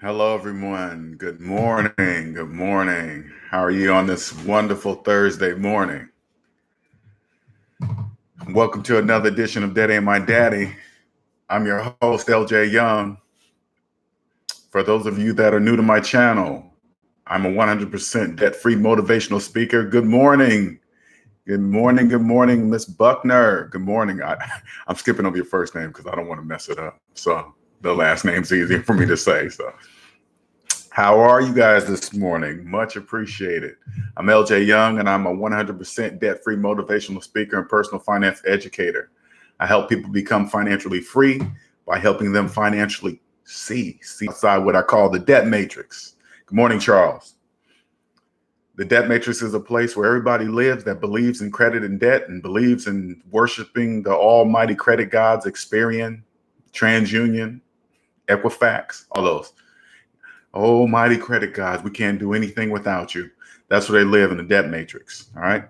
Hello, everyone. Good morning. Good morning. How are you on this wonderful Thursday morning? Welcome to another edition of Debt Ain't My Daddy. I'm your host, LJ Young. For those of you that are new to my channel, I'm a 100% debt-free motivational speaker. Good morning. Good morning. Good morning, Miss Buckner. Good morning. I'm skipping over your first name because I don't want to mess it up. So the last name's easier for me to say. So how are you guys this morning? Much appreciated. I'm LJ Young, and I'm a 100% debt-free motivational speaker and personal finance educator. I help people become financially free by helping them financially see outside what I call the debt matrix. Good morning, Charles. The debt matrix is a place where everybody lives that believes in credit and debt and believes in worshiping the almighty credit gods, Experian, TransUnion, Equifax, all those. Almighty credit gods, we can't do anything without you. That's where they live, in the debt matrix. All right.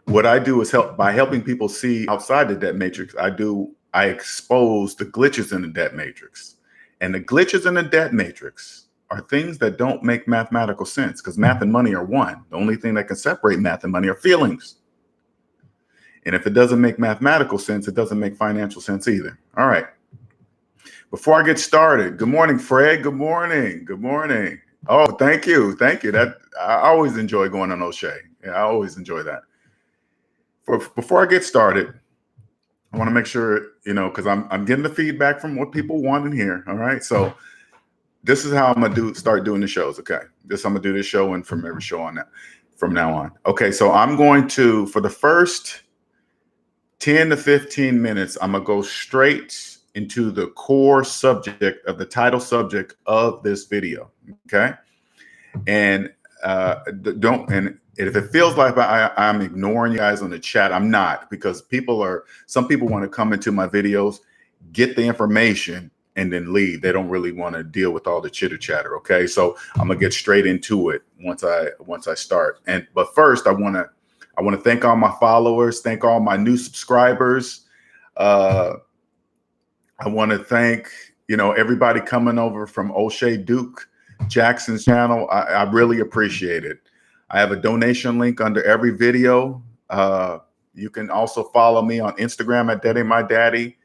What I do is by helping people see outside the debt matrix. I expose the glitches in the debt matrix. And the glitches in the debt matrix are things that don't make mathematical sense, because math and money are one. The only thing that can separate math and money are feelings. And if it doesn't make mathematical sense, it doesn't make financial sense either. All right. Before I get started, good morning, Fred. Good morning. Good morning. Oh, thank you. Thank you. I always enjoy going on O'Shea. Yeah, I always enjoy that. Before I get started, I want to make sure, because I'm getting the feedback from what people want in here. All right. So this is how I'm gonna start doing the shows. Okay. I'm gonna do this show and from every show on that from now on. Okay. So I'm going to, for the first 10 to 15 minutes, I'm gonna go straight into the core subject of the title subject of this video. Okay. And if it feels like I'm ignoring you guys on the chat, I'm not, because some people want to come into my videos, get the information, and then leave. They don't really want to deal with all the chitter chatter. Okay. So I'm gonna get straight into it once I start. But first I want to thank all my followers, thank all my new subscribers. I want to thank, everybody coming over from O'Shea Duke Jackson's channel. I really appreciate it. I have a donation link under every video. You can also follow me on Instagram at Debt Ain't My Daddy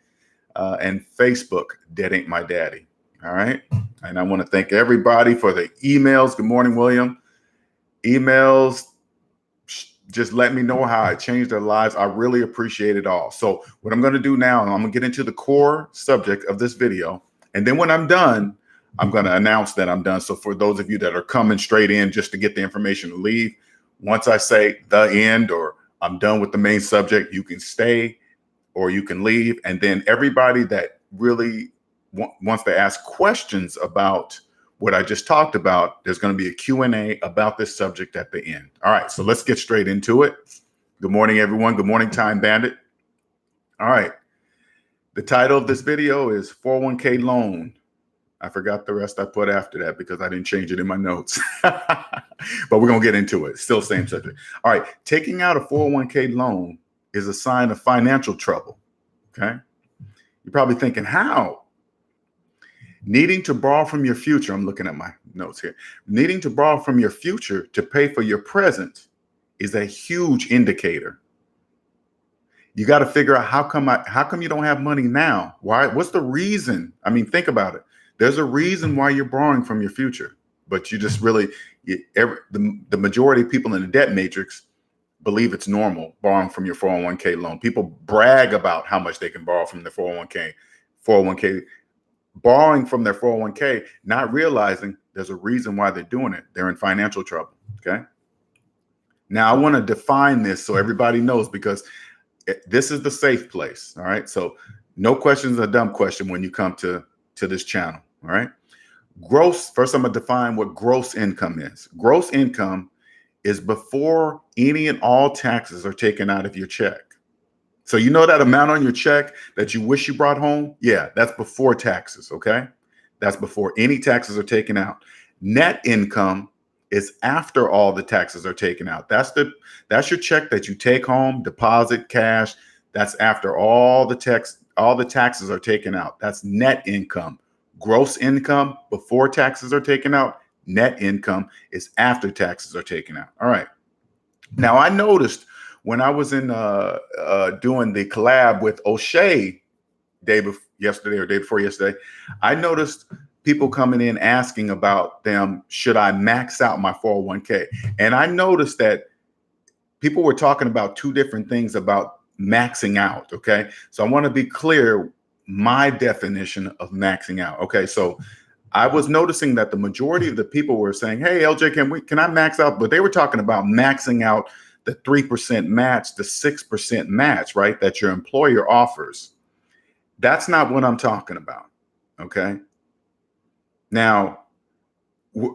and Facebook, Debt Ain't My Daddy. All right. And I want to thank everybody for the emails. Good morning, William. Emails. Just let me know how it changed their lives. I really appreciate it all. So what I'm going to do now, I'm going to get into the core subject of this video. And then when I'm done, I'm going to announce that I'm done. So for those of you that are coming straight in just to get the information to leave, once I say the end or I'm done with the main subject, you can stay or you can leave. And then everybody that really wants to ask questions about what I just talked about, there's going to be a Q&A about this subject at the end. All right, so let's get straight into it. Good morning, everyone. Good morning, Time Bandit. All right. The title of this video is 401k loan. I forgot the rest I put after that because I didn't change it in my notes. But we're going to get into it. Still same subject. All right. Taking out a 401k loan is a sign of financial trouble. Okay. You're probably thinking, how? Needing to borrow from your future, I'm looking at my notes here. Needing to borrow from your future to pay for your present is a huge indicator. You got to figure out how come you don't have money now? Why? What's the reason? I mean, think about it. There's a reason why you're borrowing from your future, but you just really, the majority of people in the debt matrix believe it's normal borrowing from your 401k loan. People brag about how much they can borrow from their 401k, borrowing from their 401k, not realizing there's a reason why they're doing it. They're in financial trouble. Okay. Now I want to define this so everybody knows, because this is the safe place. All right. So no questions are a dumb question when you come to this channel. All right. First, I'm going to define what gross income is. Gross income is before any and all taxes are taken out of your check. So you know that amount on your check that you wish you brought home? Yeah, that's before taxes, okay? That's before any taxes are taken out. Net income is after all the taxes are taken out. That's your check that you take home, deposit, cash. That's after all the taxes are taken out. That's net income. gross income before taxes are taken out. Net income is after taxes are taken out. All right. Now, I noticed when I was in doing the collab with O'Shea yesterday or day before yesterday, I noticed people coming in asking about them, should I max out my 401k? And I noticed that people were talking about two different things about maxing out. Okay. So I want to be clear my definition of maxing out. Okay. So I was noticing that the majority of the people were saying, hey, LJ, can I max out? But they were talking about maxing out the 3% match, the 6% match, right? That your employer offers. That's not what I'm talking about. Okay. Now,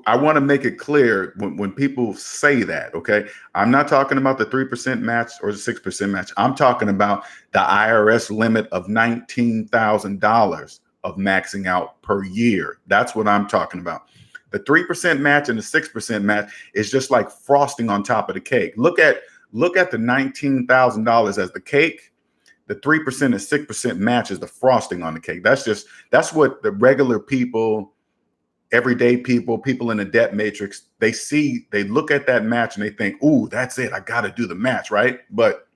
I want to make it clear when people say that, okay, I'm not talking about the 3% match or the 6% match. I'm talking about the IRS limit of $19,000 of maxing out per year. That's what I'm talking about. The 3% match and the 6% match is just like frosting on top of the cake. Look at the $19,000 as the cake. The 3% and 6% match is the frosting on the cake. That's what the regular people, everyday people in the debt matrix, they look at that match and they think, ooh, that's it. I got to do the match, right? But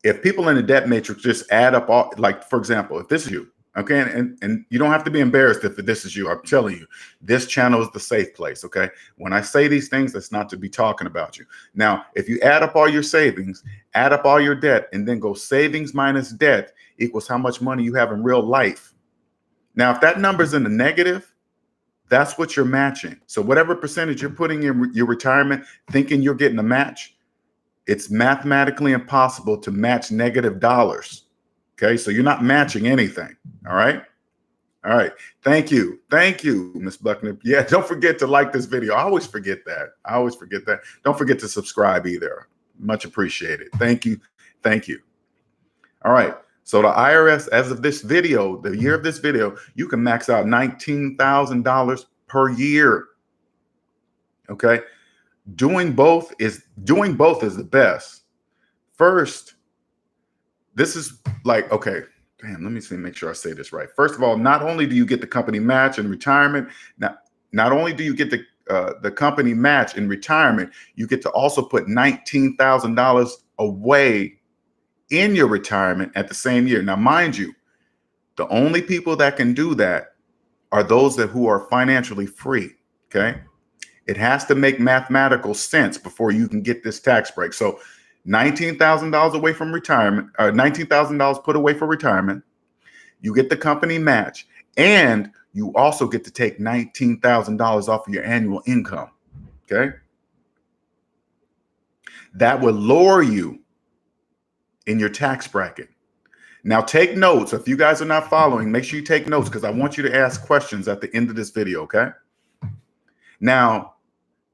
if people in the debt matrix just add up all, like, for example, if this is you, okay, and you don't have to be embarrassed if this is you. I'm telling you, this channel is the safe place, okay? When I say these things, that's not to be talking about you. Now, if you add up all your savings, add up all your debt, and then go savings minus debt equals how much money you have in real life. Now, if that number's in the negative, that's what you're matching. So whatever percentage you're putting in your retirement, thinking you're getting a match, it's mathematically impossible to match negative dollars. Okay, so you're not matching anything. All right. All right. Thank you. Thank you, Ms. Buckner. Yeah, don't forget to like this video. I always forget that. Don't forget to subscribe either. Much appreciated. Thank you. Thank you. All right. So the IRS, as of this video, the year of this video, you can max out $19,000 per year. Okay. Doing both is the best. First, this is like, okay, damn, let me see, make sure I say this right. First of all, not only do you get the company match in retirement, not only do you get the company match in retirement, you get to also put $19,000 away in your retirement at the same year. Now, mind you, the only people that can do that are those who are financially free, okay? It has to make mathematical sense before you can get this tax break. So $19,000 away from retirement, $19,000 put away for retirement. You get the company match, and you also get to take $19,000 off of your annual income. Okay. That will lower you in your tax bracket. Now take notes. If you guys are not following, make sure you take notes because I want you to ask questions at the end of this video. Okay. Now,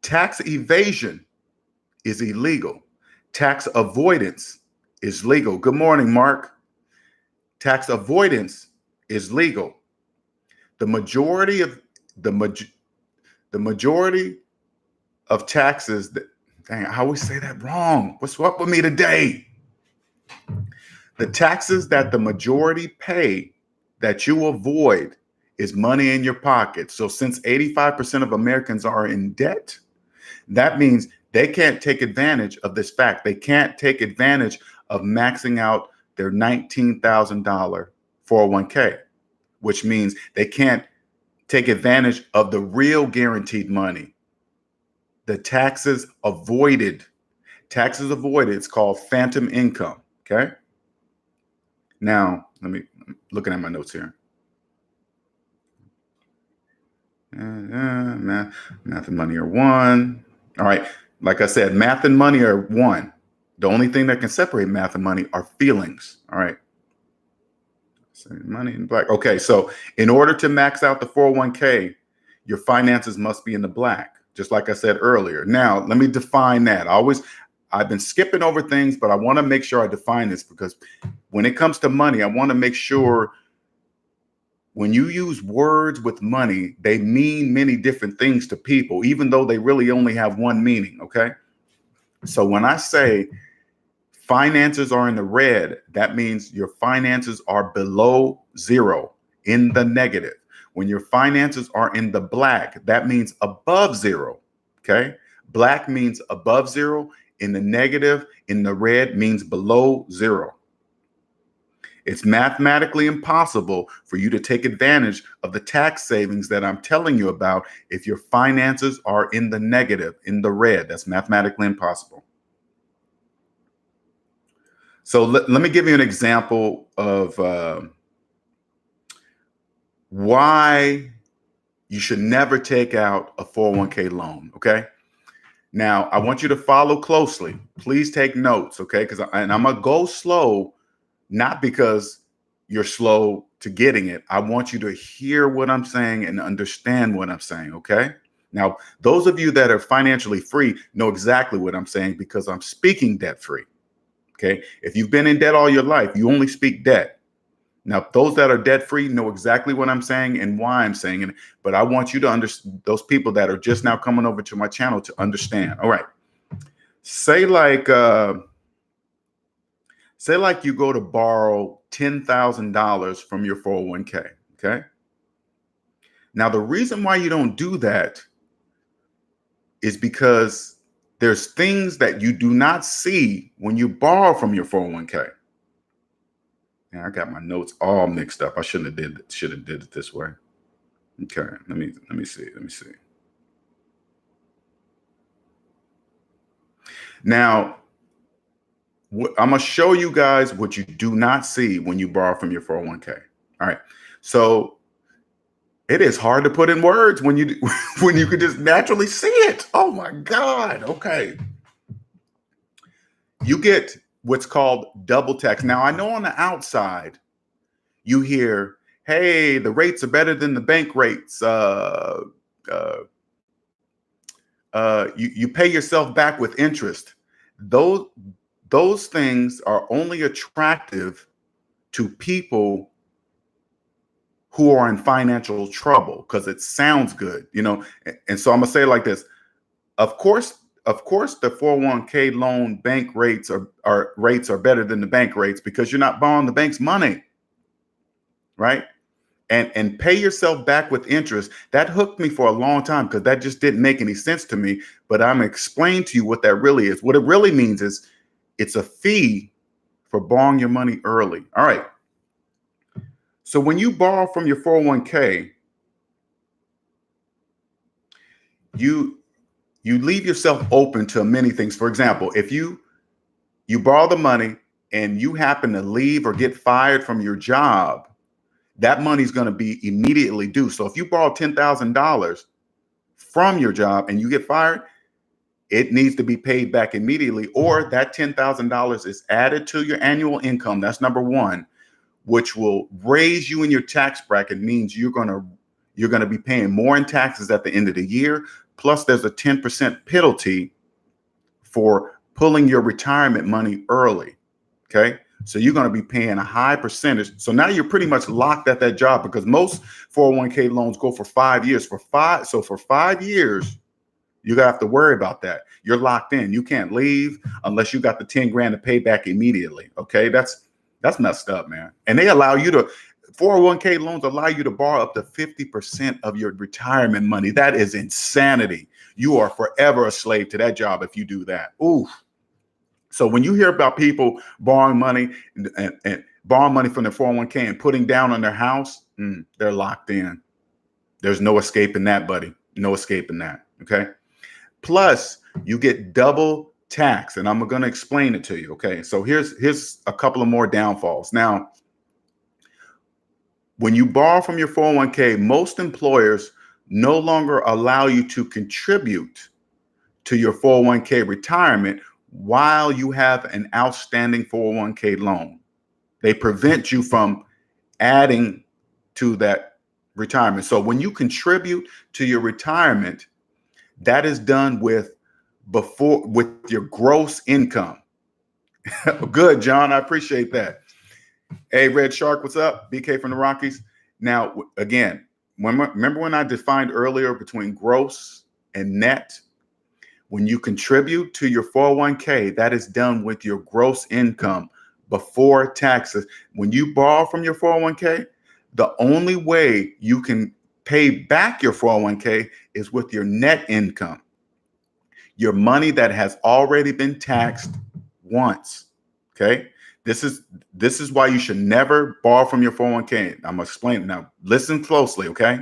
tax evasion is illegal. Tax avoidance is legal. Good morning, Mark. Tax avoidance is legal. The majority of taxes dang, I always say that wrong. What's up with me today? The taxes that the majority pay that you avoid is money in your pocket. So since 85% of Americans are in debt, that means they can't take advantage of this fact. They can't take advantage of maxing out their $19,000 401k, which means they can't take advantage of the real guaranteed money. The taxes avoided. Taxes avoided. It's called phantom income. Okay. Now, I'm looking at my notes here. Math and money are one. All right. Like I said, math and money are one. The only thing that can separate math and money are feelings. All right. Money in black. Okay. So in order to max out the 401k, your finances must be in the black, just like I said earlier. Now, let me define that. I've been skipping over things, but I want to make sure I define this because when it comes to money, I want to make sure when you use words with money, they mean many different things to people, even though they really only have one meaning, okay? So when I say finances are in the red, that means your finances are below zero, in the negative. When your finances are in the black, that means above zero. Okay. Black means above zero. In the negative, in the red means below zero. It's mathematically impossible for you to take advantage of the tax savings that I'm telling you about if your finances are in the negative, in the red. That's mathematically impossible. So let me give you an example of why you should never take out a 401k loan, okay? Now, I want you to follow closely. Please take notes, okay? And I'm going to go slow, not because you're slow to getting it. I want you to hear what I'm saying and understand what I'm saying, okay? Now, those of you that are financially free know exactly what I'm saying because I'm speaking debt free, okay? If you've been in debt all your life, you only speak debt. Now, those that are debt free know exactly what I'm saying and why I'm saying it. But I want you to understand, those people that are just now coming over to my channel, to understand. All right. Say like you go to borrow $10,000 from your 401k. Okay. Now, the reason why you don't do that is because there's things that you do not see when you borrow from your 401k. Yeah, I got my notes all mixed up. I should have did it this way. Okay, let me see. Now, I'm gonna show you guys what you do not see when you borrow from your 401k. All right, so it is hard to put in words when you when you could just naturally see it. Oh my God. Okay, you get what's called double tax. Now, I know on the outside you hear, hey, the rates are better than the bank rates. You pay yourself back with interest. Those things are only attractive to people who are in financial trouble because it sounds good, you know. And so I'm gonna say it like this. Of course, the 401k loan bank rates are better than the bank rates because you're not borrowing the bank's money, right? And pay yourself back with interest. That hooked me for a long time because that just didn't make any sense to me. But I'm gonna explain to you what that really is. What it really means is it's a fee for borrowing your money early. All right. So when you borrow from your 401k, you leave yourself open to many things. For example, if you borrow the money and you happen to leave or get fired from your job, that money's going to be immediately due. So if you borrow $10,000 from your job and you get fired, it needs to be paid back immediately, or that $10,000 is added to your annual income. That's number one, which will raise you in your tax bracket. Means you're going to be paying more in taxes at the end of the year. Plus, there's a 10% penalty for pulling your retirement money early. Okay. So you're going to be paying a high percentage. So now you're pretty much locked at that job because most 401k loans go for 5 years. For 5 years, you have to worry about that. You're locked in. You can't leave unless you got the 10 grand to pay back immediately. Okay. That's messed up, man. And they allow you to, 401k loans allow you to borrow up to 50% of your retirement money. That is insanity. You are forever a slave to that job if you do that. Ooh. So when you hear about people borrowing money and borrowing money from their 401k and putting down on their house, they're locked in. There's no escaping that, buddy. No escaping that. Okay. Plus, you get double tax, and I'm going to explain it to you. Okay. So here's a couple of more downfalls. Now, when you borrow from your 401k, most employers no longer allow you to contribute to your 401k retirement while you have an outstanding 401k loan. They prevent you from adding to that retirement. So when you contribute to your retirement, that is done with your gross income. Good, John. I appreciate that. Hey, Red Shark, what's up? BK from the Rockies. Now, again, remember when I defined earlier between gross and net? When you contribute to your 401k, that is done with your gross income before taxes. When you borrow from your 401k, the only way you can pay back your 401k is with your net income, your money that has already been taxed once. Okay. This is why you should never borrow from your 401k. I'm gonna explain it now. Listen closely, okay?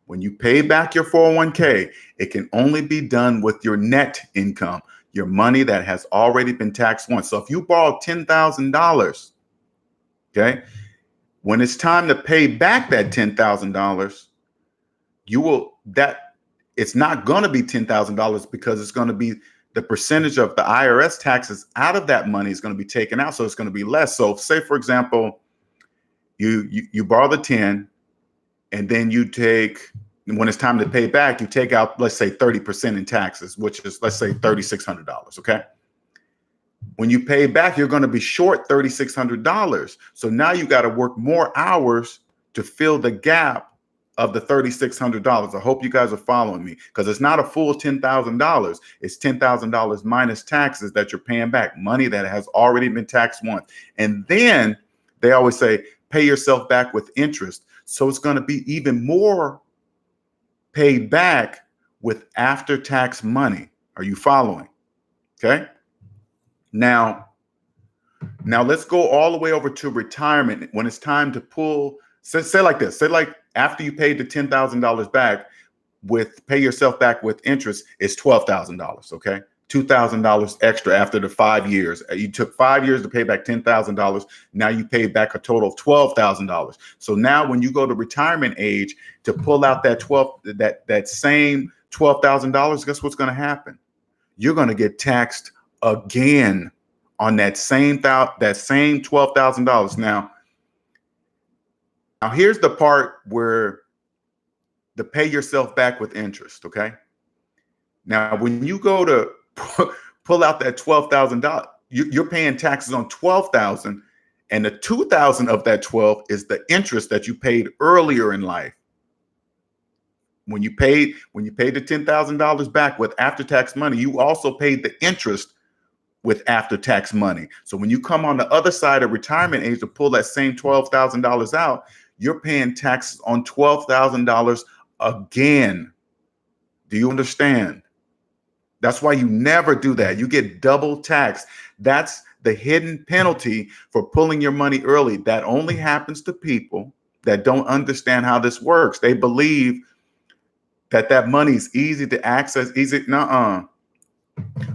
When you pay back your 401k, it can only be done with your net income, your money that has already been taxed once. So if you borrow $10,000, okay, when it's time to pay back that $10,000, it's not going to be $10,000 because it's going to be the percentage of the IRS taxes out of that money is going to be taken out. So it's going to be less. So say, for example, you borrow the 10 and then when it's time to pay back, you take out, let's say 30% in taxes, which is, let's say $3,600. Okay. When you pay back, you're going to be short $3,600. So now you got to work more hours to fill the gap of the $3,600. I hope you guys are following me, because it's not a full $10,000. It's $10,000 minus taxes that you're paying back, money that has already been taxed once. And then they always say, pay yourself back with interest. So it's going to be even more paid back with after-tax money. Are you following? Okay. Now let's go all the way over to retirement. When it's time to pull, say like this, say like after you paid the $10,000 back, pay yourself back with interest, it's $12,000. Okay. $2,000 extra after the 5 years. You took 5 years to pay back $10,000. Now you pay back a total of $12,000. So now when you go to retirement age to pull out that same $12,000, guess what's going to happen? You're going to get taxed again on that same $12,000. Now here's the part where the pay yourself back with interest. Okay. Now, when you go to pull out that $12,000, you're paying taxes on $12,000, and the $2,000 of that 12 is the interest that you paid earlier in life. When you paid the $10,000 back with after-tax money, you also paid the interest with after-tax money. So when you come on the other side of retirement age to pull that same $12,000 out, you're paying taxes on $12,000 again. Do you understand? That's why you never do that. You get double taxed. That's the hidden penalty for pulling your money early. That only happens to people that don't understand how this works. They believe that money is easy to access, easy. Nuh-uh.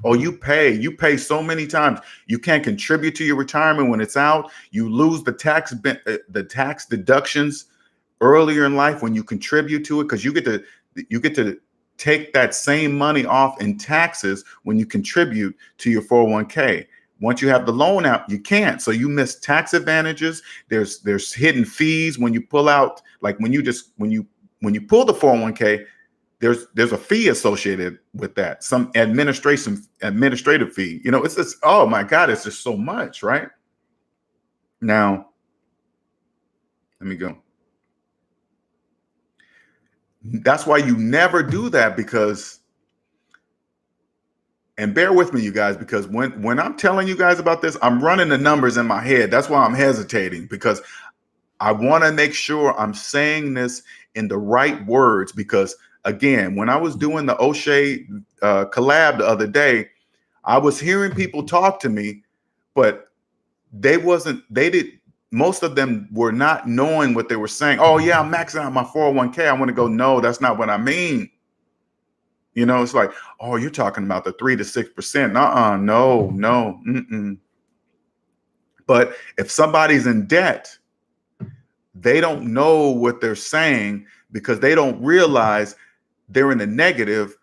Oh, you pay so many times. You can't contribute to your retirement when it's out. You lose the tax deductions earlier in life when you contribute to it, because you get to take that same money off in taxes when you contribute to your 401k. Once you have the loan out, you can't. So you miss tax advantages. There's hidden fees when you pull out, like when you pull the 401k, there's a fee associated with that, some administrative fee. You know, it's just, oh my God, it's just so much, right? Now, let me go. That's why you never do that, and bear with me, you guys, because when I'm telling you guys about this, I'm running the numbers in my head. That's why I'm hesitating, because I want to make sure I'm saying this in the right words. Because again, when I was doing the O'Shea collab the other day, I was hearing people talk to me, but most of them were not knowing what they were saying. Oh yeah, I'm maxing out my 401k. I want to go, no, that's not what I mean. You know, it's like, oh, you're talking about the 3 to 6%. No. Mm-mm. But if somebody's in debt, they don't know what they're saying because they don't realize they're in the negative.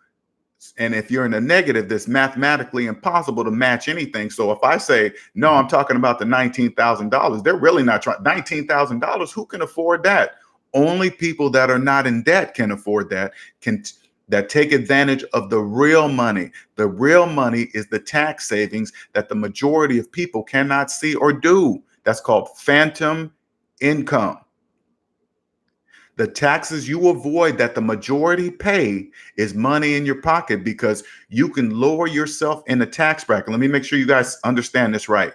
And if you're in the negative, it's mathematically impossible to match anything. So if I say, no, I'm talking about the $19,000, they're really not trying. $19,000, who can afford that? Only people that are not in debt can afford that, that take advantage of the real money. The real money is the tax savings that the majority of people cannot see or do. That's called phantom income. The taxes you avoid that the majority pay is money in your pocket, because you can lower yourself in the tax bracket. Let me make sure you guys understand this right.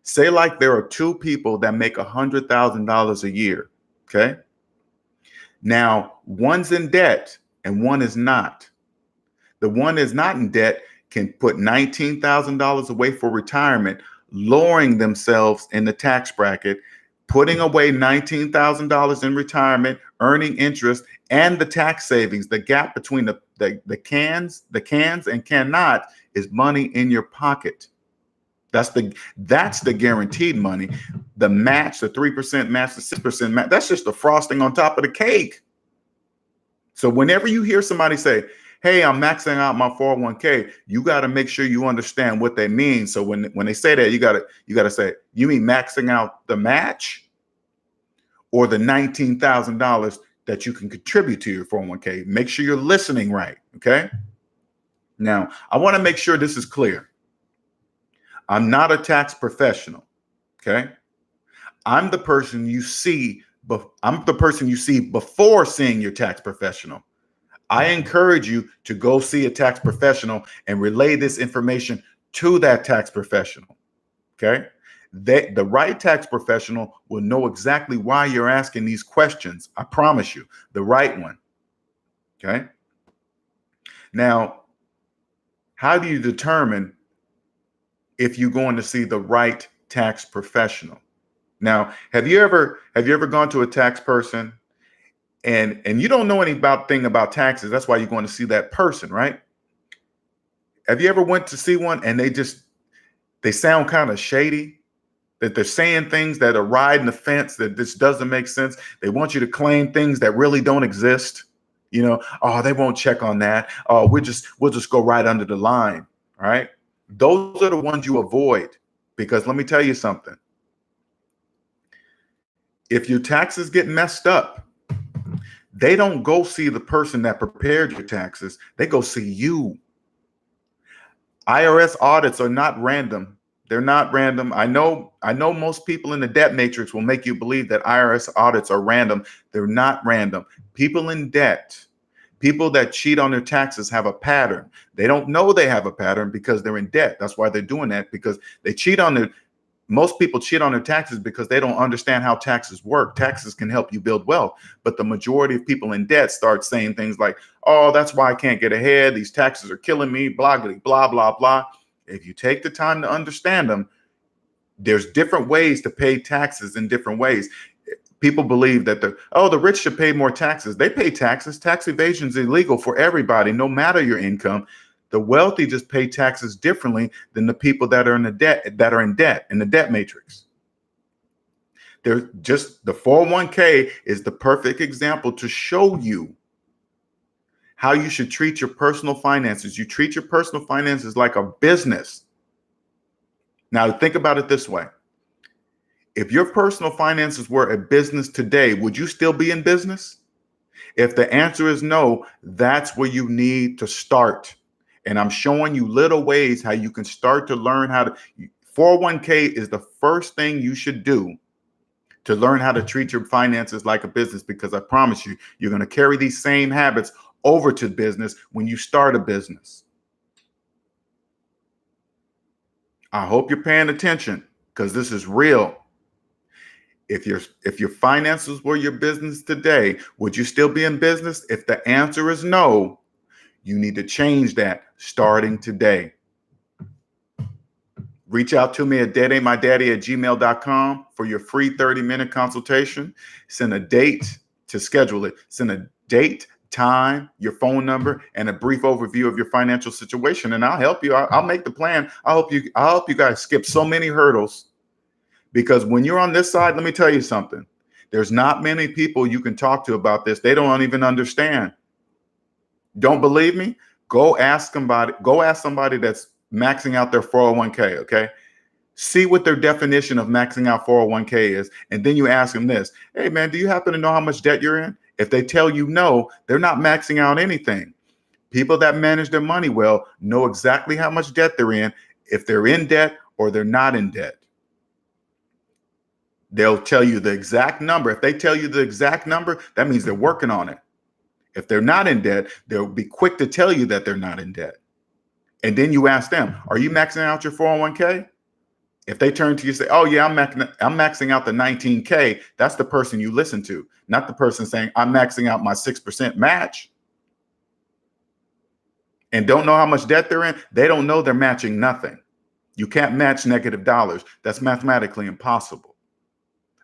Say like there are two people that make $100,000 a year, okay? Now, one's in debt and one is not. The one is not in debt can put $19,000 away for retirement, lowering themselves in the tax bracket, putting away $19,000 in retirement, earning interest, and the tax savings. The gap between the cans and cannot is money in your pocket. That's the guaranteed money. The match, the 3% match, the 6% match, that's just the frosting on top of the cake. So whenever you hear somebody say, hey, I'm maxing out my 401k, you got to make sure you understand what they mean. So when they say that, you got to say, you mean maxing out the match or the $19,000 that you can contribute to your 401k? Make sure you're listening right. Okay. Now, I want to make sure this is clear. I'm not a tax professional. Okay. I'm the person you see. I'm the person you see before seeing your tax professional. I encourage you to go see a tax professional and relay this information to that tax professional. Okay. The right tax professional will know exactly why you're asking these questions. I promise you, the right one. Okay. Now, how do you determine if you're going to see the right tax professional? Now, have you ever gone to a tax person and you don't know anything about taxes? That's why you're going to see that person, right? Have you ever went to see one and they sound kind of shady, that they're saying things that are riding the fence, that this doesn't make sense? They want you to claim things that really don't exist. You know, oh, they won't check on that. Oh, we'll just go right under the line. All right. Those are the ones you avoid, because let me tell you something. If your taxes get messed up, they don't go see the person that prepared your taxes. They go see you. IRS audits are not random. They're not random. I know most people in the debt matrix will make you believe that IRS audits are random. They're not random. People in debt, people that cheat on their taxes have a pattern. They don't know they have a pattern because they're in debt. That's why they're doing that, because most people cheat on their taxes because they don't understand how taxes work. Taxes can help you build wealth, but the majority of people in debt start saying things like, oh, that's why I can't get ahead. These taxes are killing me, blah, blah, blah, blah. If you take the time to understand them, there's different ways to pay taxes in different ways. People believe that the rich should pay more taxes. They pay taxes. Tax evasion is illegal for everybody, no matter your income. The wealthy just pay taxes differently than the people that are in debt in the debt matrix. The 401k is the perfect example to show you how you should treat your personal finances. You treat your personal finances like a business. Now think about it this way. If your personal finances were a business today, would you still be in business? If the answer is no, that's where you need to start. And I'm showing you little ways how you can start to learn how to. 401k is the first thing you should do to learn how to treat your finances like a business, because I promise you, you're going to carry these same habits over to business when you start a business. I hope you're paying attention, because this is real. If your finances were your business today, would you still be in business? If the answer is no, you need to change that starting today. Reach out to me at deadaintmydaddy@gmail.com for your free 30-minute consultation. Send a date to schedule it. Send a date, time, your phone number, and a brief overview of your financial situation, and I'll help you. I'll make the plan. I'll help you guys skip so many hurdles, because when you're on this side, let me tell you something. There's not many people you can talk to about this. They don't even understand. Don't believe me? Go ask somebody that's maxing out their 401k, okay? See what their definition of maxing out 401k is, and then you ask them this. Hey, man, do you happen to know how much debt you're in? If they tell you no, they're not maxing out anything. People that manage their money well know exactly how much debt they're in, if they're in debt or they're not in debt. They'll tell you the exact number. If they tell you the exact number, that means they're working on it. If they're not in debt, they'll be quick to tell you that they're not in debt. And then you ask them, are you maxing out your 401k? If they turn to you and say, oh yeah, I'm maxing out the 19K, that's the person you listen to, not the person saying, I'm maxing out my 6% match and don't know how much debt they're in. They don't know they're matching nothing. You can't match negative dollars. That's mathematically impossible.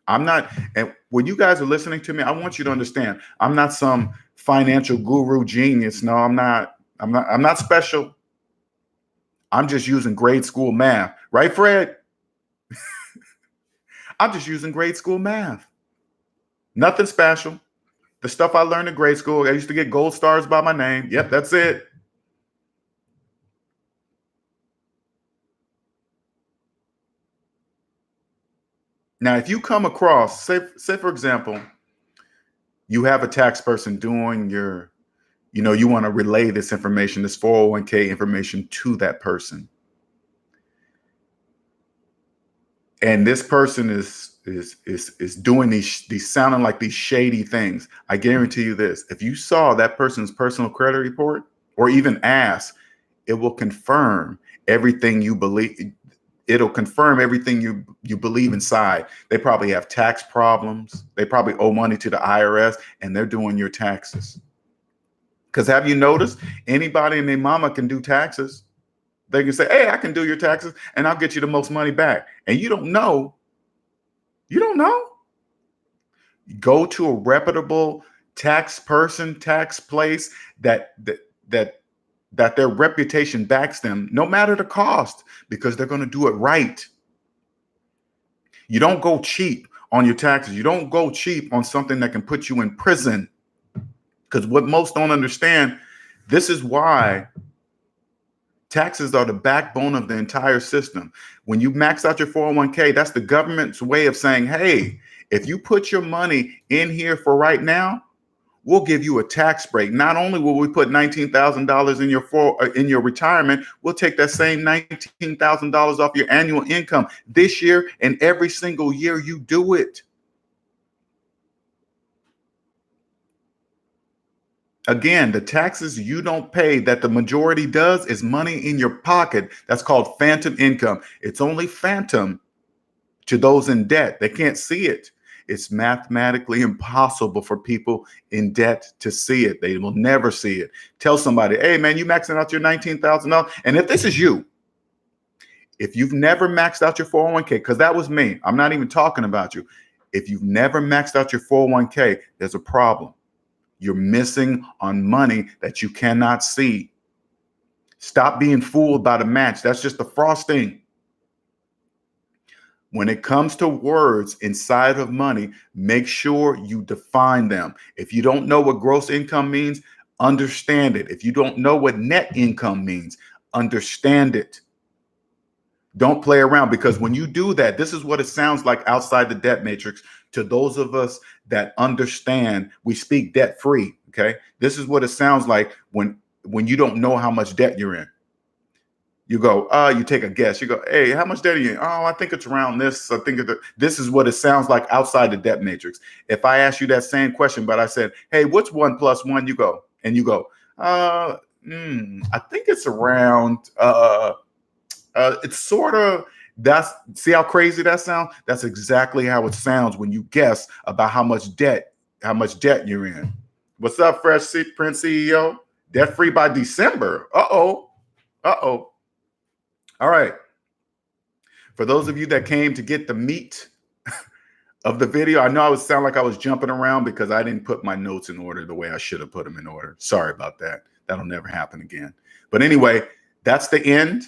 I'm not, and when you guys are listening to me, I want you to understand, I'm not some financial guru genius. No, I'm not special. I'm just using grade school math, right, Fred? I'm just using grade school math. Nothing special. The stuff I learned in grade school, I used to get gold stars by my name. Yep, that's it. Now, if you come across, say for example, you have a tax person doing your, you want to relay this information, this 401k information to that person. And this person is doing these sounding like these shady things. I guarantee you this, if you saw that person's personal credit report or even ask, it will confirm everything you believe. It'll confirm everything you believe inside. They probably have tax problems. They probably owe money to the IRS and they're doing your taxes. Because have you noticed anybody and their mama can do taxes? They can say, hey, I can do your taxes and I'll get you the most money back. And you don't know. You don't know. Go to a reputable tax person, tax place that their reputation backs them, no matter the cost, because they're going to do it right. You don't go cheap on your taxes. You don't go cheap on something that can put you in prison. Because what most don't understand, this is why taxes are the backbone of the entire system. When you max out your 401k, that's the government's way of saying, hey, if you put your money in here for right now, we'll give you a tax break. Not only will we put $19,000 in your retirement, we'll take that same $19,000 off your annual income this year and every single year you do it. Again, the taxes you don't pay that the majority does is money in your pocket. That's called phantom income. It's only phantom to those in debt. They can't see it. It's mathematically impossible for people in debt to see it. They will never see it. Tell somebody, hey, man, you maxing out your $19,000. And if this is you, if you've never maxed out your 401k, because that was me, I'm not even talking about you. If you've never maxed out your 401k, there's a problem. You're missing on money that you cannot see. Stop being fooled by the match. That's just the frosting. When it comes to words inside of money, make sure you define them. If you don't know what gross income means, understand it. If you don't know what net income means, understand it. Don't play around, because when you do that, this is what it sounds like outside the debt matrix to those of us that understand we speak debt free. Okay. This is what it sounds like when you don't know how much debt you're in. You go, you take a guess. You go, hey, how much debt are you in? Oh, I think it's around this. I think this is what it sounds like outside the debt matrix. If I ask you that same question, but I said, hey, what's 1 + 1? You go, I think it's around, it's sort of, see how crazy that sounds? That's exactly how it sounds when you guess about how much debt you're in. What's up, Fresh Prince CEO? Debt free by December. Uh-oh. All right. For those of you that came to get the meat of the video, I know I would sound like I was jumping around because I didn't put my notes in order the way I should have put them in order. Sorry about that. That'll never happen again. But anyway, that's the end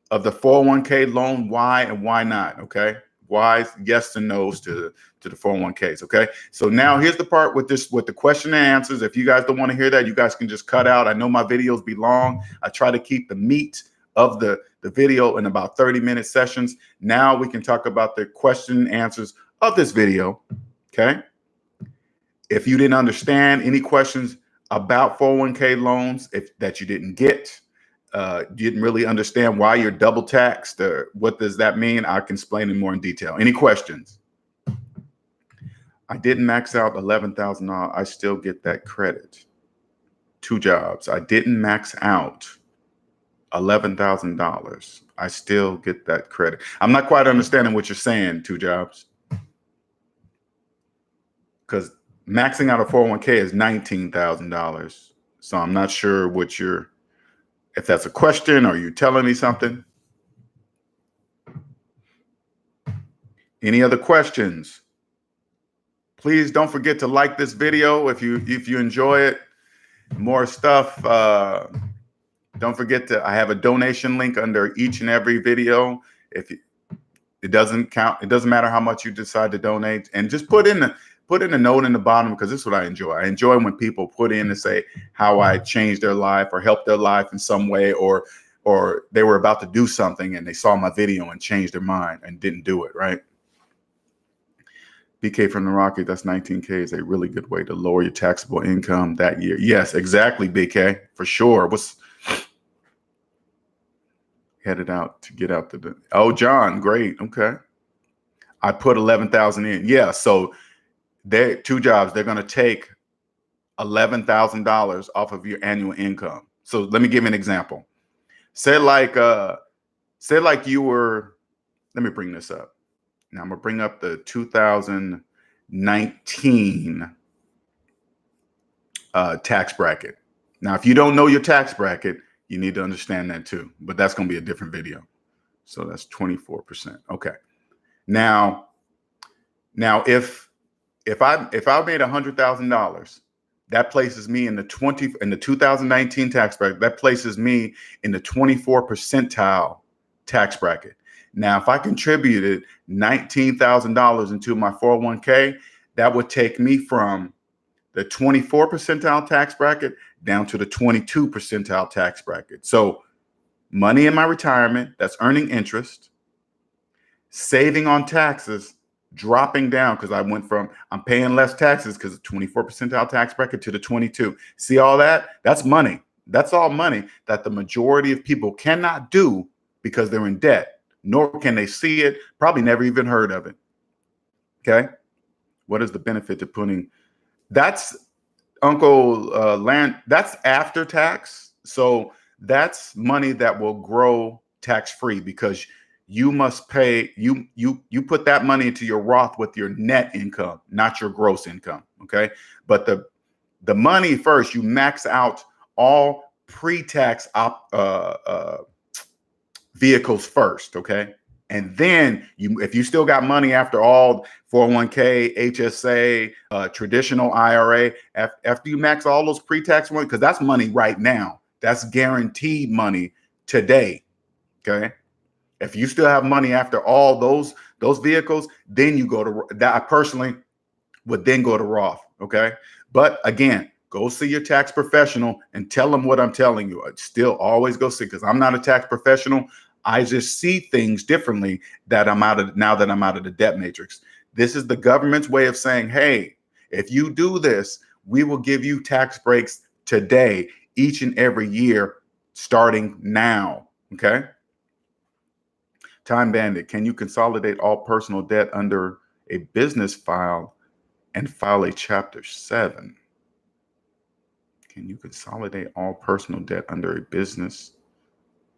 of the 401k loan. Why and why not? Okay. Whys, yes and no's to the 401ks. Okay. So now here's the part with the question and answers. If you guys don't want to hear that, you guys can just cut out. I know my videos be long. I try to keep the meat of the video in about 30-minute sessions. Now we can talk about the question and answers of this video. Okay. If you didn't understand any questions about 401k loans, that you didn't get, didn't really understand why you're double taxed, what does that mean? I can explain it more in detail. Any questions? I didn't max out $11,000. I still get that credit. 2 jobs. I didn't max out $11,000. I still get that credit. I'm not quite understanding what you're saying, Two Jobs. Because maxing out a 401k is $19,000. So I'm not sure if that's a question or you're telling me something. Any other questions? Please don't forget to like this video if you enjoy it. More stuff. Don't forget I have a donation link under each and every video. It doesn't count. It doesn't matter how much you decide to donate, and just put in a note in the bottom, because this is what I enjoy. I enjoy when people put in and say how I changed their life or helped their life in some way, or they were about to do something and they saw my video and changed their mind and didn't do it, right? BK from the Rocky, that's 19K is a really good way to lower your taxable income that year. Yes, exactly, BK, for sure. Headed out to get out the, oh, John, great, okay. I put 11,000 in. Yeah, so Two Jobs, they're going to take $11,000 off of your annual income. So let me give you an example. Say like you were, let me bring this up. Now I'm going to bring up the 2019 tax bracket. Now, if you don't know your tax bracket, you need to understand that too, but that's going to be a different video. So that's 24%. Okay. Now if I made $100,000, that places me in the 2019 tax bracket. That places me in the 24th percentile tax bracket. Now, if I contributed $19,000 into my 401k, that would take me from the 24th percentile tax bracket down to the 22 percentile tax bracket. So money in my retirement that's earning interest, saving on taxes, dropping down because I'm paying less taxes because of 24 percentile tax bracket to the 22. See all that? That's money. That's all money that the majority of people cannot do because they're in debt, nor can they see it, probably never even heard of it. Okay. What is the benefit to putting? That's Uncle Land. That's after tax. So that's money that will grow tax free because you must pay, you put that money into your Roth with your net income, not your gross income. Okay. But the money first, you max out all pre-tax vehicles first. Okay. And then if you still got money after all 401k, HSA, traditional IRA, after you max all those pre-tax money, because that's money right now, that's guaranteed money today. Okay. If you still have money after all those vehicles, then you go to that. I personally would then go to Roth. Okay. But again, go see your tax professional and tell them what I'm telling you. I'd still always go see, because I'm not a tax professional. I just see things differently now that I'm out of the debt matrix. This is the government's way of saying, hey, if you do this, we will give you tax breaks today, each and every year, starting now. Okay. Time Bandit, can you consolidate all personal debt under a business file and file a Chapter 7? Can you consolidate all personal debt under a business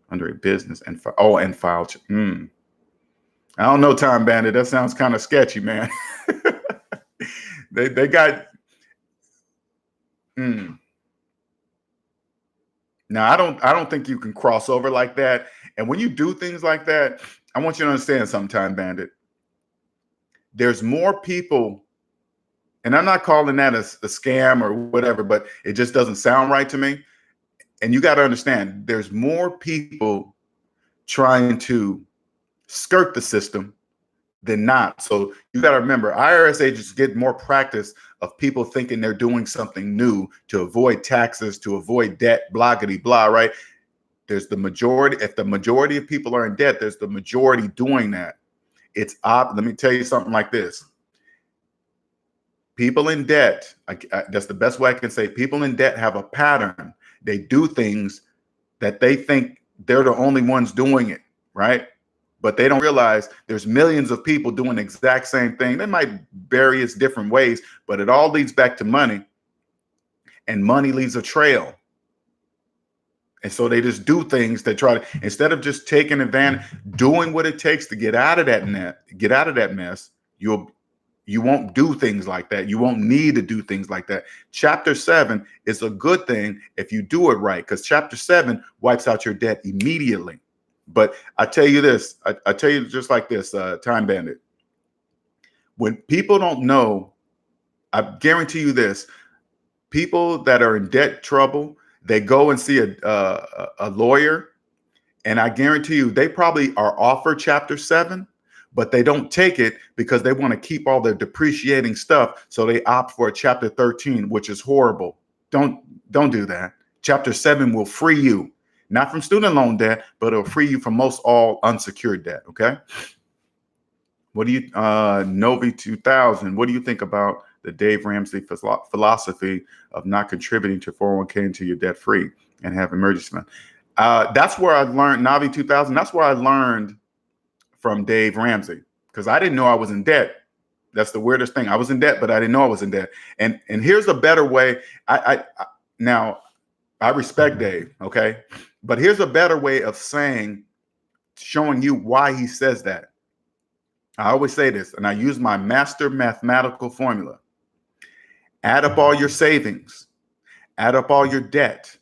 and file? I don't know, Time Bandit. That sounds kind of sketchy, man. they got. Now, I don't think you can cross over like that. And when you do things like that, I want you to understand something, Time Bandit. There's more people, and I'm not calling that a scam or whatever, but it just doesn't sound right to me. And you got to understand, there's more people trying to skirt the system than not. So you got to remember, IRS agents get more practice of people thinking they're doing something new to avoid taxes, to avoid debt, bloggity blah, right? There's the majority. If the majority of people are in debt, there's the majority doing that. Let me tell you something like this. People in debt, that's the best way I can say, people in debt have a pattern. They do things that they think they're the only ones doing it, right? But they don't realize there's millions of people doing the exact same thing. They might various different ways, but it all leads back to money, and money leaves a trail. And so they just do things that try to, instead of just taking advantage, doing what it takes to get out of that mess, you won't do things like that. You won't need to do things like that. Chapter 7 is a good thing if you do it right, because chapter 7 wipes out your debt immediately. But I tell you this, I tell you just like this, Time Bandit. When people don't know, I guarantee you this, people that are in debt trouble, they go and see a lawyer, and I guarantee you they probably are offered chapter 7, but they don't take it because they want to keep all their depreciating stuff. So they opt for a chapter 13, which is horrible. Don't do that. Chapter 7 will free you, not from student loan debt, but it'll free you from most all unsecured debt. Okay. What do you, Novi 2000, what do you think about the Dave Ramsey philosophy of not contributing to 401k until you're debt free and have emergency fund? That's where I learned, Navi 2000, that's where I learned from Dave Ramsey, because I didn't know I was in debt. That's the weirdest thing. I was in debt, but I didn't know I was in debt. And here's a better way. Now I respect Dave, okay? But here's a better way of showing you why he says that. I always say this, and I use my master mathematical formula. Add up all your savings, add up all your debt,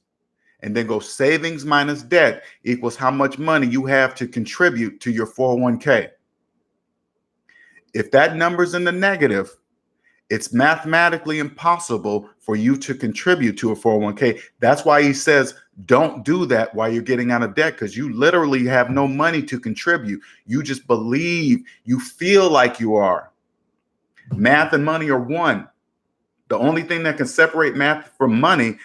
and then go savings minus debt equals how much money you have to contribute to your 401k. If that number's in the negative, it's mathematically impossible for you to contribute to a 401k. That's why he says, don't do that while you're getting out of debt, because you literally have no money to contribute. You just believe, you feel like you are. Math and money are one. The only thing that can separate math from money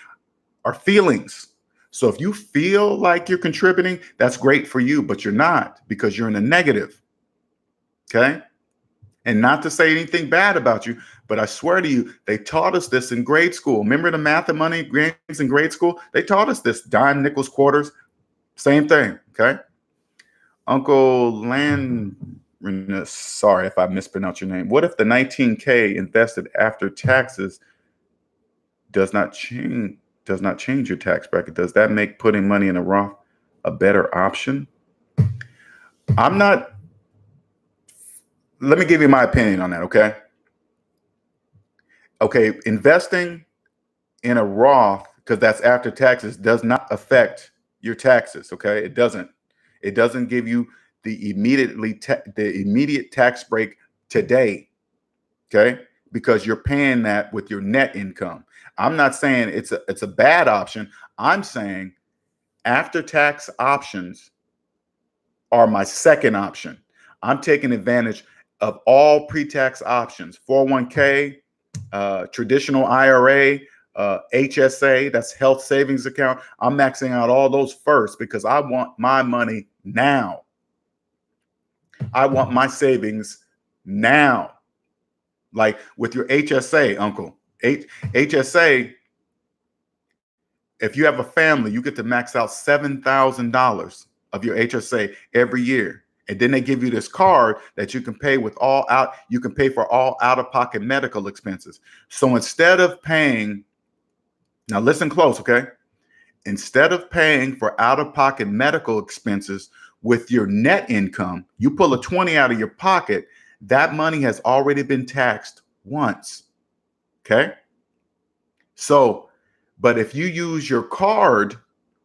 are feelings. So if you feel like you're contributing, that's great for you, but you're not, because you're in the negative. Okay? And not to say anything bad about you, but I swear to you, they taught us this in grade school. Remember the math and money games in grade school? They taught us this, dime, nickels, quarters, same thing, okay? Uncle Landrinus, sorry if I mispronounced your name. What if the 19K invested after taxes does not change your tax bracket? Does that make putting money in a Roth a better option? Let me give you my opinion on that, okay? Okay, investing in a Roth, because that's after taxes, does not affect your taxes, okay? It doesn't. It doesn't give you the immediate tax break today, okay? Because you're paying that with your net income. I'm not saying it's a bad option. I'm saying after tax options are my second option. I'm taking advantage of all pre-tax options, 401k, traditional IRA, HSA, that's health savings account. I'm maxing out all those first because I want my money now. I want my savings now. Like with your HSA, Uncle. HSA, if you have a family, you get to max out $7,000 of your HSA every year. And then they give you this card that you can pay you can pay for all out-of-pocket medical expenses. So instead of paying, now listen close, okay? Instead of paying for out-of-pocket medical expenses with your net income, you pull a 20 out of your pocket, that money has already been taxed once, okay? So, but if you use your card,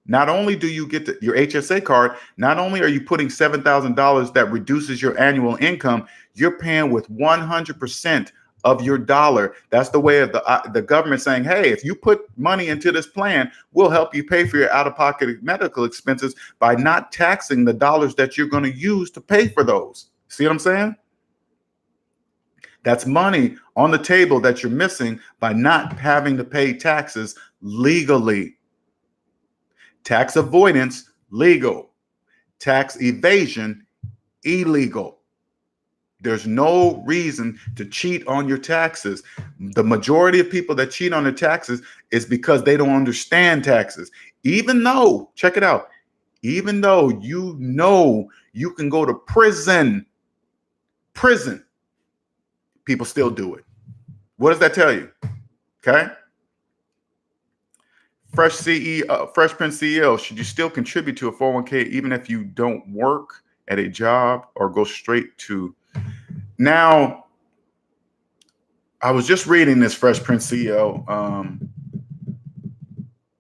not only do you get your HSA card, not only are you putting $7,000 that reduces your annual income, you're paying with 100% of your dollar. That's the way of the government saying, hey, if you put money into this plan, we'll help you pay for your out-of-pocket medical expenses by not taxing the dollars that you're going to use to pay for those. See what I'm saying? That's money on the table that you're missing by not having to pay taxes legally. Tax avoidance, legal. Tax evasion, illegal. There's no reason to cheat on your taxes. The majority of people that cheat on their taxes is because they don't understand taxes. Even though, check it out, even though you know you can go to prison, people still do it. What does that tell you? Okay. Fresh Prince CEO, should you still contribute to a 401k even if you don't work at a job or go straight to? Now, I was just reading this Fresh Prince CEO,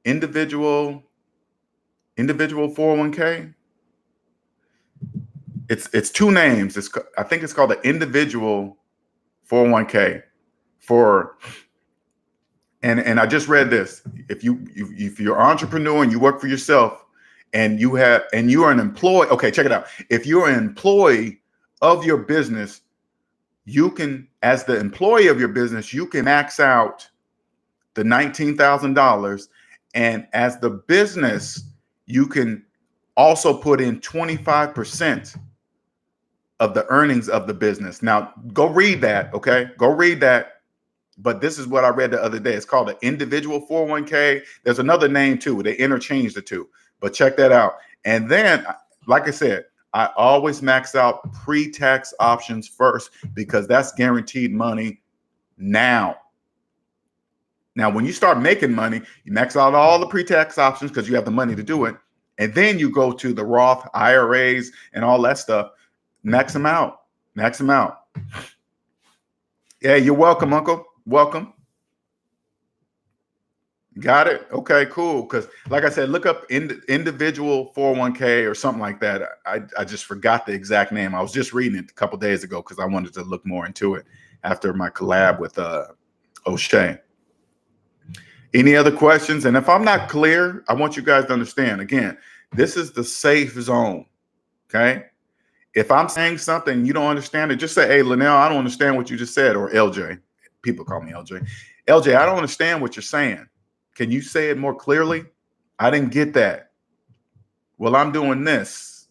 individual 401k. It's two names. I think it's called the individual 401k for. And I just read this. If you're an entrepreneur and you work for yourself and you are an employee, okay, check it out. If you're an employee of your business, you can, as the employee of your business, you can max out the $19,000. And as the business, you can also put in 25% of the earnings of the business. Now, go read that, okay? Go read that. But this is what I read the other day. It's called an individual 401k. There's another name too. They interchange the two, but check that out. And then, like I said, I always max out pre-tax options first because that's guaranteed money now. Now, when you start making money, you max out all the pre-tax options because you have the money to do it. And then you go to the Roth IRAs and all that stuff. Max them out. Max them out. Yeah, you're welcome, Uncle. Welcome. Got it? Okay, cool. Because like I said, look up individual 401k or something like that. I just forgot the exact name. I was just reading it a couple days ago because I wanted to look more into it after my collab with O'Shea. Any other questions? And if I'm not clear, I want you guys to understand, again, this is the safe zone, okay? If I'm saying something you don't understand it, just say, hey, Linnell, I don't understand what you just said, or LJ. People call me LJ. LJ, I don't understand what you're saying. Can you say it more clearly? I didn't get that. Well, I'm doing this.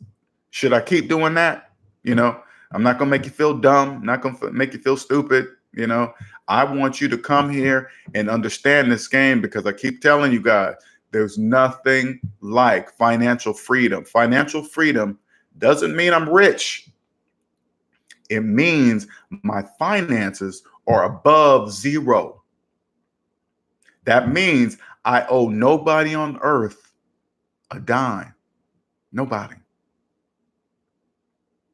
Should I keep doing that? You know, I'm not going to make you feel dumb. I'm not going to make you feel stupid. You know, I want you to come here and understand this game because I keep telling you guys, there's nothing like financial freedom. Financial freedom doesn't mean I'm rich. It means my finances are above zero. That means I owe nobody on earth a dime. Nobody.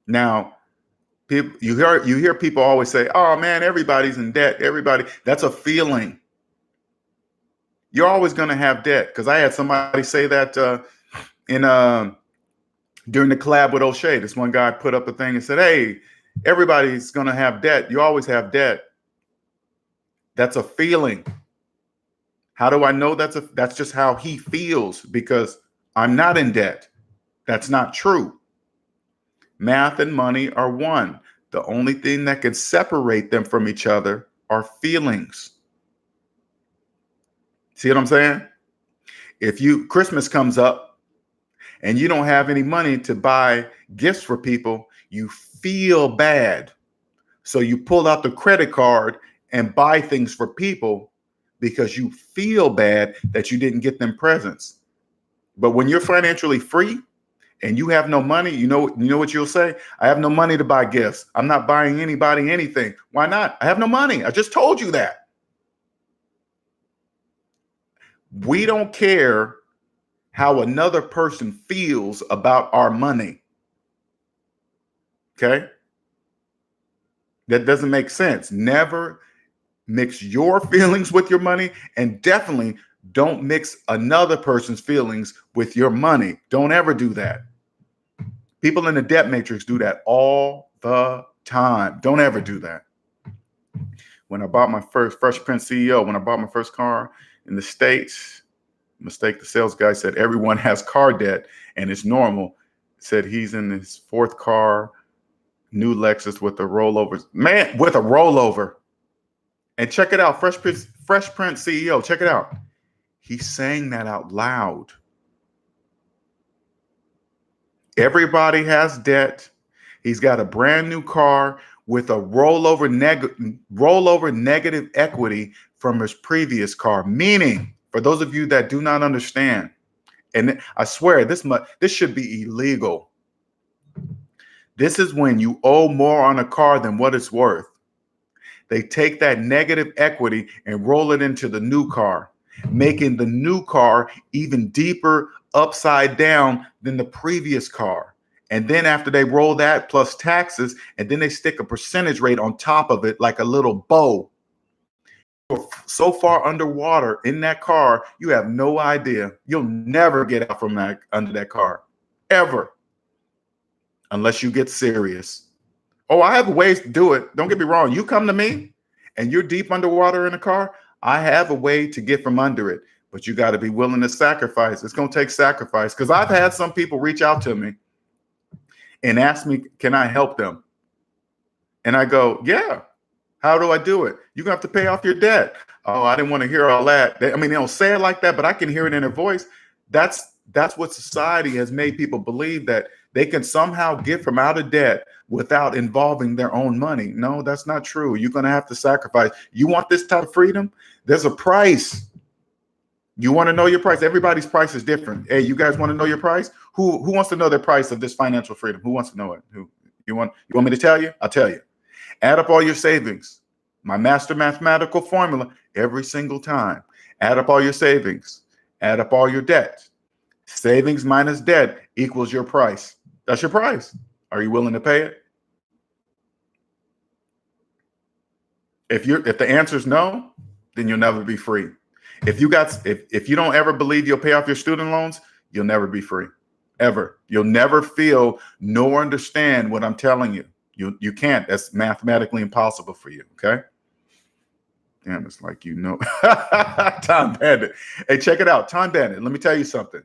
Now, people, you hear people always say, "Oh man, everybody's in debt." Everybody, that's a feeling. You're always going to have debt. Because I had somebody say that during the collab with O'Shea. This one guy put up a thing and said, "Hey, everybody's going to have debt. You always have debt." That's a feeling. How do I know that's just how he feels? Because I'm not in debt. That's not true. Math and money are one. The only thing that can separate them from each other are feelings. See what I'm saying? If Christmas comes up and you don't have any money to buy gifts for people, you feel bad. So you pull out the credit card and buy things for people because you feel bad that you didn't get them presents. But when you're financially free and you have no money, you know what you'll say? I have no money to buy gifts. I'm not buying anybody anything. Why not? I have no money. I just told you that. We don't care how another person feels about our money. Okay? That doesn't make sense. Never mix your feelings with your money, and definitely don't mix another person's feelings with your money. Don't ever do that. People in the debt matrix do that all the time. Don't ever do that. When I bought my first Fresh Prince CEO, when I bought my first car in the States, the sales guy said everyone has car debt and it's normal. Said he's in his fourth car, new Lexus with a rollover. Man, with a rollover. And check it out, Fresh Prince CEO, check it out. He's saying that out loud. Everybody has debt. He's got a brand new car with a rollover negative equity from his previous car. Meaning, for those of you that do not understand, and I swear this should be illegal. This is when you owe more on a car than what it's worth. They take that negative equity and roll it into the new car. making the new car even deeper upside down than the previous car. And then after they roll that plus taxes, and then they stick a percentage rate on top of it like a little bow. You're so far underwater in that car, you have no idea. You'll never get out from that under that car, ever, unless you get serious. Oh, I have ways to do it. Don't get me wrong. You come to me and you're deep underwater in a car, I have a way to get from under it, but you got to be willing to sacrifice. It's going to take sacrifice, because I've had some people reach out to me and ask me, can I help them? And I go, yeah. How do I do it? You're going to have to pay off your debt. Oh, I didn't want to hear all that. I mean, they don't say it like that, but I can hear it in their voice. That's what society has made people believe, that they can somehow get from out of debt without involving their own money. No, that's not true. You're going to have to sacrifice. You want this type of freedom? There's a price. You want to know your price? Everybody's price is different. Hey, you guys want to know your price? Who wants to know the price of this financial freedom? Who wants to know it? You want me to tell you? I'll tell you. Add up all your savings. My master mathematical formula every single time. Add up all your savings. Add up all your debt. Savings minus debt equals your price. That's your price. Are you willing to pay it? If the answer is no, then you'll never be free. If you don't ever believe you'll pay off your student loans, you'll never be free. Ever. You'll never feel nor understand what I'm telling you. You can't. That's mathematically impossible for you. Okay. Damn, it's like, Time Bandit. Hey, check it out. Time Bandit. Let me tell you something.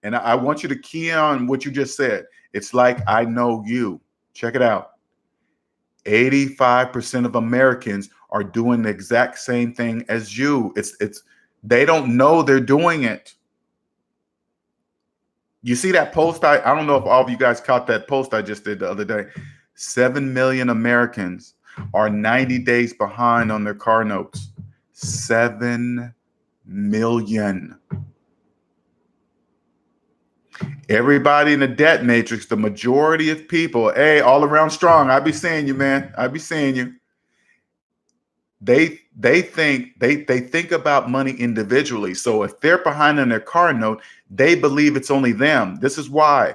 And I want you to key on what you just said. It's like, I know you. Check it out. 85% of Americans are doing the exact same thing as you. They don't know they're doing it. You see that post? I don't know if all of you guys caught that post I just did the other day. 7 million Americans are 90 days behind on their car notes. 7 million. Everybody in the debt matrix, the majority of people, hey, all around strong. I be seeing you, man. I be seeing you. They think about money individually. So if they're behind on their car note, they believe it's only them. This is why.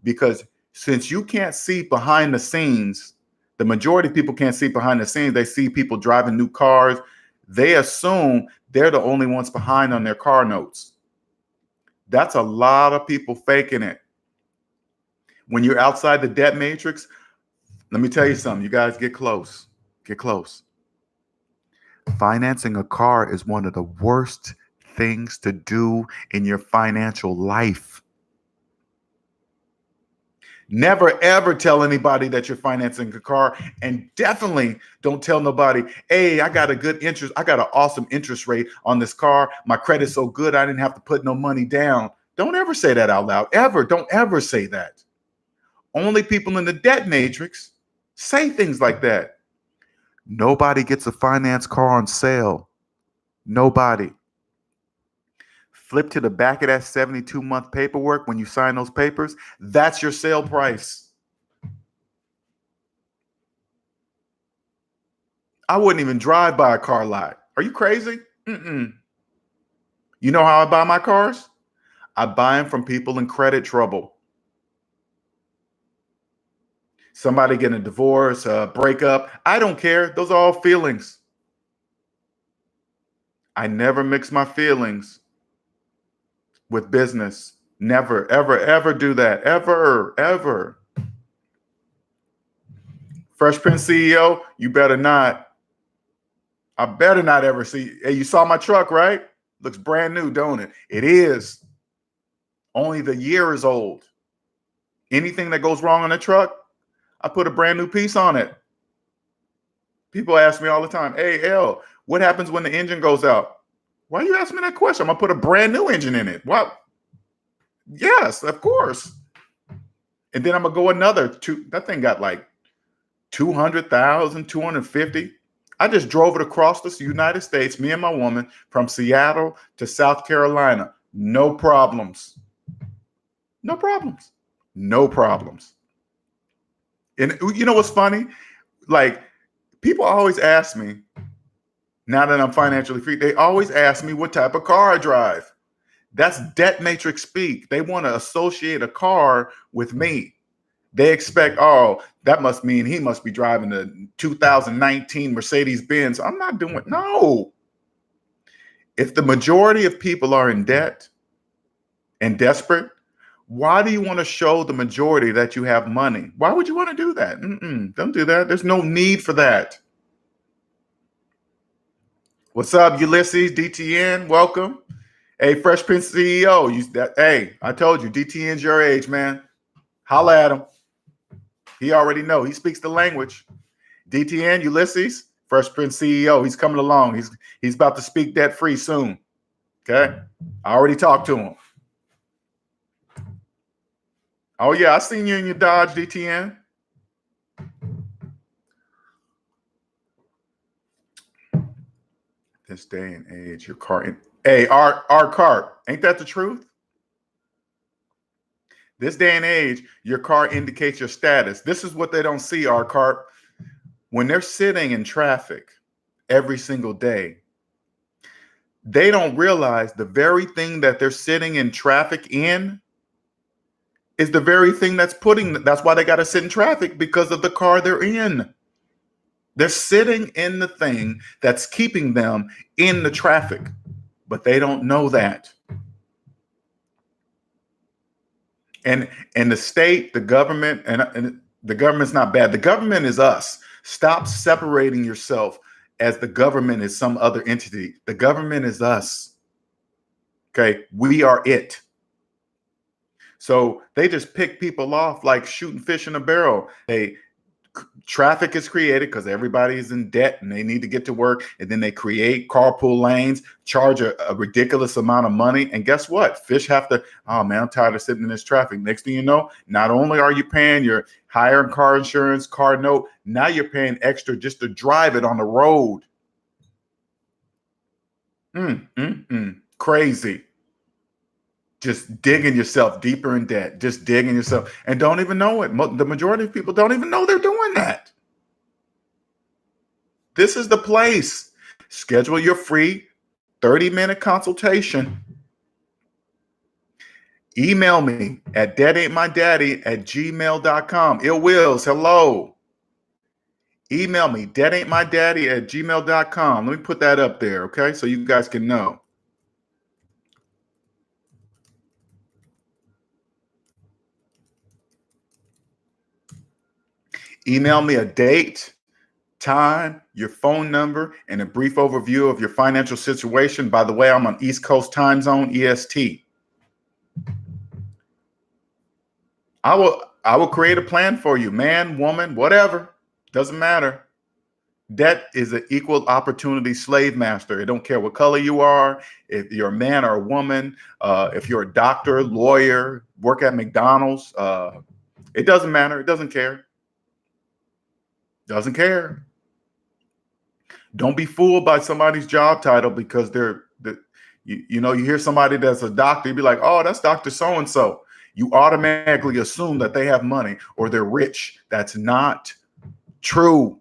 Because since you can't see behind the scenes, the majority of people can't see behind the scenes. They see people driving new cars. They assume they're the only ones behind on their car notes. That's a lot of people faking it. When you're outside the debt matrix, let me tell you something. You guys get close. Get close. Financing a car is one of the worst things to do in your financial life. Never, ever tell anybody that you're financing a car, and definitely don't tell nobody, hey, I got a good interest. I got an awesome interest rate on this car. My credit's so good, I didn't have to put no money down. Don't ever say that out loud. Ever. Don't ever say that. Only people in the debt matrix say things like that. Nobody gets a finance car on sale. Nobody. Flip to the back of that 72-month paperwork when you sign those papers. That's your sale price. I wouldn't even drive by a car lot. Are you crazy? You know how I buy my cars? I buy them from people in credit trouble. Somebody getting a divorce, a breakup. I don't care. Those are all feelings. I never mix my feelings with business. Never, ever, ever do that. Ever, ever. Fresh Prince CEO, you better not. I better not ever see. Hey, you saw my truck, right? Looks brand new, don't it? It is. Only the year is old. Anything that goes wrong on the truck, I put a brand new piece on it. People ask me all the time, hey, L, what happens when the engine goes out? Why are you asking me that question? I'm going to put a brand new engine in it. What? Yes, of course. And then I'm going to go another two. That thing got like 200,000, 250. I just drove it across the United States, me and my woman, from Seattle to South Carolina. No problems. No problems. No problems. And you know what's funny? Like, people always ask me, Now that I'm financially free, they always ask me what type of car I drive. That's debt matrix speak. They want to associate a car with me. They expect, oh, that must mean he must be driving a 2019 Mercedes Benz. I'm not doing, no. If the majority of people are in debt and desperate, why do you want to show the majority that you have money? Why would you want to do that? Don't do that. There's no need for that. What's up, Ulysses? DTN, welcome. Hey, Fresh Prince CEO. Hey, I told you, DTN's your age, man. Holla at him. He already know. He speaks the language. DTN, Ulysses, Fresh Prince CEO. He's coming along. He's about to speak debt free soon. Okay, I already talked to him. Oh yeah, I seen you in your Dodge, DTN. This day and age, your car. Hey, our car. Ain't that the truth? This day and age, your car indicates your status. This is what they don't see, our car. When they're sitting in traffic every single day, they don't realize the very thing that they're sitting in traffic in is the very thing that's why they got to sit in traffic, because of the car they're in. They're sitting in the thing that's keeping them in the traffic, but they don't know that. And the state, the government, and the government's not bad. The government is us. Stop separating yourself as the government is some other entity. The government is us. Okay, we are it. So they just pick people off like shooting fish in a barrel. Traffic is created because everybody is in debt and they need to get to work. And then they create carpool lanes, charge a ridiculous amount of money. And guess what? Fish have to, oh man, I'm tired of sitting in this traffic. Next thing you know, not only are you paying your higher car insurance, car note, now you're paying extra just to drive it on the road. Crazy. Just digging yourself deeper in debt, just digging yourself, and don't even know it. The majority of people don't even know they're doing that. This is the place. Schedule your free 30-minute consultation. Email me at deadaintmydaddy@gmail.com. Ill Wills, hello. Email me, deadaintmydaddy@gmail.com. Let me put that up there, okay? So you guys can know. Email me a date, time, your phone number, and a brief overview of your financial situation. By the way, I'm on East Coast time zone, EST. I will create a plan for you, man, woman, whatever. Doesn't matter. Debt is an equal opportunity slave master. It don't care what color you are, if you're a man or a woman, if you're a doctor, lawyer, work at McDonald's. It doesn't matter. It doesn't care. Doesn't care. Don't be fooled by somebody's job title because you hear somebody that's a doctor, you be like, oh, that's Dr. So-and-so. You automatically assume that they have money or they're rich. That's not true.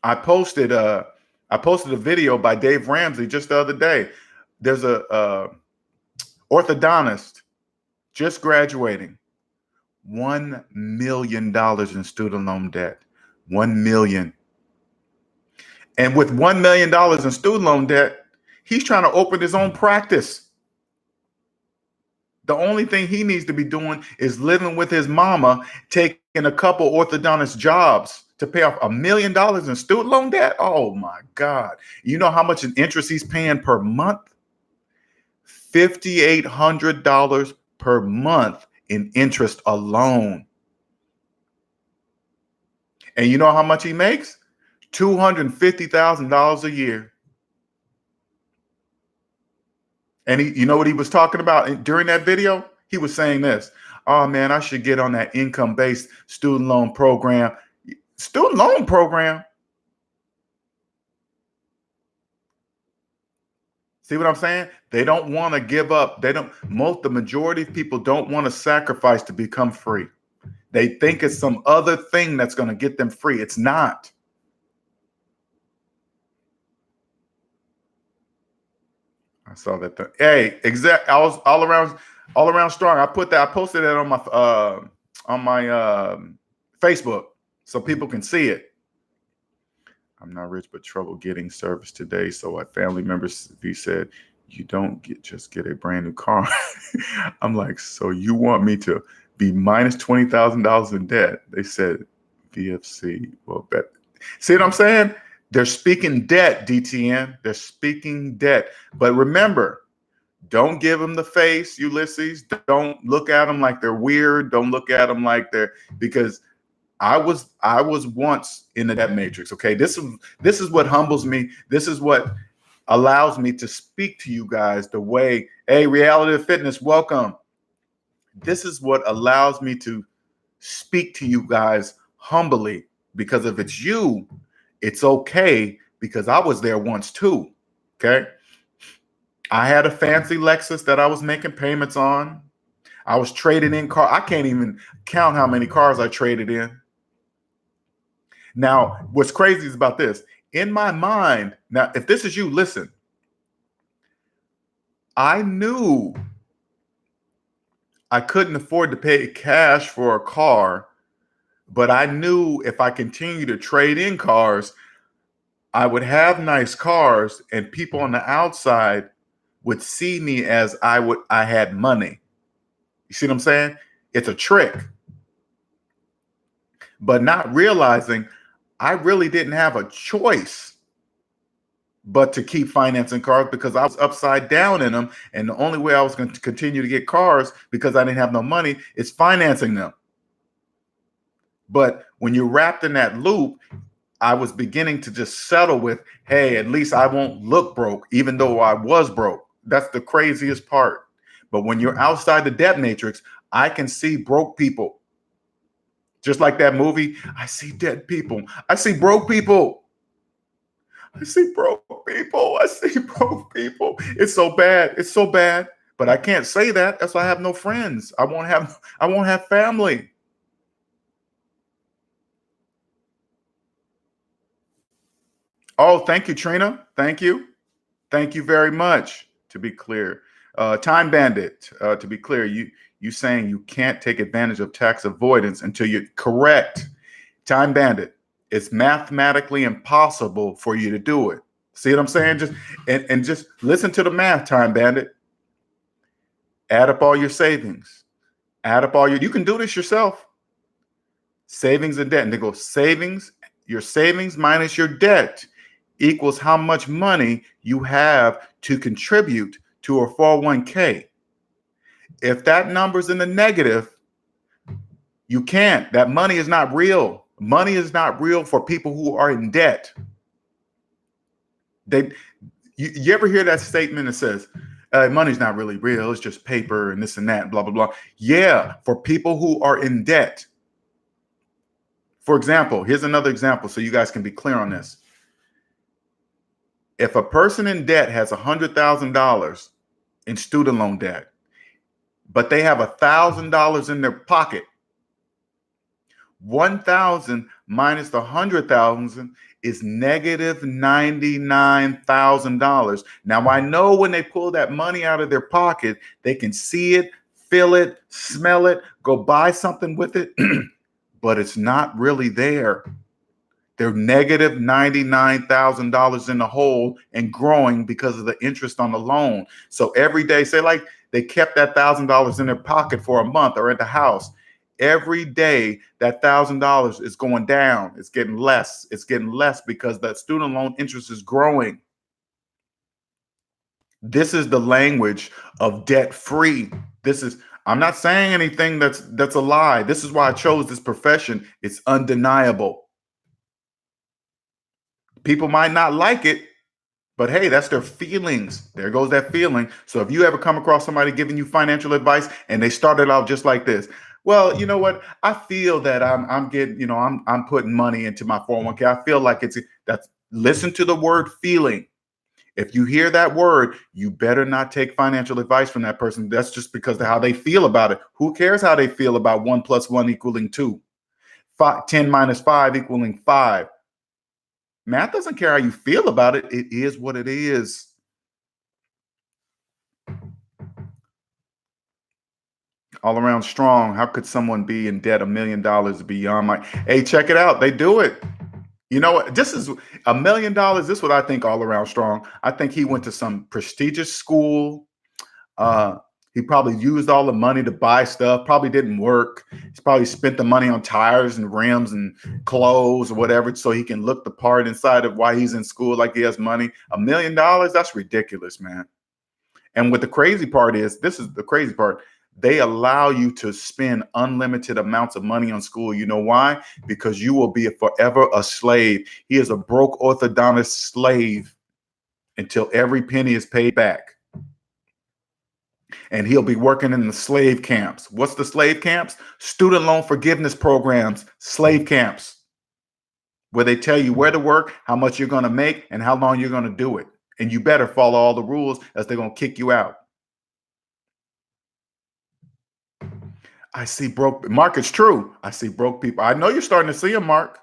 I posted a video by Dave Ramsey just the other day. There's a orthodontist just graduating, $1 million in student loan debt. 1 million. And with $1 million in student loan debt, he's trying to open his own practice. The only thing he needs to be doing is living with his mama, taking a couple orthodontist jobs to pay off $1 million in student loan debt. Oh my God. You know how much in interest he's paying per month? $5,800 per month in interest alone. And you know how much he makes? $250,000 a year. And you know what he was talking about during that video? He was saying this, oh man, I should get on that income-based student loan program. Student loan program? See what I'm saying? They don't want to give up. The majority of people don't want to sacrifice to become free. They think it's some other thing that's going to get them free. It's not. saw that. Hey, exact. I was all around strong. I posted that on my Facebook so people can see it. I'm not rich, but trouble getting service today. So a family member said, "You don't just get a brand new car." I'm like, so you want me to be minus $20,000 in debt? They said, VFC. Well, bet. See what I'm saying? They're speaking debt, DTN. They're speaking debt. But remember, don't give them the face, Ulysses. Don't look at them like they're weird. Don't look at them like because I was once in the debt matrix. Okay, this is what humbles me. This is what allows me to speak to you guys the way, hey, Reality of Fitness, welcome. This is what allows me to speak to you guys humbly, because if it's you, it's okay, because I was there once too. Okay. I had a fancy Lexus that I was making payments on. I was trading in car. I can't even count how many cars I traded in. Now, what's crazy is about this. In my mind, now, if this is you, listen. I knew I couldn't afford to pay cash for a car, but I knew if I continued to trade in cars, I would have nice cars and people on the outside would see me as I had money. You see what I'm saying? It's a trick. But not realizing I really didn't have a choice but to keep financing cars, because I was upside down in them. And the only way I was going to continue to get cars, because I didn't have no money, is financing them. But when you're wrapped in that loop, I was beginning to just settle with, hey, at least I won't look broke, even though I was broke. That's the craziest part. But when you're outside the debt matrix, I can see broke people. Just like that movie, I see dead people. I see broke people. I see broke people. I see broke people. It's so bad. It's so bad. But I can't say that. That's why I have no friends. I won't have family. Oh, thank you, Trina. Thank you. Thank you very much. To be clear, Time Bandit. To be clear, you saying you can't take advantage of tax avoidance until you're correct. Time Bandit. It's mathematically impossible for you to do it. See what I'm saying? Just listen to the math, Time Bandit. Add up all your savings. Add up all you can do this yourself. Savings and debt. And they go your savings minus your debt equals how much money you have to contribute to a 401k. If that number's in the negative, you can't. That money is not real. Money is not real for people who are in debt. You ever hear that statement that says, money's not really real, it's just paper and this and that, blah, blah, blah. Yeah, for people who are in debt. For example, here's another example so you guys can be clear on this. If a person in debt has $100,000 in student loan debt, but they have $1,000 in their pocket, 1,000 minus the 100,000 is negative $99,000. Now, I know when they pull that money out of their pocket, they can see it, feel it, smell it, go buy something with it, but it's not really there. They're negative $99,000 in the hole and growing because of the interest on the loan. So every day, say like they kept that $1,000 in their pocket for a month or at the house. Every day, that $1,000 is going down. It's getting less. It's getting less because that student loan interest is growing. This is the language of debt free. I'm not saying anything that's a lie. This is why I chose this profession. It's undeniable. People might not like it, but hey, that's their feelings. There goes that feeling. So if you ever come across somebody giving you financial advice and they started out just like this, well, you know what? I feel that I'm getting, I'm putting money into my 401k. I feel like listen to the word feeling. If you hear that word, you better not take financial advice from that person. That's just because of how they feel about it. Who cares how they feel about 1 + 1 = 2? 10 - 5 = 5. Math doesn't care how you feel about it. It is what it is. All around strong. How could someone be in debt $1 million beyond my? Hey, check it out. They do it. You know what? This is $1 million. This is what I think all around strong. I think he went to some prestigious school. Uh, he probably used all the money to buy stuff, probably didn't work. He's probably spent the money on tires and rims and clothes or whatever so he can look the part inside of why he's in school like he has money. $1 million? That's ridiculous, man. And what the crazy part is, this is the crazy part. They allow you to spend unlimited amounts of money on school. You know why? Because you will be forever a slave. He is a broke orthodontist slave until every penny is paid back. And he'll be working in the slave camps. What's the slave camps? Student loan forgiveness programs, slave camps, where they tell you where to work, how much you're going to make, and how long you're going to do it. And you better follow all the rules, as they're going to kick you out. I see broke. Mark, it's true. I see broke people. I know you're starting to see them, Mark.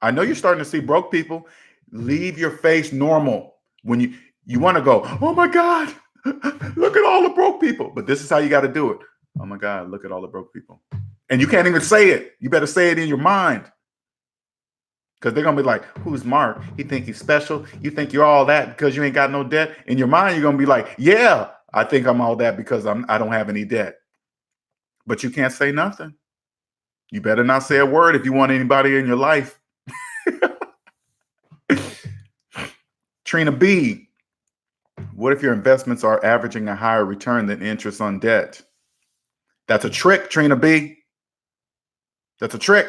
I know you're starting to see broke people. Leave your face normal. When you want to go, oh my God, look at all the broke people. But this is how you got to do it. Oh my God, look at all the broke people. And you can't even say it. You better say it in your mind. Because they're going to be like, who's Mark? You think he's special? You think you're all that because you ain't got no debt? In your mind, you're going to be like, yeah, I think I'm all that because I don't have any debt. But you can't say nothing. You better not say a word if you want anybody in your life. Trina B, what if your investments are averaging a higher return than interest on debt? That's a trick, Trina B. That's a trick.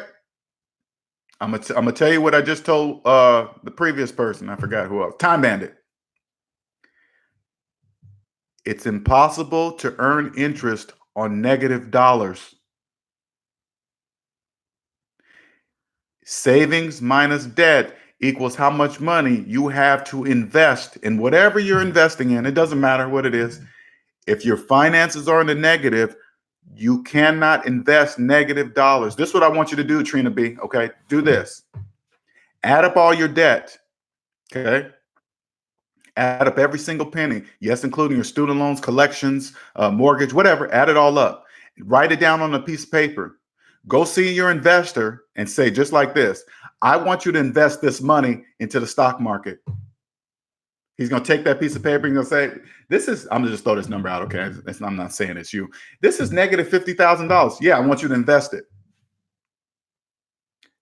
I'm gonna tell you what I just told the previous person. I forgot who else. Time Bandit. It's impossible to earn interest on negative dollars. Savings minus debt equals how much money you have to invest in whatever you're investing in. It doesn't matter what it is. If your finances are in the negative, you cannot invest negative dollars. This is what I want you to do, Trina B. Okay, do this. Add up all your debt. Okay. Add up every single penny. Yes, including your student loans, collections, mortgage, whatever. Add it all up. Write it down on a piece of paper. Go see your investor and say, just like this, I want you to invest this money into the stock market. He's going to take that piece of paper and he's going to say, this is, I'm going to just throw this number out, okay? I'm not saying it's you. This is negative $50,000. Yeah, I want you to invest it.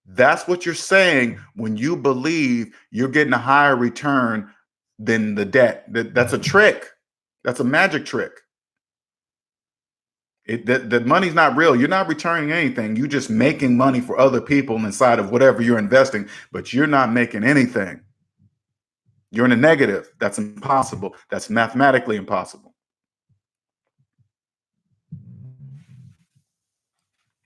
That's what you're saying when you believe you're getting a higher return than the debt. That's a trick. That's a magic trick. The money's not real. You're not returning anything. You're just making money for other people inside of whatever you're investing, but you're not making anything. You're in a negative. That's impossible. That's mathematically impossible.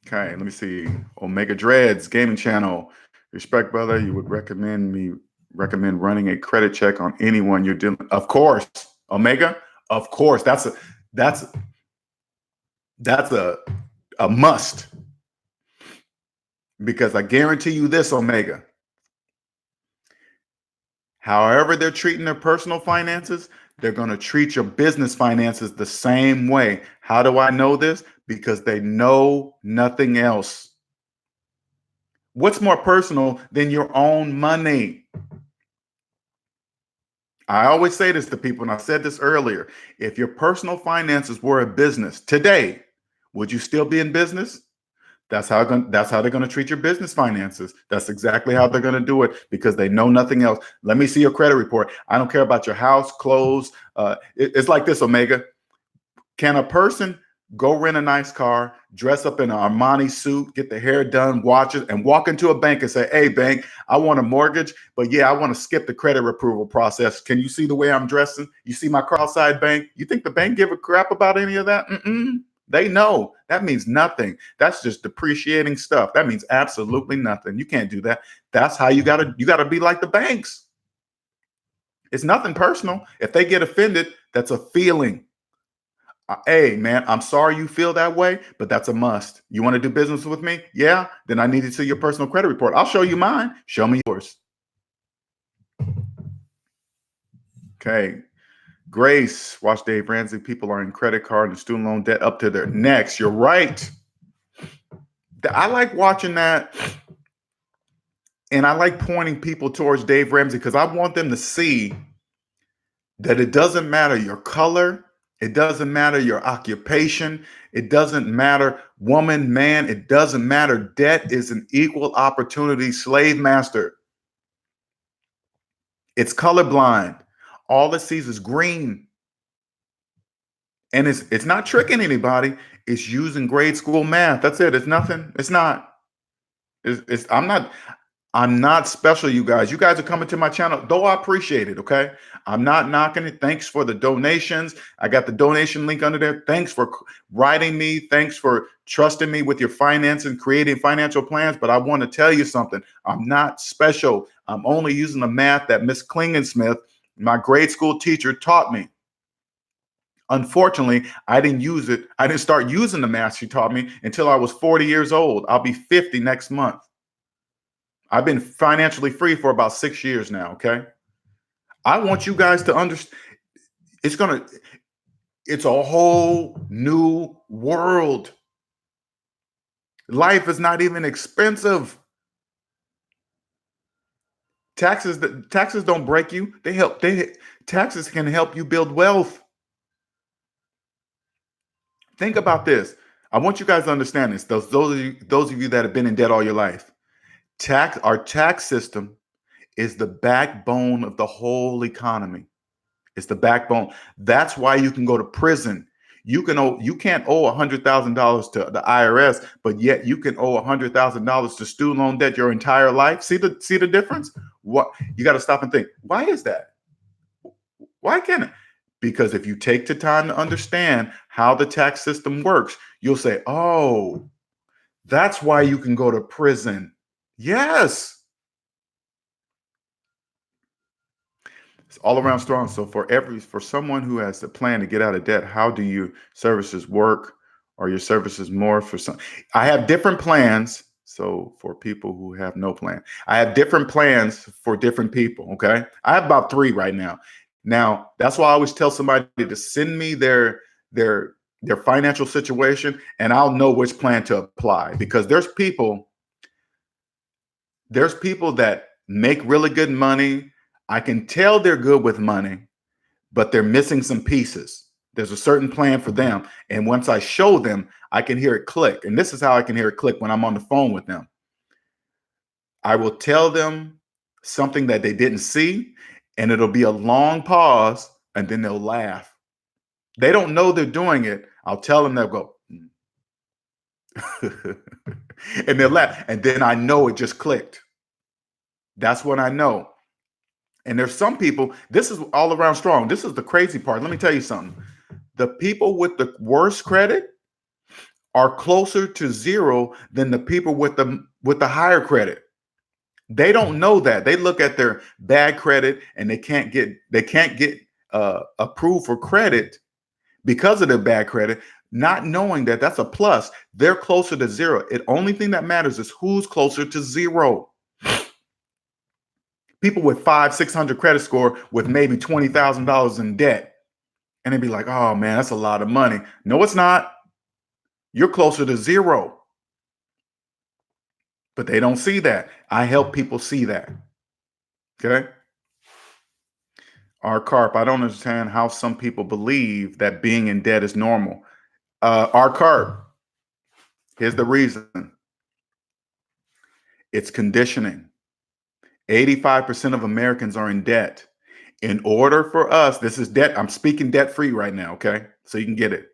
Okay, let me see. Omega Dreads Gaming Channel. Respect, brother. You would recommend running a credit check on anyone you're dealing. Of course, Omega. Of course, that's a must. Because I guarantee you this, Omega. However they're treating their personal finances, they're going to treat your business finances the same way. How do I know this? Because they know nothing else. What's more personal than your own money? I always say this to people, and I said this earlier. If your personal finances were a business today, would you still be in business? That's how they're going to treat your business finances. That's exactly how they're going to do it because they know nothing else. Let me see your credit report. I don't care about your house, clothes. It's like this, Omega. Can a person go rent a nice car, dress up in an Armani suit, get the hair done, watches, and walk into a bank and say, hey, bank, I want a mortgage, but yeah, I want to skip the credit approval process. Can you see the way I'm dressing? You see my cross-eyed bank? You think the bank give a crap about any of that? They know. That means nothing. That's just depreciating stuff. That means absolutely nothing. You can't do that. That's how you gotta be like the banks. It's nothing personal. If they get offended, that's a feeling. Hey, man, I'm sorry you feel that way, but that's a must. You want to do business with me? Yeah, then I need to see your personal credit report. I'll show you mine. Show me yours. Okay. Grace, watch Dave Ramsey. People are in credit card and student loan debt up to their necks. You're right. I like watching that. And I like pointing people towards Dave Ramsey because I want them to see that it doesn't matter your color, it doesn't matter your occupation, it doesn't matter woman, man, it doesn't matter. Debt is an equal opportunity slave master. It's colorblind. All it sees is green. And it's not tricking anybody. It's using grade school math. That's it. It's nothing. It's not. I'm not special, you guys. You guys are coming to my channel, though I appreciate it, okay? I'm not knocking it. Thanks for the donations. I got the donation link under there. Thanks for writing me. Thanks for trusting me with your finance and creating financial plans. But I want to tell you something. I'm not special. I'm only using the math that Miss Klingensmith, my grade school teacher, taught me. Unfortunately, I didn't use it. I didn't start using the math she taught me until I was 40 years old. I'll be 50 next month. I've been financially free for about 6 years now, okay? I want you guys to understand it's a whole new world. Life is not even expensive. Taxes don't break you. Taxes can help you build wealth. Think about this. I want you guys to understand this. Those of you that have been in debt all your life. Our tax system is the backbone of the whole economy. It's the backbone. That's why you can go to prison. You can't owe $100,000 to the IRS, but yet you can owe $100,000 to student loan debt your entire life. See the difference? What you got to stop and think. Why is that? Why can't it? Because if you take the time to understand how the tax system works, you'll say, "Oh, that's why you can go to prison." Yes. It's all around strong. So for someone who has a plan to get out of debt, how do your services work? Are your services more for some? I have different plans. So for people who have no plan, I have different plans for different people. Okay. I have about 3 right now. Now, that's why I always tell somebody to send me their financial situation and I'll know which plan to apply, because there's people that make really good money. I can tell they're good with money, but they're missing some pieces. There's a certain plan for them. And once I show them, I can hear it click. And this is how I can hear it click when I'm on the phone with them. I will tell them something that they didn't see, and it'll be a long pause, and then they'll laugh. They don't know they're doing it. I'll tell them, they'll go, and they'll laugh. And then I know it just clicked. That's when I know. And there's some people, this is all around strong. This is the crazy part. Let me tell you something. The people with the worst credit are closer to zero than the people with the higher credit. They don't know that. They look at their bad credit and they can't get approved for credit because of their bad credit, not knowing that that's a plus. They're closer to zero. The only thing that matters is who's closer to zero. People with 500-600 credit score with maybe $20,000 in debt. And they'd be like, "Oh man, that's a lot of money." No, it's not. You're closer to zero. But they don't see that. I help people see that. Okay. Our carp, I don't understand how some people believe that being in debt is normal. Our carp, here's the reason. It's conditioning. 85% of Americans are in debt. In order for us, this is debt. I'm speaking debt free right now. Okay. So you can get it.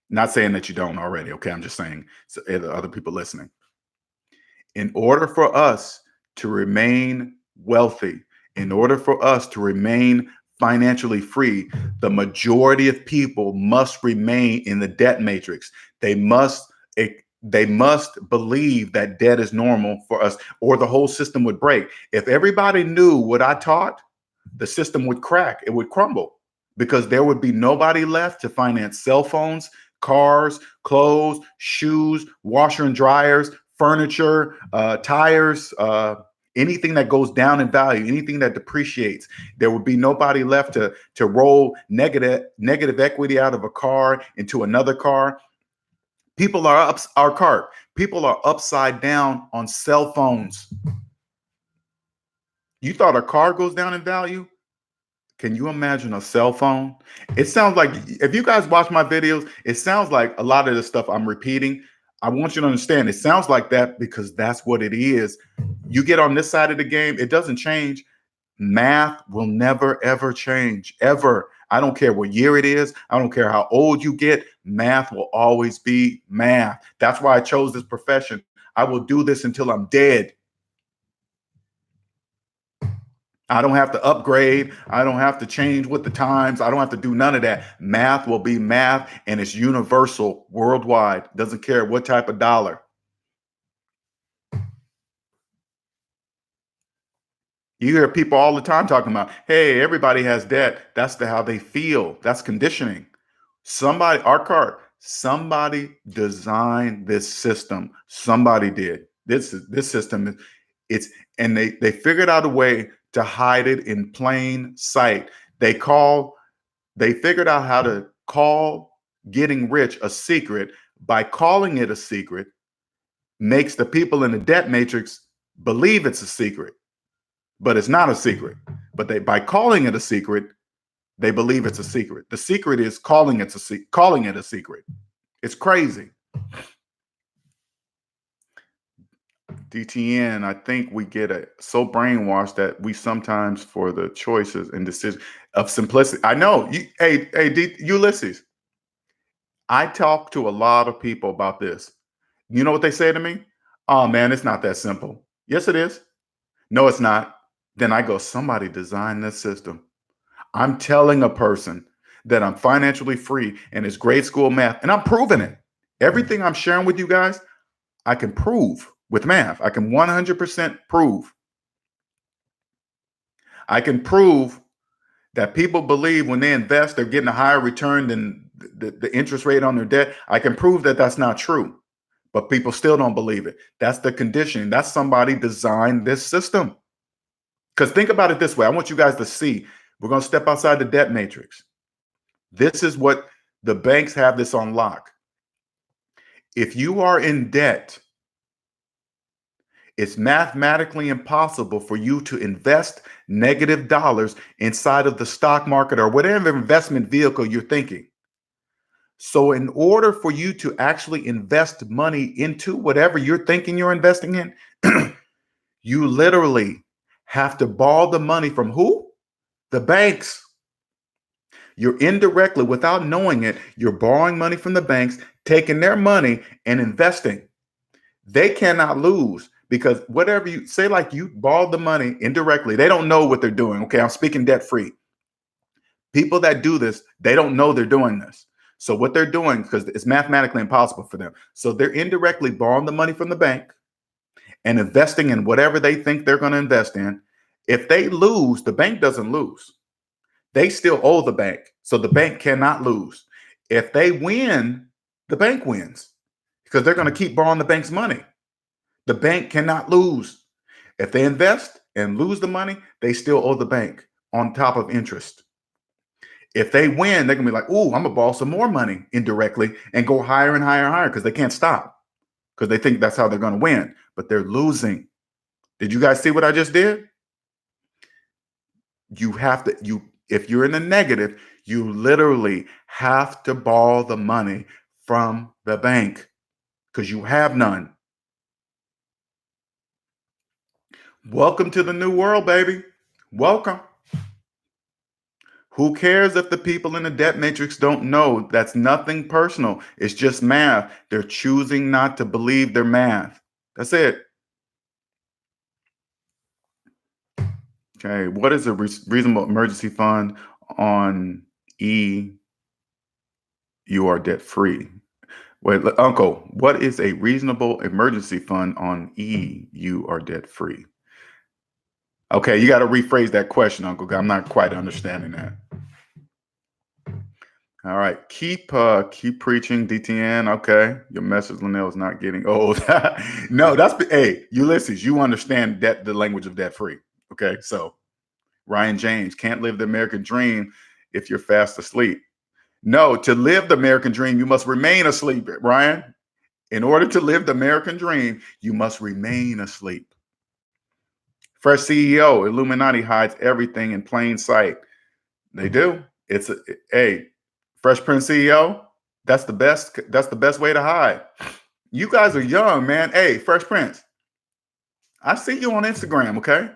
Not saying that you don't already. Okay. I'm just saying, so other people listening. In order for us to remain wealthy, in order for us to remain financially free, the majority of people must remain in the debt matrix. They must believe that debt is normal for us, or the whole system would break. If everybody knew what I taught, the system would crack. It would crumble, because there would be nobody left to finance cell phones, cars, clothes, shoes, washer and dryers, furniture, tires, Anything that goes down in value, anything that depreciates, there would be nobody left to roll negative equity out of a car into another car. People are upside down on cell phones. You thought a car goes down in value? Can you imagine a cell phone? It sounds like, if you guys watch my videos, it sounds like a lot of the stuff I'm repeating. I want you to understand, it sounds like that because that's what it is. You get on this side of the game, it doesn't change. Math will never, ever change, ever. I don't care what year it is. I don't care how old you get. Math will always be math. That's why I chose this profession. I will do this until I'm dead. I don't have to upgrade. I don't have to change with the times. I don't have to do none of that. Math will be math, and it's universal worldwide. Doesn't care what type of dollar. You hear people all the time talking about, hey, everybody has debt. That's how they feel. That's conditioning. Somebody designed this system. Somebody did. This system and they figured out a way to hide it in plain sight. They figured out how to call getting rich a secret. By calling it a secret, makes the people in the debt matrix believe it's a secret, but it's not a secret. But by calling it a secret, they believe it's a secret. The secret is calling it a secret. It's crazy. DTN, I think we get so brainwashed that we sometimes, for the choices and decisions of simplicity. I know. Ulysses, I talk to a lot of people about this. You know what they say to me? Oh man, it's not that simple. Yes, it is. No, it's not. Then I go, somebody designed this system. I'm telling a person that I'm financially free and it's grade school math, and I'm proving it. Everything I'm sharing with you guys, I can prove with math. I can 100% prove. I can prove that people believe when they invest, they're getting a higher return than the interest rate on their debt. I can prove that that's not true, but people still don't believe it. That's the conditioning. That's somebody designed this system. Because think about it this way. I want you guys to see. We're going to step outside the debt matrix. This is what the banks have this on lock. If you are in debt, it's mathematically impossible for you to invest negative dollars inside of the stock market or whatever investment vehicle you're thinking. So in order for you to actually invest money into whatever you're thinking you're investing in, you literally have to borrow the money from who? The banks. You're indirectly, without knowing it, you're borrowing money from the banks, taking their money and investing. They cannot lose because whatever you say, like you borrowed the money indirectly, they don't know what they're doing. Okay, I'm speaking debt free. People that do this, they don't know they're doing this. So what they're doing, because it's mathematically impossible for them. So they're indirectly borrowing the money from the bank and investing in whatever they think they're going to invest in. If they lose, the bank doesn't lose. They still owe the bank. So the bank cannot lose. If they win, the bank wins because they're going to keep borrowing the bank's money. The bank cannot lose. If they invest and lose the money, they still owe the bank on top of interest. If they win, they're going to be like, ooh, I'm going to borrow some more money indirectly and go higher and higher and higher because they can't stop because they think that's how they're going to win. But they're losing. Did you guys see what I just did? If you're in the negative, you literally have to borrow the money from the bank because you have none. Welcome to the new world, baby. Welcome. Who cares if the people in the debt matrix don't know? That's nothing personal. It's just math. They're choosing not to believe their math. That's it. Okay. What is a reasonable emergency fund on E? You are debt free. Wait, Uncle, what is a reasonable emergency fund on E? You are debt free. Okay, you got to rephrase that question, Uncle. I'm not quite understanding that. All right. Keep preaching, DTN. Okay. Your message, Linnell, is not getting old. No, hey, Ulysses, you understand that the language of debt free. Okay. So Ryan James, can't live the American dream if you're fast asleep. No, to live the American dream, you must remain asleep, Ryan. In order to live the American dream, you must remain asleep. Fresh CEO, Illuminati hides everything in plain sight. They do. Hey, Fresh Prince CEO, that's the best. That's the best way to hide. You guys are young, man. Hey, Fresh Prince, I see you on Instagram. Okay,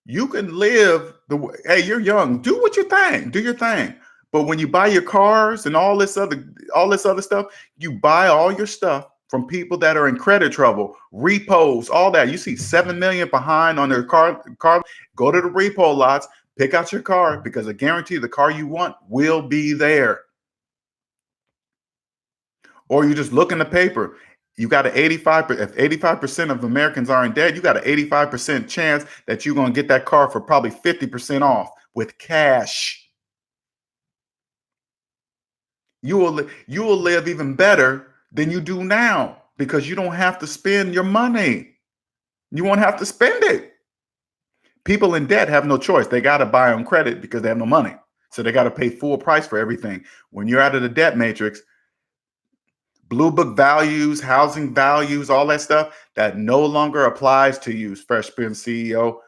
you can live the way. Hey, you're young. Do what you think. Do your thing. But when you buy your cars and all this other stuff, you buy all your stuff from people that are in credit trouble, repos, all that. You see 7 million behind on their car. Go to the repo lots, pick out your car, because I guarantee the car you want will be there. Or you just look in the paper. You got an 85%. If 85% of Americans are in debt, you got an 85% chance that you're going to get that car for probably 50% off with cash. You will live even better than you do now because you don't have to spend your money. You won't have to spend it. People in debt have no choice. They got to buy on credit because they have no money. So they got to pay full price for everything. When you're out of the debt matrix, blue book values, housing values, all that stuff, that no longer applies to you, Fresh Prince CEO.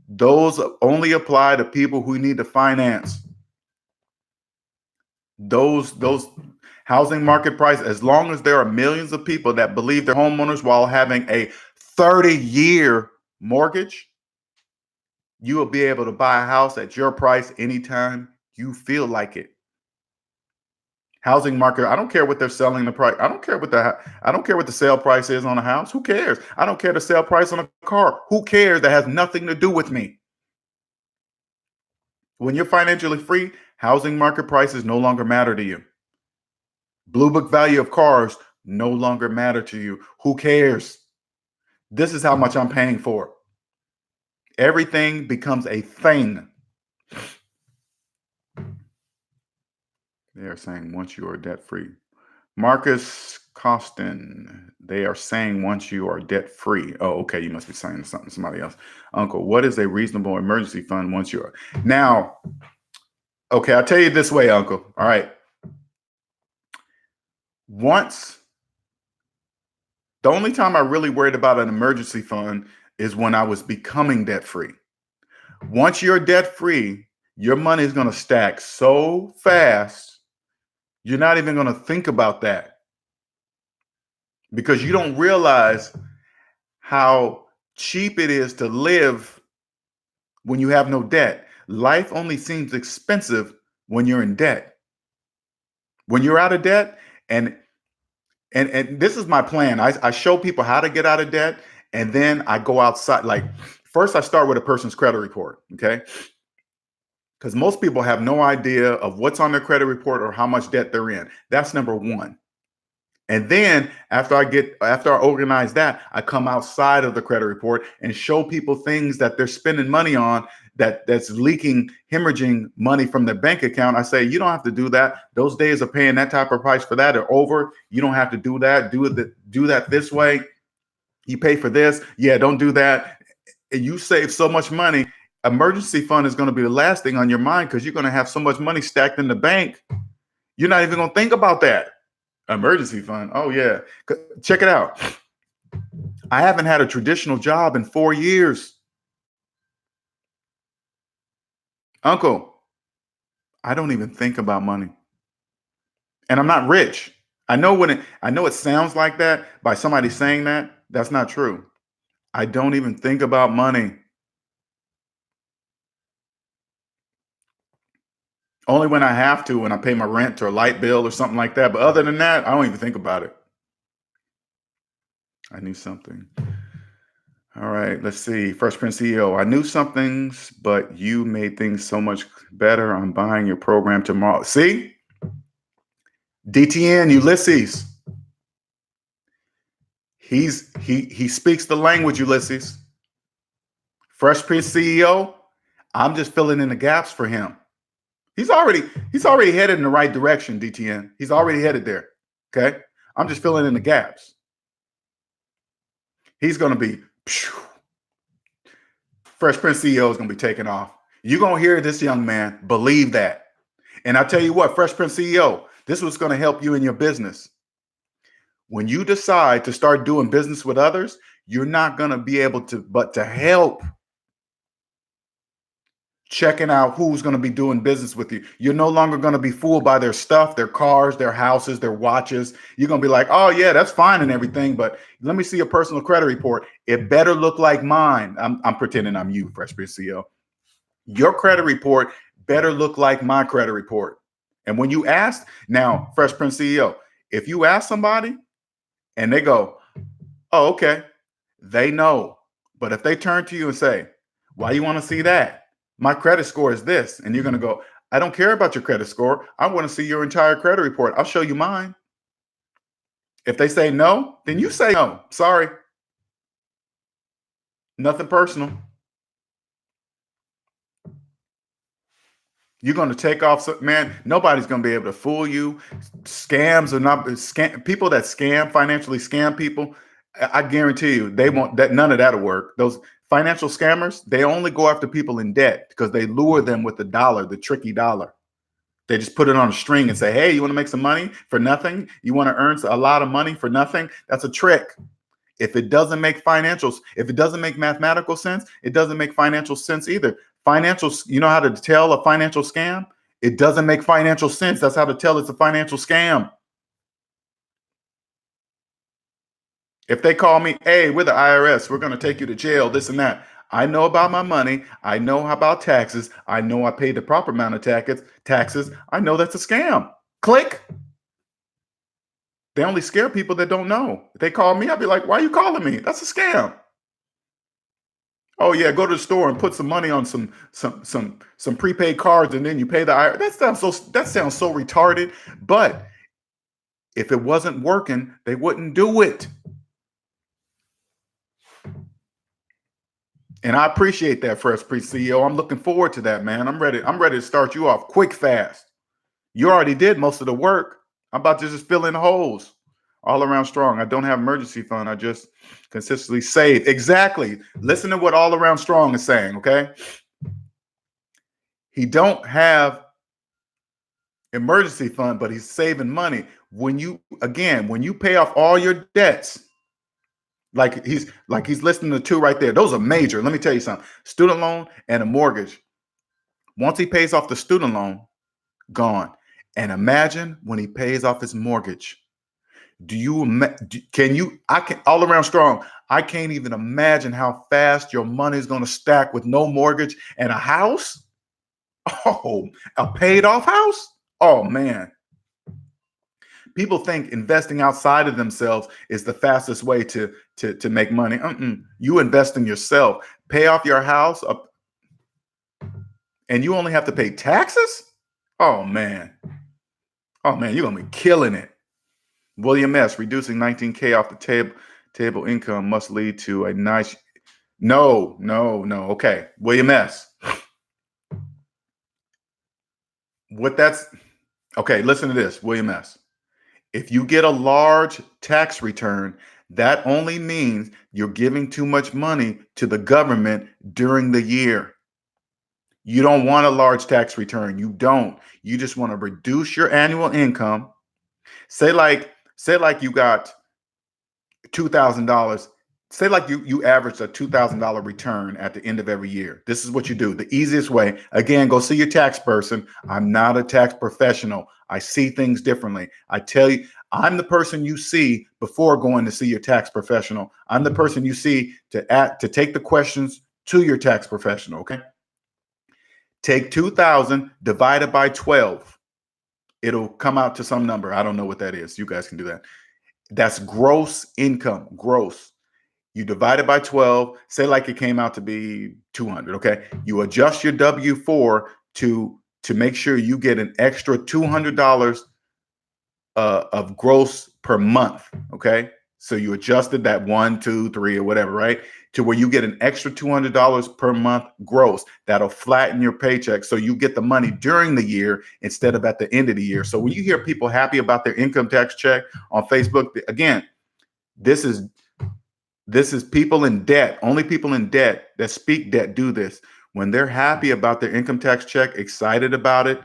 Those only apply to people who need to finance. Those housing market price, as long as there are millions of people that believe they're homeowners while having a 30-year mortgage, you will be able to buy a house at your price anytime you feel like it. Housing market, I don't care what they're selling the price. I don't care what the sale price is on a house. Who cares? I don't care the sale price on a car. Who cares? That has nothing to do with me. When you're financially free, housing market prices no longer matter to you. Blue book value of cars no longer matter to you. Who cares? This is how much I'm paying for. Everything becomes a thing. They are saying once you are debt free. Marcus Costin, they are saying once you are debt free. Oh, okay. You must be saying something to somebody else. Uncle, what is a reasonable emergency fund once you're now? Okay, I'll tell you this way, Uncle. All right. The only time I really worried about an emergency fund is when I was becoming debt free. Once you're debt free, your money is going to stack so fast, you're not even going to think about that because you don't realize how cheap it is to live when you have no debt. Life only seems expensive when you're in debt. When you're out of debt, and this is my plan. I show people how to get out of debt, and then I go outside. Like, first I start with a person's credit report, okay? Because most people have no idea of what's on their credit report or how much debt they're in. That's number one. And then after I organize that, I come outside of the credit report and show people things that they're spending money on that's leaking, hemorrhaging money from their bank account. I say, you don't have to do that. Those days of paying that type of price for that are over. You don't have to do that. Do that this way. You pay for this. Yeah, don't do that. You save so much money. Emergency fund is going to be the last thing on your mind because you're going to have so much money stacked in the bank. You're not even going to think about that. Emergency fund. Oh, yeah. Check it out. I haven't had a traditional job in 4 years. Uncle, I don't even think about money. And I'm not rich. I know it sounds like that by somebody saying that. That's not true. I don't even think about money. Only when I have to, when I pay my rent or a light bill or something like that. But other than that, I don't even think about it. I knew something. All right, let's see. Fresh Prince CEO, I knew some things, but you made things so much better. I'm buying your program tomorrow. See? DTN, Ulysses. He speaks the language, Ulysses. Fresh Prince CEO, I'm just filling in the gaps for him. He's already headed in the right direction, DTN. He's already headed there. Okay. I'm just filling in the gaps. He's going to be, Fresh Prince CEO is going to be taking off. You're going to hear this young man. Believe that. And I tell you what, Fresh Prince CEO, this was going to help you in your business. When you decide to start doing business with others, you're not going to be able to, but to help checking out who's going to be doing business with you. You're no longer going to be fooled by their stuff, their cars, their houses, their watches. You're going to be like, oh yeah, that's fine and everything, but let me see a personal credit report. It better look like mine. I'm pretending I'm you, Fresh Prince CEO. Your credit report better look like my credit report. And when you ask, now, Fresh Prince CEO, if you ask somebody and they go, oh, okay, they know. But if they turn to you and say, why you want to see that? My credit score is this. And you're going to go, I don't care about your credit score. I want to see your entire credit report. I'll show you mine. If they say no, then you say no. Sorry. Nothing personal. You're going to take off, man. Nobody's going to be able to fool you. Scams are not people that scam, financially scam people. I guarantee you, they won't. That none of that'll work. Those financial scammers, they only go after people in debt because they lure them with the dollar, the tricky dollar. They just put it on a string and say, "Hey, you want to make some money for nothing? You want to earn a lot of money for nothing?" That's a trick. If it doesn't make financials, if it doesn't make mathematical sense, it doesn't make financial sense either. Financials, you know how to tell a financial scam? It doesn't make financial sense. That's how to tell it's a financial scam. If they call me, hey, we're the IRS, we're going to take you to jail, this and that. I know about my money. I know about taxes. I know I paid the proper amount of taxes. I know that's a scam. Click. They only scare people that don't know. If they call me, I'll be like, why are you calling me? That's a scam. Oh yeah, go to the store and put some money on some prepaid cards, and then you pay the IRS. That sounds so retarded. But if it wasn't working, they wouldn't do it. And I appreciate that, Fresh Prince CEO. I'm looking forward to that, man. I'm ready to start you off quick, fast. You already did most of the work. I'm about to just fill in holes. All around strong. I don't have emergency fund. I just consistently save. Exactly. Listen to what all around strong is saying, okay? He don't have emergency fund, but he's saving money. When you pay off all your debts, like he's listening to two right there. Those are major. Let me tell you something. Student loan and a mortgage. Once he pays off the student loan, gone. And imagine when he pays off his mortgage. All around strong. I can't even imagine how fast your money is going to stack with no mortgage and a house. Oh, a paid off house. Oh man. People think investing outside of themselves is the fastest way to make money. You invest in yourself, pay off your house, and you only have to pay taxes. Oh man, you're gonna be killing it. William S. Reducing 19K off the table income must lead to a nice. No. Okay, William S. Okay. Listen to this, William S. If you get a large tax return, that only means you're giving too much money to the government during the year. You don't want a large tax return. You don't. You just want to reduce your annual income. Say like you got $2,000. Say like you average a $2,000 return at the end of every year. This is what you do. The easiest way, again, go see your tax person. I'm not a tax professional. I see things differently. I tell you, I'm the person you see before going to see your tax professional. I'm the person you see to take the questions to your tax professional, okay? Take 2,000 divided by 12. It'll come out to some number. I don't know what that is. You guys can do that. That's gross income, gross. You divide it by 12, say like it came out to be 200, okay? You adjust your W-4 to make sure you get an extra $200 of gross per month, okay? So you adjusted that 1, 2, 3, or whatever, right? To where you get an extra $200 per month gross. That'll flatten your paycheck. So you get the money during the year instead of at the end of the year. So when you hear people happy about their income tax check on Facebook, again, this is people in debt. Only people in debt that speak debt do this. When they're happy about their income tax check, excited about it,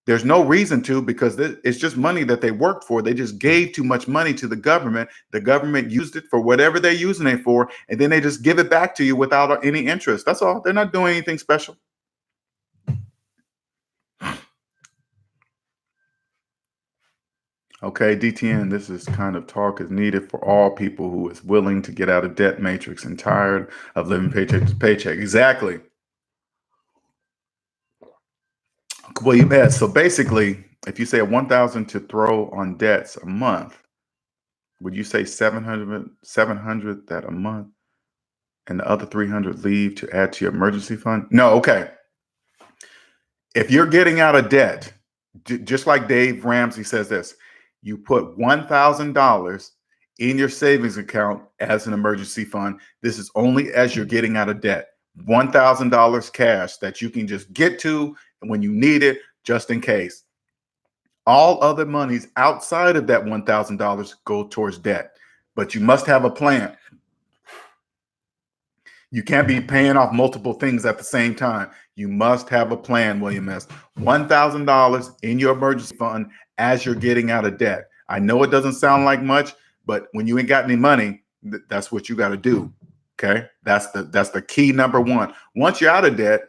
there's no reason to, because it's just money that they worked for. They just gave too much money to the government. The government used it for whatever they're using it for, and then they just give it back to you without any interest. That's all. They're not doing anything special. Okay, DTN, this is kind of talk is needed for all people who is willing to get out of debt matrix and tired of living paycheck to paycheck. Exactly. Well, you bet. So basically, if you say 1,000 to throw on debts a month, would you say 700 that a month and the other 300 leave to add to your emergency fund? No. Okay. If you're getting out of debt, just like Dave Ramsey says this, you put $1,000 in your savings account as an emergency fund. This is only as you're getting out of debt. $1,000 cash that you can just get to when you need it, just in case. All other monies outside of that $1,000 go towards debt, but you must have a plan. You can't be paying off multiple things at the same time. You must have a plan, William S. $1,000 in your emergency fund as you're getting out of debt. I know it doesn't sound like much, but when you ain't got any money, that's what you got to do. Okay, that's the key number one. Once you're out of debt,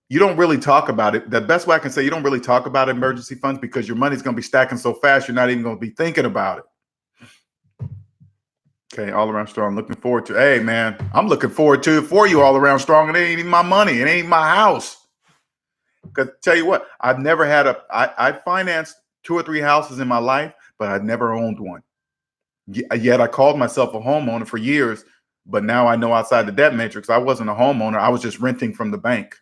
you don't really talk about it. The best way I can say, you don't really talk about emergency funds because your money's going to be stacking so fast, you're not even going to be thinking about it. Okay, all around strong. Looking forward to. Hey, man, I'm looking forward to it for you, all around strong. And it ain't even my money. It ain't my house. Because tell you what, I've never had I financed 2 or 3 houses in my life, but I've never owned one. Yet I called myself a homeowner for years, but now I know outside the debt matrix, I wasn't a homeowner. I was just renting from the bank.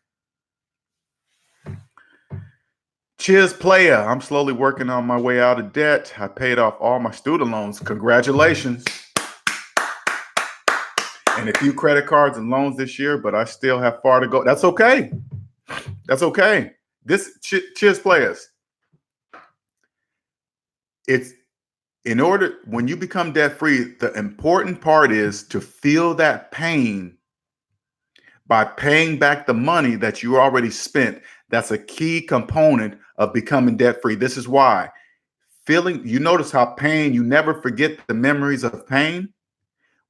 Cheers, player. I'm slowly working on my way out of debt. I paid off all my student loans. Congratulations. And a few credit cards and loans this year, but I still have far to go. That's okay. That's okay. Cheers, players. It's in order, when you become debt free, the important part is to feel that pain by paying back the money that you already spent. That's a key component of becoming debt free. This is why you notice how pain, you never forget the memories of pain.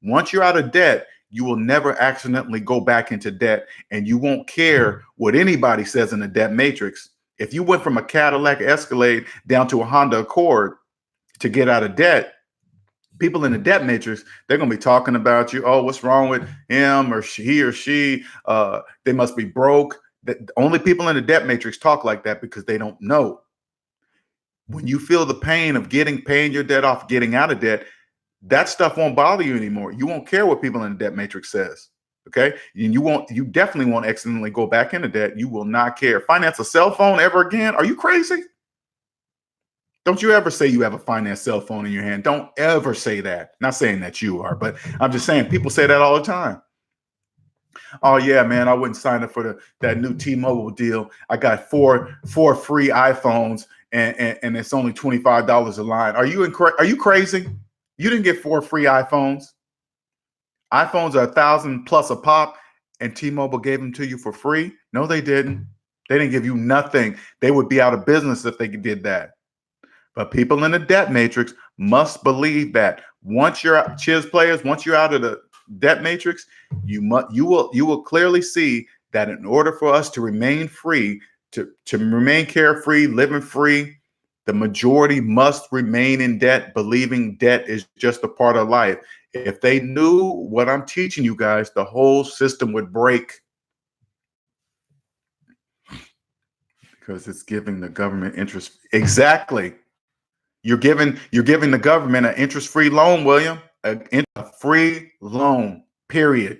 Once you're out of debt, you will never accidentally go back into debt, and you won't care what anybody says in the debt matrix. If you went from a Cadillac Escalade down to a Honda Accord to get out of debt, people in the debt matrix, they're going to be talking about you. Oh, what's wrong with him or he or she? They must be broke. The only people in the debt matrix talk like that because they don't know. When you feel the pain of paying your debt off, getting out of debt, that stuff won't bother you anymore. You won't care what people in the debt matrix says. Okay. And you definitely won't accidentally go back into debt. You will not care. Finance a cell phone ever again? Are you crazy? Don't you ever say you have a finance cell phone in your hand. Don't ever say that. Not saying that you are, but I'm just saying people say that all the time. Oh yeah, man, I wouldn't sign up for that new T-Mobile deal. I got four free iPhones and it's only $25 a line. Are you crazy? You didn't get 4 free iPhones. iPhones are $1,000+ a pop, and T-Mobile gave them to you for free. No, they didn't. They didn't give you nothing. They would be out of business if they did that. But people in the debt matrix must believe that once you're out of the debt matrix, you will clearly see that in order for us to remain free, to remain carefree, living free, the majority must remain in debt, believing debt is just a part of life. If they knew what I'm teaching you guys, the whole system would break. Because it's giving the government interest. Exactly. You're giving the government an interest-free loan, William. A free loan, period.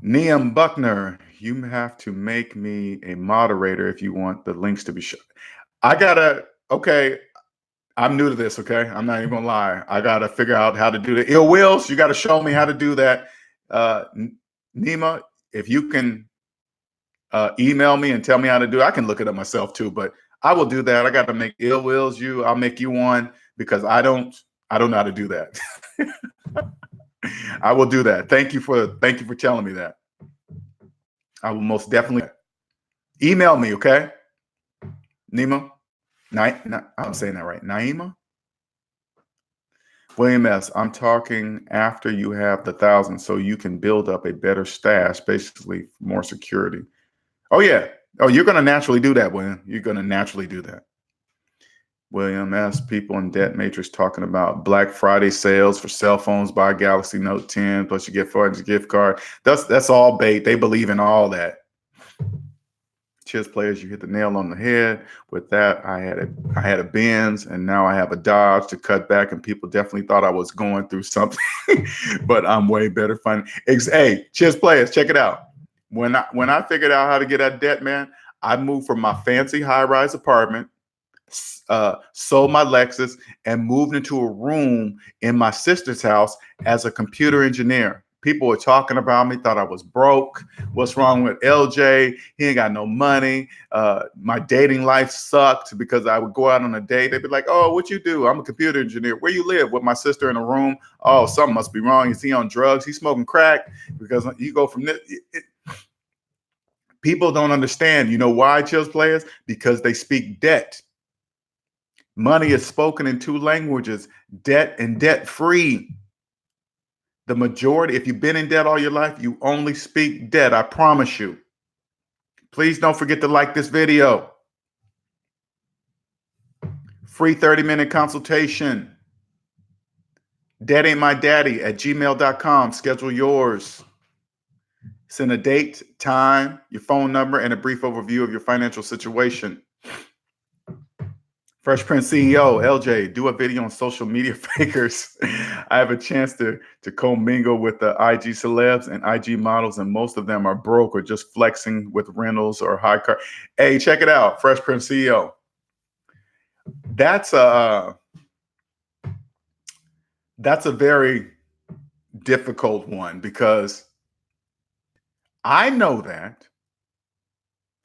Neam Buckner, you have to make me a moderator if you want the links to be shown. Okay. I'm new to this, okay? I'm not even gonna lie. I gotta figure out how to do the ill wills. You gotta show me how to do that. Nima, if you can email me and tell me how to do it, I can look it up myself too, but I will do that. I gotta make ill wills I'll make you one because I don't know how to do that. I will do that. Thank you for telling me that. I will most definitely email me, okay? Nima? I'm saying that right. Naima? William S., I'm talking after you have the 1,000 so you can build up a better stash, basically more security. Oh, yeah. Oh, you're going to naturally do that, William. You're going to naturally do that. William S., people in Debt Matrix talking about Black Friday sales for cell phones. Buy Galaxy Note 10, plus you get $400 gift card. That's all bait. They believe in all that. Cheers, players, you hit the nail on the head. With that, I had a Benz, and now I have a Dodge to cut back, and people definitely thought I was going through something, but I'm way better fun. Hey, cheers, players, check it out. When I figured out how to get out of debt, man, I moved from my fancy high-rise apartment, sold my Lexus, and moved into a room in my sister's house as a computer engineer. People were talking about me, thought I was broke. What's wrong with LJ? He ain't got no money. My dating life sucked because I would go out on a date. They'd be like, oh, what you do? I'm a computer engineer. Where you live? With my sister in a room. Oh, something must be wrong. Is he on drugs? He's smoking crack? Because you go from this. People don't understand. You know why, Chills players? Because they speak debt. Money is spoken in two languages, debt and debt free. The majority, if you've been in debt all your life, you only speak debt. I promise you. Please don't forget to like this video. Free 30-minute consultation. Debt-ain't-my-daddy@gmail.com. Schedule yours. Send a date, time, your phone number, and a brief overview of your financial situation. Fresh Prince CEO, LJ, do a video on social media fakers. I have a chance to commingle with the IG celebs and IG models, and most of them are broke or just flexing with rentals or high car. Hey, check it out, Fresh Prince CEO. That's a very difficult one because I know that.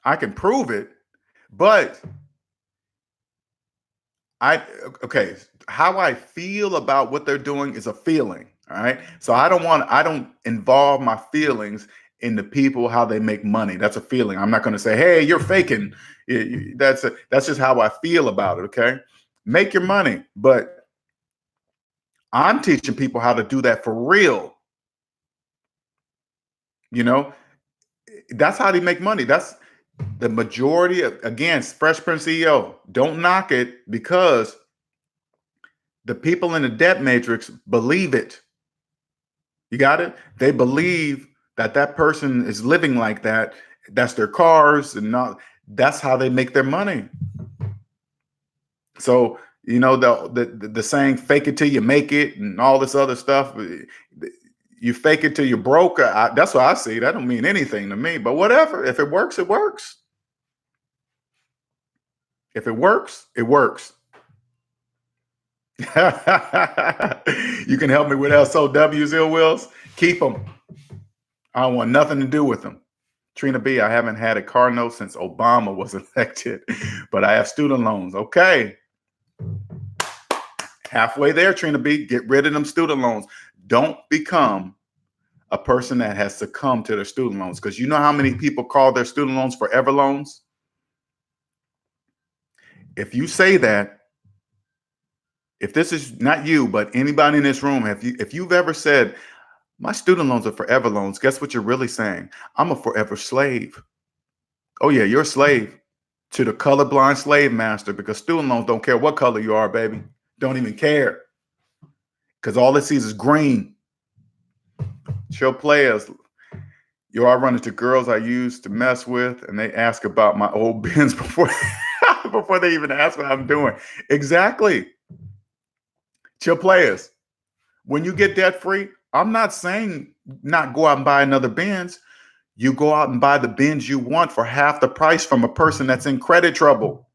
I can prove it, but okay, how I feel about what they're doing is a feeling. All right. So I don't involve my feelings in the people, how they make money. That's a feeling. I'm not going to say, hey, you're faking. That's just how I feel about it. Okay. Make your money. But I'm teaching people how to do that for real. You know, that's how they make money. That's the majority of, again, Fresh Prince CEO. Don't knock it because the people in the debt matrix believe it. You got it? They believe that that person is living like that. That's their cars and not. That's how they make their money. So you know the saying "fake it till you make it" and all this other stuff. You fake it till you're broke. That's what I see. That don't mean anything to me. But whatever. If it works, it works. If it works, it works. You can help me with SOWs, ill wills. Keep them. I don't want nothing to do with them. Trina B, I haven't had a car note since Obama was elected, but I have student loans. Okay. Halfway there, Trina B, get rid of them student loans. Don't become a person that has succumbed to their student loans, because you know how many people call their student loans forever loans? If you say that, if this is not you, but anybody in this room, if you've ever said, my student loans are forever loans, guess what you're really saying? I'm a forever slave. Oh yeah, you're a slave to the colorblind slave master, because student loans don't care what color you are, baby. Don't even care. Because all it sees is green. Chill players. Yo, I run into girls I used to mess with, and they ask about my old bins before they even ask what I'm doing. Exactly. Chill players. When you get debt free, I'm not saying not go out and buy another Benz. You go out and buy the Benz you want for half the price from a person that's in credit trouble.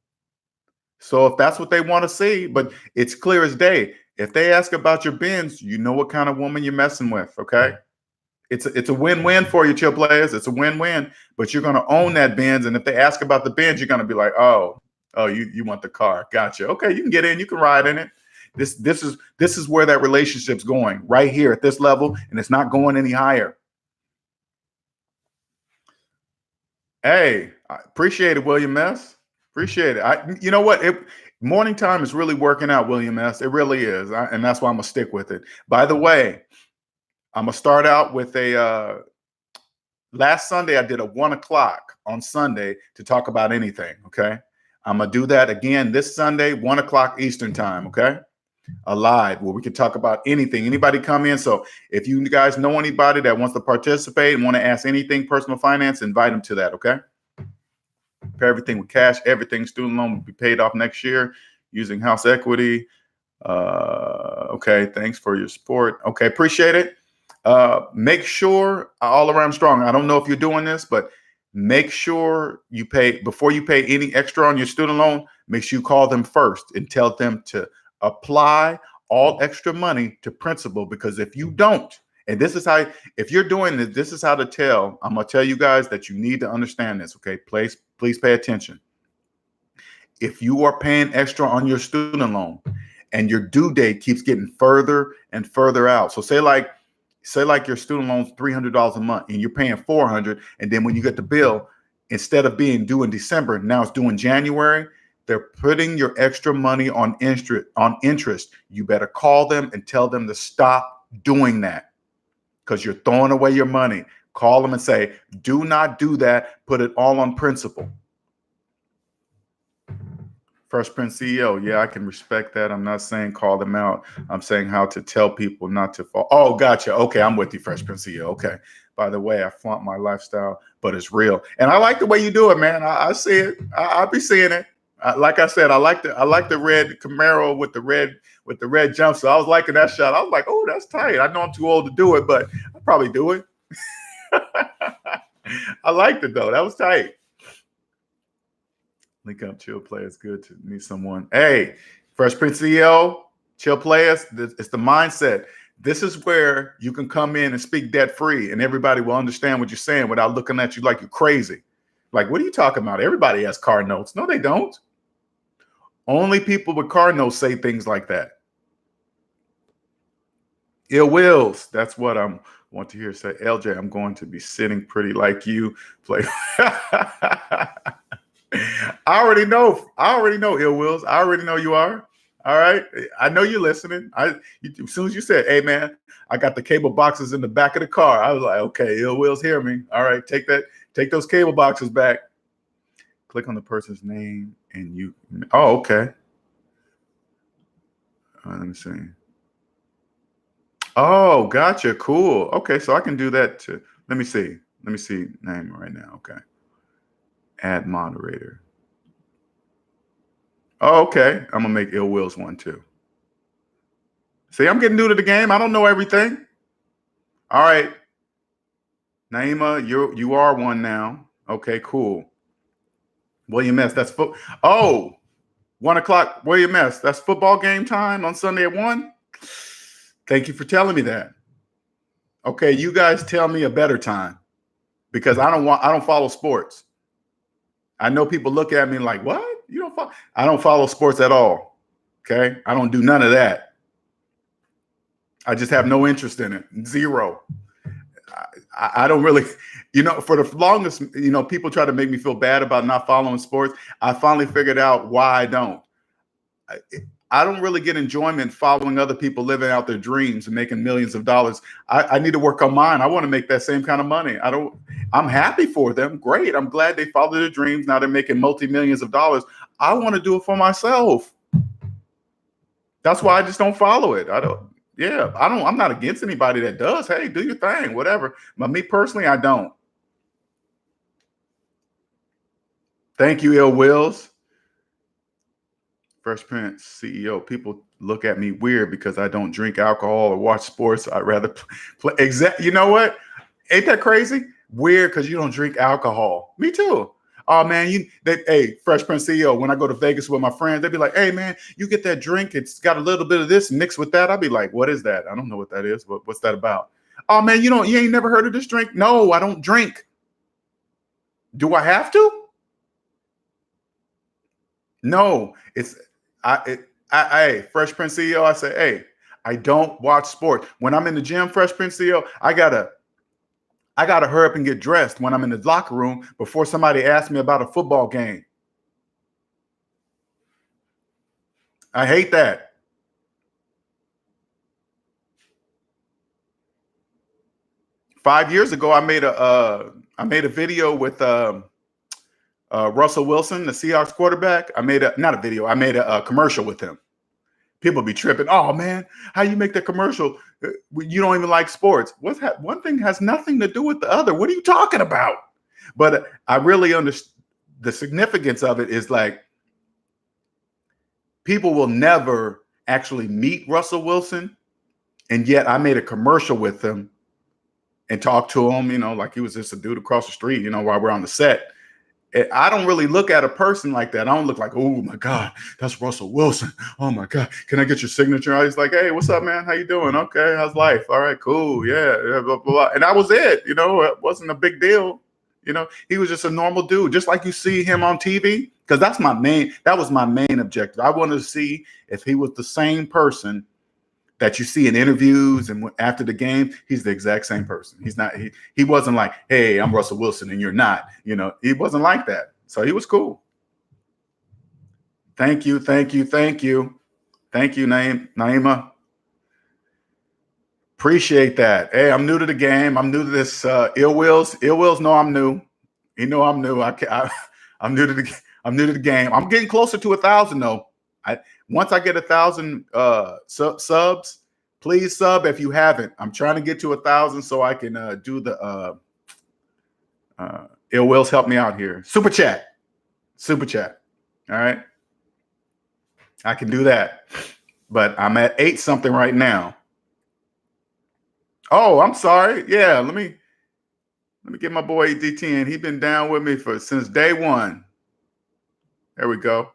So if that's what they want to see, but it's clear as day. If they ask about your bins, you know what kind of woman you're messing with. Okay. It's a win-win for you, chill players. It's a win-win, but you're going to own that Benz. And if they ask about the Benz, you're going to be like, oh, you want the car. Gotcha. Okay, you can get in, you can ride in it. This is where that relationship's going, right here at this level, and it's not going any higher. Hey, I appreciate it, William S. Appreciate it. You know what? Morning time is really working out, William S. It really is. And that's why I'm going to stick with it. By the way, I'm going to start out with last Sunday, I did a 1 o'clock on Sunday to talk about anything. Okay. I'm going to do that again this Sunday, 1 o'clock Eastern time. Okay. Live where we can talk about anything. Anybody come in. So if you guys know anybody that wants to participate and want to ask anything personal finance, invite them to that. Okay. Pay everything with cash. Everything student loan will be paid off next year using house equity. Okay. Thanks for your support. Okay. Appreciate it. Make sure all around strong. I don't know if you're doing this, but make sure you pay before you pay any extra on your student loan. Make sure you call them first and tell them to apply all extra money to principal, because if you don't, and this is how, if you're doing this, this is how to tell. I'm going to tell you guys that you need to understand this. Okay. Please pay attention. If you are paying extra on your student loan and your due date keeps getting further and further out. So say like your student loan's $300 a month and you're paying $400. And then when you get the bill, instead of being due in December, now it's due in January. They're putting your extra money on interest. You better call them and tell them to stop doing that, because you're throwing away your money. Call them and say, do not do that. Put it all on principal. Fresh Prince CEO. Yeah, I can respect that. I'm not saying call them out. I'm saying how to tell people not to fall. Oh, gotcha. Okay, I'm with you, Fresh Prince CEO. Okay. By the way, I flaunt my lifestyle, but it's real. And I like the way you do it, man. I see it. I'll be seeing it. Like I said, I like the red Camaro with the red jump. So I was liking that shot. I was like, oh, that's tight. I know I'm too old to do it, but I'll probably do it. I liked it though. That was tight. Link up, chill players. Good to meet someone. Hey, Fresh Prince CEO, chill players. It's the mindset. This is where you can come in and speak debt free, and everybody will understand what you're saying without looking at you like you're crazy. Like, what are you talking about? Everybody has car notes. No, they don't. Only people with car notes say things like that. Ill wills. That's what I want to hear say. LJ, I'm going to be sitting pretty like you. Play. I already know, Ill Wills. I already know you are. All right. I know you're listening. As soon as you said, hey man, I got the cable boxes in the back of the car, I was like, okay, Ill Wills, hear me. All right, take those cable boxes back. Click on the person's name and you, oh, okay. Let me see. Oh, gotcha. Cool. Okay, so I can do that too. Let me see name right now. Okay. Add moderator. Oh, okay. I'm gonna make Ill Wills one too. See, I'm getting new to the game. I don't know everything. All right. Naima, you are one now. Okay, cool. William S. That's 1 o'clock. William S. That's football game time on Sunday at 1. Thank you for telling me that. Okay, you guys tell me a better time, because I don't follow sports. I know people look at me like, what? You don't follow? I don't follow sports at all. Okay. I don't do none of that. I just have no interest in it. Zero. I don't really, for the longest, people try to make me feel bad about not following sports. I finally figured out why I don't. I don't really get enjoyment following other people living out their dreams and making millions of dollars. I need to work on mine. I want to make that same kind of money. I'm happy for them. Great. I'm glad they followed their dreams. Now they're making multi-millions of dollars. I want to do it for myself. That's why I just don't follow it. I'm not against anybody that does. Hey, do your thing, whatever. But me personally, I don't. Thank you, Ill Wills. Fresh Prince CEO. People look at me weird because I don't drink alcohol or watch sports. I'd rather play. You know what? Ain't that crazy? Weird because you don't drink alcohol. Me too. Oh man, hey, Fresh Prince CEO, when I go to Vegas with my friends, they'd be like, hey man, you get that drink, it's got a little bit of this mixed with that. I'd be like, what is that? I don't know what that is. What's that about? Oh man, you ain't never heard of this drink? No, I don't drink. Do I have to? No, Fresh Prince CEO, I say, hey, I don't watch sports. When I'm in the gym, Fresh Prince CEO, I gotta hurry up and get dressed when I'm in the locker room before somebody asks me about a football game. I hate that. Five years ago, I made a video with Russell Wilson, the Seahawks quarterback. I made a commercial with him. People be tripping. Oh man, how you make that commercial? You don't even like sports. One thing has nothing to do with the other. What are you talking about? But I really understand the significance of it is like people will never actually meet Russell Wilson, and yet I made a commercial with him and talked to him, like he was just a dude across the street, while we're on the set. I don't really look at a person like that. I don't look like, oh my God, that's Russell Wilson. Oh my God, can I get your signature? I was like, hey, what's up, man? How you doing? Okay, how's life? All right, cool, yeah, blah, blah, blah. And that was it. It wasn't a big deal. He was just a normal dude, just like you see him on TV. Because that was my main objective. I wanted to see if he was the same person that you see in interviews and after the game. He's the exact same person. He's not. He wasn't like, hey, I'm Russell Wilson and you're not. He wasn't like that. So he was cool. Thank you, Naima. Appreciate that. Hey, I'm new to the game. I'm new to this. Ill Wills know I'm new. He know I'm new. I'm new to the game. I'm getting closer to 1,000 though. Once I get 1,000 subs, please sub if you haven't. I'm trying to get to 1,000 so I can do the Ill Wills help me out here. Super chat. All right. I can do that. But I'm at 8 something right now. Oh, I'm sorry. Yeah, let me get my boy D10. He's been down with me since day one. There we go.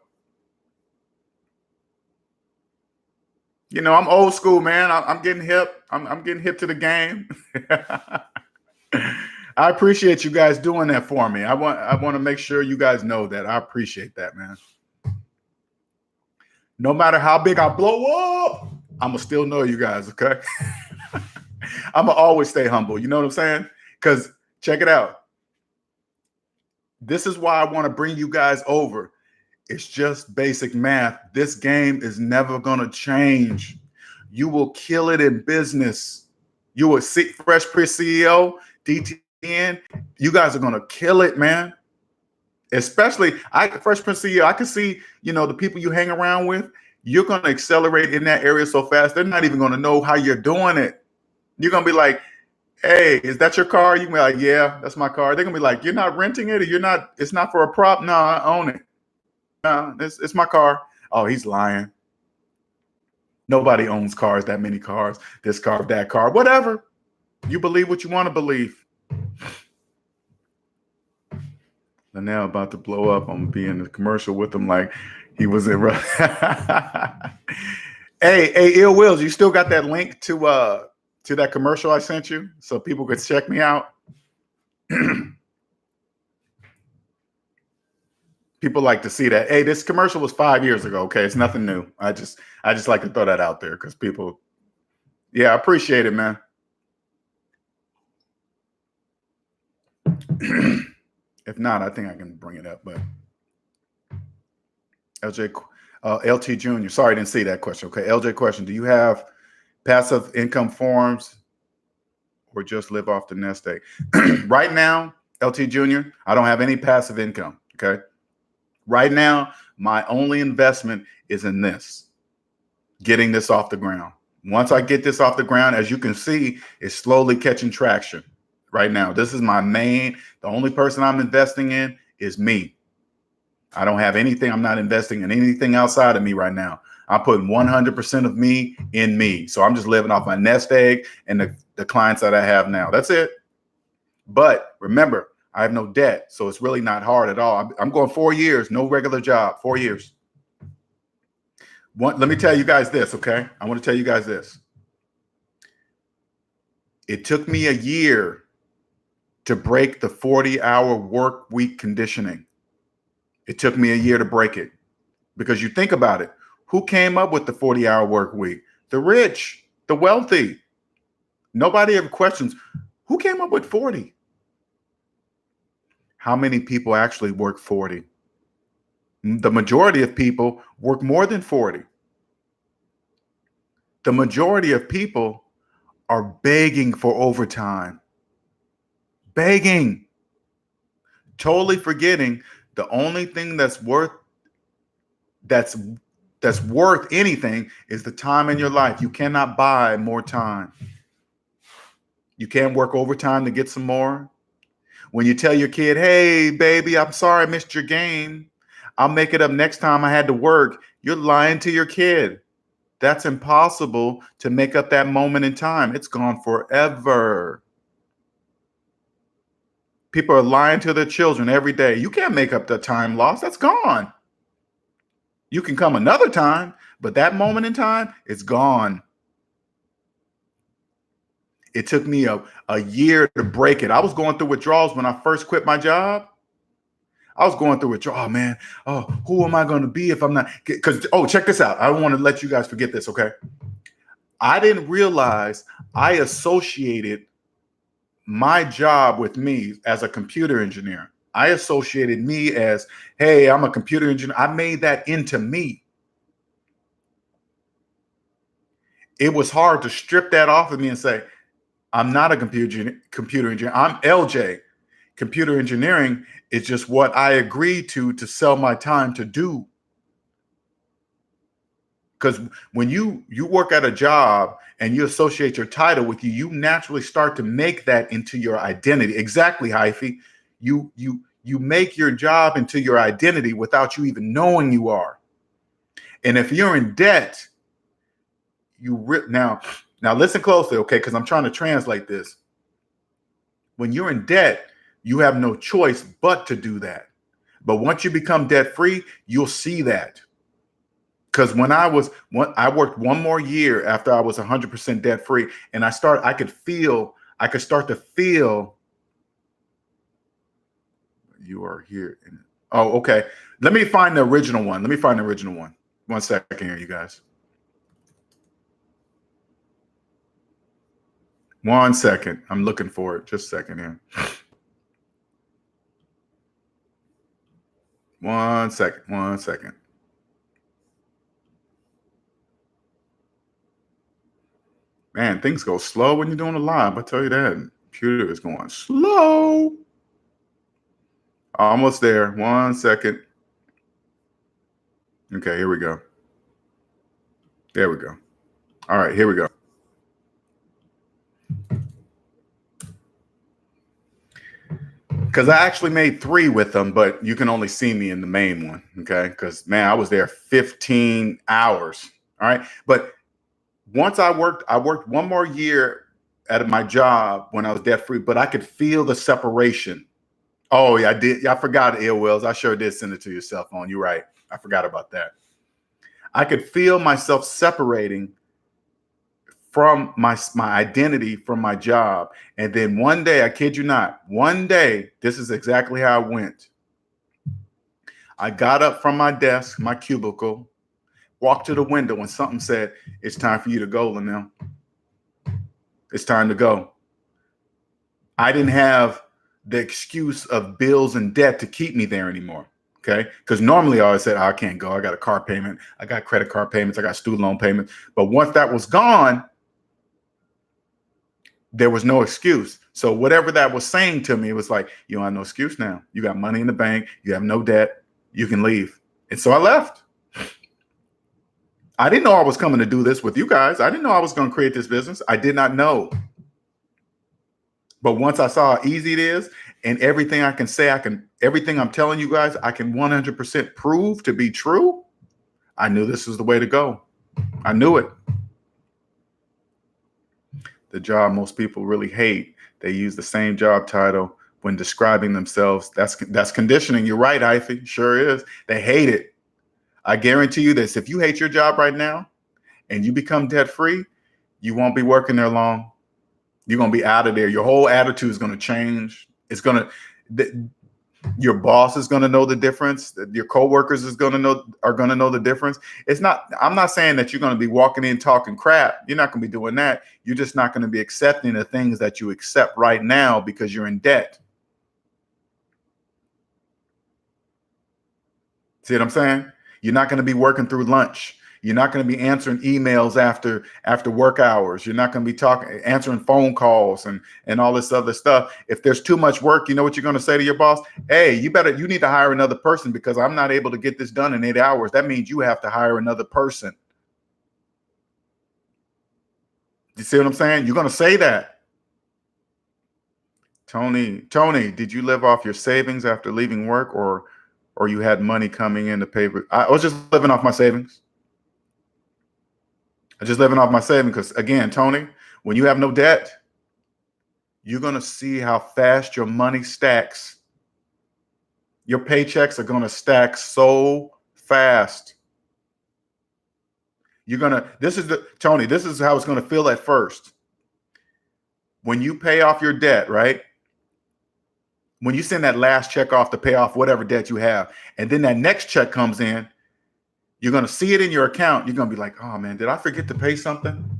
I'm old school, man. I'm getting hip. I'm getting hip to the game. I appreciate you guys doing that for me. I want to make sure you guys know that. I appreciate that, man. No matter how big I blow up, I'm gonna still know you guys, okay? I'm gonna always stay humble. You know what I'm saying? Because check it out. This is why I want to bring you guys over. It's just basic math. This game is never going to change. You will kill it in business. You will see Fresh Prince CEO, DTN. You guys are going to kill it, man. Especially Fresh Prince CEO. I can see, the people you hang around with. You're going to accelerate in that area so fast. They're not even going to know how you're doing it. You're going to be like, hey, is that your car? You can be like, yeah, that's my car. They're going to be like, you're not renting it, or it's not for a prop? No, I own it. No, it's my car. Oh, he's lying. Nobody owns cars, that many cars, this car, that car, whatever. You believe what you want to believe. And now about to blow up. I'm going to be in the commercial with him like he was in. Hey, Ill Wills, you still got that link to that commercial I sent you so people could check me out? People like to see that. Hey, this commercial was 5 years ago. Okay, it's nothing new. I just like to throw that out there because people. Yeah, I appreciate it, man. If not, I think I can bring it up. But LT Jr. Sorry, I didn't see that question. Okay, LJ question: do you have passive income forms, or just live off the nest egg? Right now, LT Jr., I don't have any passive income. Okay. Right now, my only investment is in this, getting this off the ground. Once I get this off the ground, as you can see, it's slowly catching traction right now. This is my main, the only person I'm investing in is me. I don't have anything. I'm not investing in anything outside of me right now. I'm putting 100% of me in me. So I'm just living off my nest egg and the clients that I have now. That's it. But remember, I have no debt. So it's really not hard at all. I'm going 4 years, no regular job, 4 years. Let me tell you guys this, okay? I want to tell you guys this. It took me a year to break the 40-hour work week conditioning. It took me a year to break it. Because you think about it, who came up with the 40-hour work week? The rich, the wealthy. Nobody ever questions, who came up with 40? How many people actually work 40? The majority of people work more than 40. The majority of people are begging for overtime. Begging. Totally forgetting the only thing that's worth anything is the time in your life. You cannot buy more time. You can't work overtime to get some more. When you tell your kid, hey, baby, I'm sorry I missed your game. I'll make it up next time I had to work. You're lying to your kid. That's impossible to make up that moment in time. It's gone forever. People are lying to their children every day. You can't make up the time lost. That's gone. You can come another time, but that moment in time, it's gone. It took me a year to break it. I was going through withdrawals when I first quit my job. I was going through withdrawal, man. Oh, who am I going to be if I'm not? Because, check this out. I don't want to let you guys forget this, okay? I didn't realize I associated my job with me as a computer engineer. I associated me as, hey, I'm a computer engineer. I made that into me. It was hard to strip that off of me and say, I'm not a computer engineer. I'm LJ. Computer engineering is just what I agreed to sell my time to do. Because when you work at a job and you associate your title with you, you naturally start to make that into your identity. Exactly, Hyphy. You make your job into your identity without you even knowing you are. And if you're in debt, now listen closely, okay? Because I'm trying to translate this. When you're in debt, you have no choice but to do that. But once you become debt free, you'll see that. Because I worked one more year after I was 100% debt free, and I could start to feel. You are here. Oh, okay. Let me find the original one. 1 second here, you guys. 1 second. I'm looking for it. Just a second here. 1 second. 1 second. Man, things go slow when you're doing a live. I tell you that. Computer is going slow. Almost there. 1 second. Okay, here we go. There we go. All right, here we go. Because I actually made 3 with them, but you can only see me in the main one, okay? Because, man, I was there 15 hours, all right? But once I worked one more year at my job when I was debt-free, but I could feel the separation. Oh, yeah, I did. I forgot, Ill Wills. I sure did send it to your cell phone. You're right. I forgot about that. I could feel myself separating from my identity from my job. And then one day, I kid you not, one day, this is exactly how it went. I got up from my desk, my cubicle, walked to the window, and something said, it's time for you to go, Linnell. It's time to go. I didn't have the excuse of bills and debt to keep me there anymore. Okay. Because normally I always said, I can't go. I got a car payment. I got credit card payments. I got student loan payments. But once that was gone, there was no excuse. So whatever that was saying to me, it was like, you don't have no excuse now. You got money in the bank. You have no debt. You can leave. And so I left. I didn't know I was coming to do this with you guys. I didn't know I was going to create this business. I did not know. But once I saw how easy it is, and everything I can say, everything I'm telling you guys, I can 100% prove to be true. I knew this was the way to go. I knew it. The job most people really hate. They use the same job title, when describing themselves. That's conditioning. You're right, Ivy. Sure is. They hate it. I guarantee you this. If you hate your job right now and you become debt free, you won't be working there long. You're going to be out of there. Your whole attitude is going to change. It's going to, your boss is going to know the difference. Your coworkers are going to know the difference. I'm not saying that you're going to be walking in talking crap. You're not going to be doing that. You're just not going to be accepting the things that you accept right now because you're in debt. See what I'm saying? You're not going to be working through lunch. You're not going to be answering emails after work hours. You're not going to be answering phone calls and all this other stuff. If there's too much work, you know what you're going to say to your boss? Hey, you need to hire another person because I'm not able to get this done in 8 hours. That means you have to hire another person. You see what I'm saying? You're going to say that. Tony, did you live off your savings after leaving work or you had money coming in to pay? I was just living off my savings. Because again, Tony, when you have no debt, you're going to see how fast your money stacks. Your paychecks are going to stack so fast. This is how it's going to feel at first. When you pay off your debt, right? When you send that last check off to pay off whatever debt you have, and then that next check comes in, you're going to see it in your account. You're going to be like, oh man, did I forget to pay something?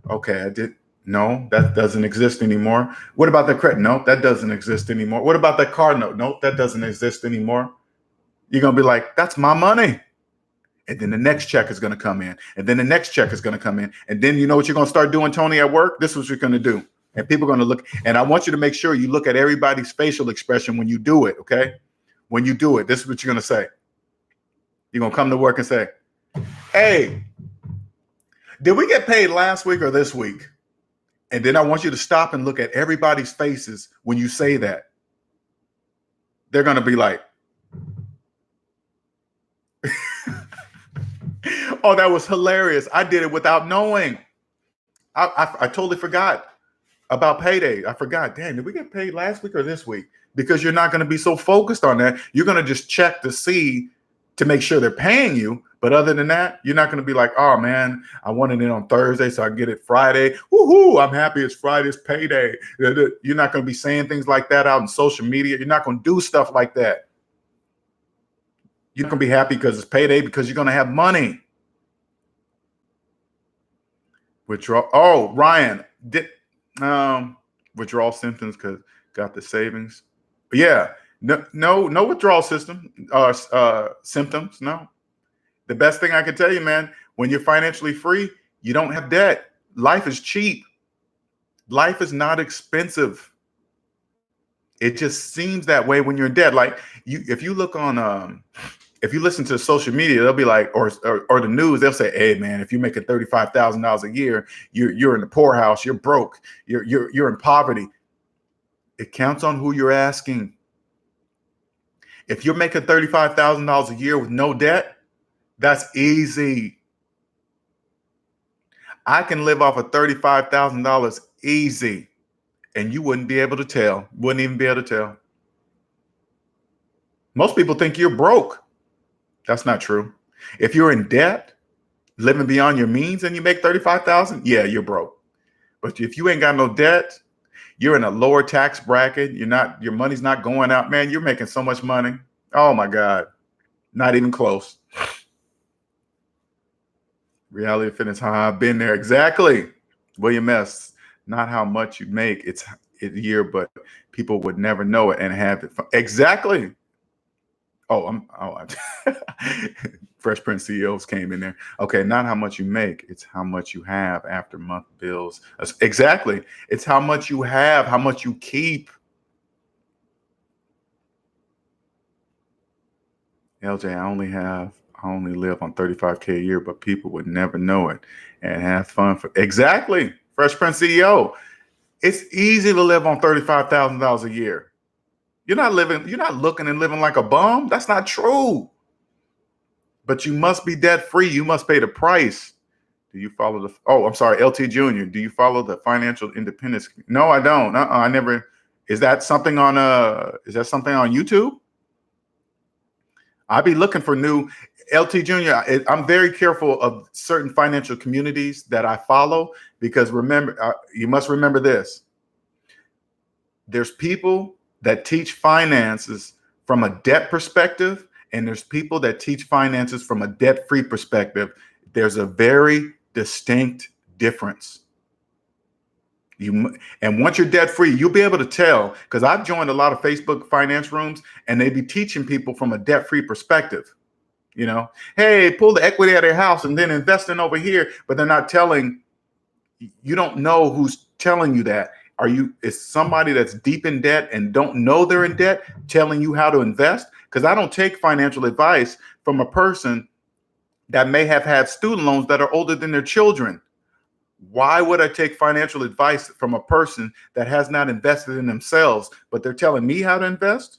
Okay, I did. No, that doesn't exist anymore. What about the credit? Nope, that doesn't exist anymore. What about that car note? Nope, that doesn't exist anymore. You're going to be like, that's my money. And then the next check is going to come in. And then the next check is going to come in. And then you know what you're going to start doing, Tony, at work? This is what you're going to do. And people are going to look. And I want you to make sure you look at everybody's facial expression when you do it, okay? When you do it, this is what you're going to say. You're going to come to work and say, hey, did we get paid last week or this week? And then I want you to stop and look at everybody's faces when you say that. They're going to be like, oh, that was hilarious. I did it without knowing. I totally forgot about payday. I forgot. Damn, did we get paid last week or this week? Because you're not going to be so focused on that. You're going to just check to see to make sure they're paying you. But other than that, you're not going to be like, oh man, I wanted it on Thursday, so I can get it Friday. Woohoo, I'm happy it's Friday's payday. You're not going to be saying things like that out in social media. You're not going to do stuff like that. You're going to be happy because it's payday because you're going to have money. Withdrawal. Oh, Ryan, withdrawal symptoms because got the savings. Yeah, no withdrawal symptoms. No. The best thing I can tell you, man, when you're financially free, you don't have debt. Life is cheap. Life is not expensive. It just seems that way when you're in debt. Like if you look on, if you listen to social media, they'll be like, or the news, they'll say, hey man, if you're making $35,000 a year, you're in the poorhouse, you're broke, you're in poverty. It counts on who you're asking. If you're making $35,000 a year with no debt, that's easy. I can live off of $35,000 easy, and you wouldn't be able to tell. Wouldn't even be able to tell. Most people think you're broke. That's not true. If you're in debt, living beyond your means, and you make $35,000, yeah, you're broke. But if you ain't got no debt, you're in a lower tax bracket. Your money's not going out, man. You're making so much money. Oh my God, not even close. Reality of fitness, how I've been there. Exactly. William S. Not how much you make, it's a year, but people would never know it and have it. Exactly. Fresh Prince CEOs came in there. Okay, not how much you make, it's how much you have after month bills. Exactly. It's how much you have, how much you keep. LJ, I only live on $35K a year, but people would never know it and have fun for exactly. Fresh Prince CEO. It's easy to live on $35,000 a year. You're not looking and living like a bum. That's not true. But you must be debt free. You must pay the price. Do you follow I'm sorry, LT Jr. Do you follow the financial independence? No, I don't. I never. Is that something on YouTube? I'll be looking for new LT Junior. I'm very careful of certain financial communities that I follow, because remember, you must remember this. There's people that teach finances from a debt perspective, and there's people that teach finances from a debt-free perspective. There's a very distinct difference. And once you're debt free, you'll be able to tell, because I've joined a lot of Facebook finance rooms and they be teaching people from a debt free perspective. You know, hey, pull the equity out of your house and then invest in over here. But they're not telling you, don't know who's telling you that. Is somebody that's deep in debt and don't know they're in debt telling you how to invest? Because I don't take financial advice from a person that may have had student loans that are older than their children. Why would I take financial advice from a person that has not invested in themselves, but they're telling me how to invest?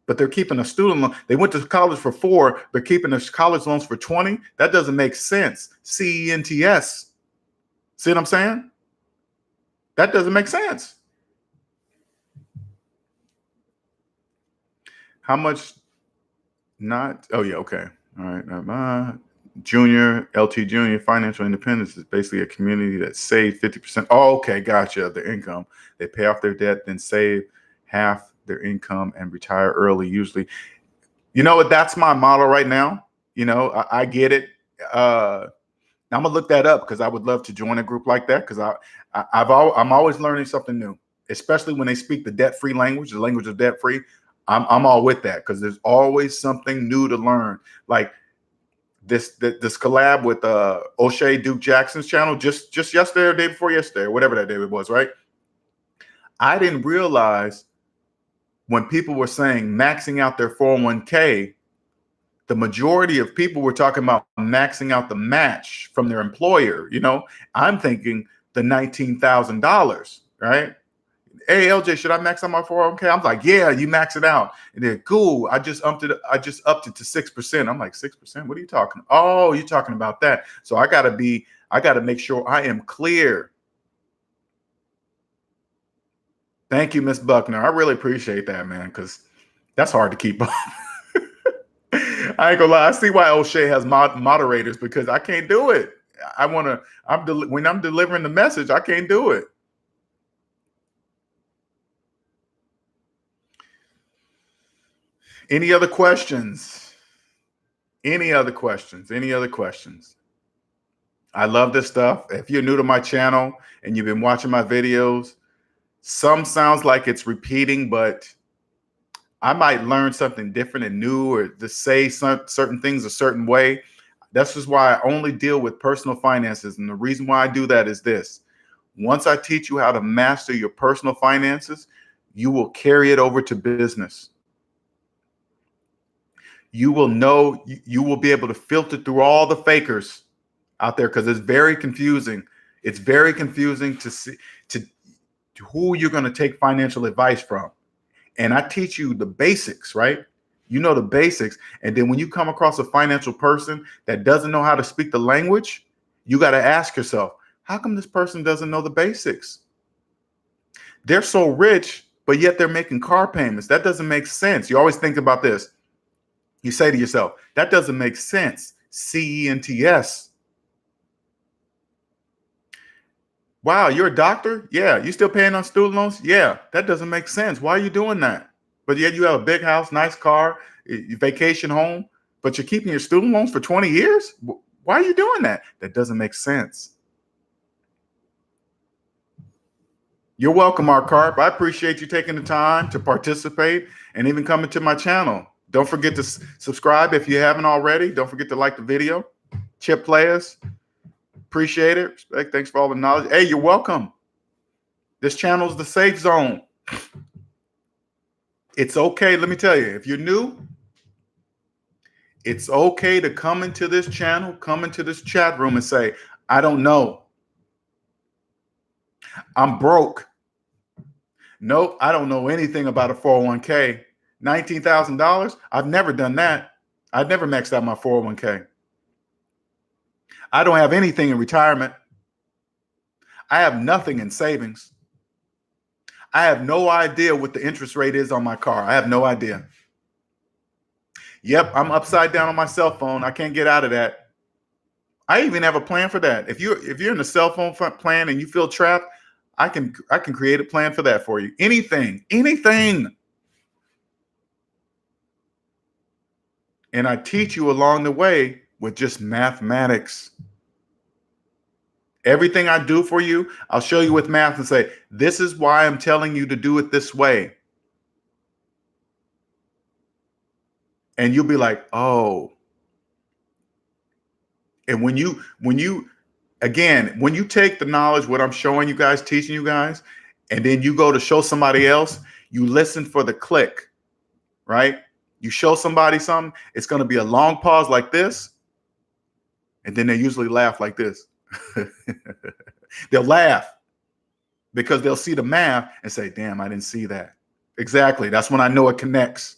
But they're keeping a student loan. They went to college for 4, they're keeping their college loans for 20. That doesn't make sense. CENTS. See what I'm saying? That doesn't make sense. How much not? Oh, yeah, okay. All right. LT Junior financial independence is basically a community that saves 50%. Oh, okay, gotcha. Of their income. They pay off their debt, then save half their income and retire early, usually. You know what? That's my model right now. You know, I get it. I'm gonna look that up, because I would love to join a group like that, because I'm always learning something new, especially when they speak the debt-free language, the language of debt-free. I'm all with that, because there's always something new to learn. Like this collab with O'Shea Duke Jackson's channel just yesterday or day before yesterday, or whatever that day it was, right? I didn't realize when people were saying maxing out their 401k, the majority of people were talking about maxing out the match from their employer. You know, I'm thinking the $19,000, right? Hey, LJ, should I max out my 401k? I'm like, yeah, you max it out. And they're cool. I just upped it to 6%. I'm like, 6%? What are you talking? Oh, you're talking about that. So I gotta make sure I am clear. Thank you, Miss Buckner. I really appreciate that, man, because that's hard to keep up. I ain't gonna lie. I see why O'Shea has moderators, because I can't do it. When I'm delivering the message, I can't do it. Any other questions? Any other questions? Any other questions? I love this stuff. If you're new to my channel and you've been watching my videos, some sounds like it's repeating, but I might learn something different and new, or to say certain things a certain way. That's just why I only deal with personal finances. And the reason why I do that is this. Once I teach you how to master your personal finances, you will carry it over to business. You will know, you will be able to filter through all the fakers out there, because it's very confusing. It's very confusing to see to who you're going to take financial advice from. And I teach you the basics, right? You know the basics. And then when you come across a financial person that doesn't know how to speak the language, you got to ask yourself, how come this person doesn't know the basics? They're so rich, but yet they're making car payments. That doesn't make sense. You always think about this. You say to yourself, that doesn't make sense. CENTS. Wow, you're a doctor? Yeah. You still paying on student loans? Yeah. That doesn't make sense. Why are you doing that? But yet you have a big house, nice car, you vacation home, but you're keeping your student loans for 20 years? Why are you doing that? That doesn't make sense. You're welcome, Mark Carp. I appreciate you taking the time to participate and even coming to my channel. Don't forget to subscribe if you haven't already. Don't forget to like the video. Chip players, appreciate it. Respect. Thanks for all the knowledge. Hey, you're welcome. This channel is the safe zone. It's okay. Let me tell you, if you're new, it's okay to come into this channel, come into this chat room and say, I don't know. I'm broke. Nope, I don't know anything about a 401k. $19,000? I've never done that. I've never maxed out my 401k. I don't have anything in retirement. I have nothing in savings. I have no idea what the interest rate is on my car. I have no idea. Yep, I'm upside down on my cell phone. I can't get out of that. I even have a plan for that. If you're in a cell phone plan and you feel trapped, I can create a plan for that for you. Anything. And I teach you along the way with just mathematics. Everything I do for you, I'll show you with math and say, this is why I'm telling you to do it this way. And you'll be like, oh. And when you take the knowledge, what I'm showing you guys, teaching you guys, and then you go to show somebody else, you listen for the click, right? You show somebody something, it's going to be a long pause like this. And then they usually laugh like this. They'll laugh because they'll see the math and say, damn, I didn't see that. Exactly. That's when I know it connects.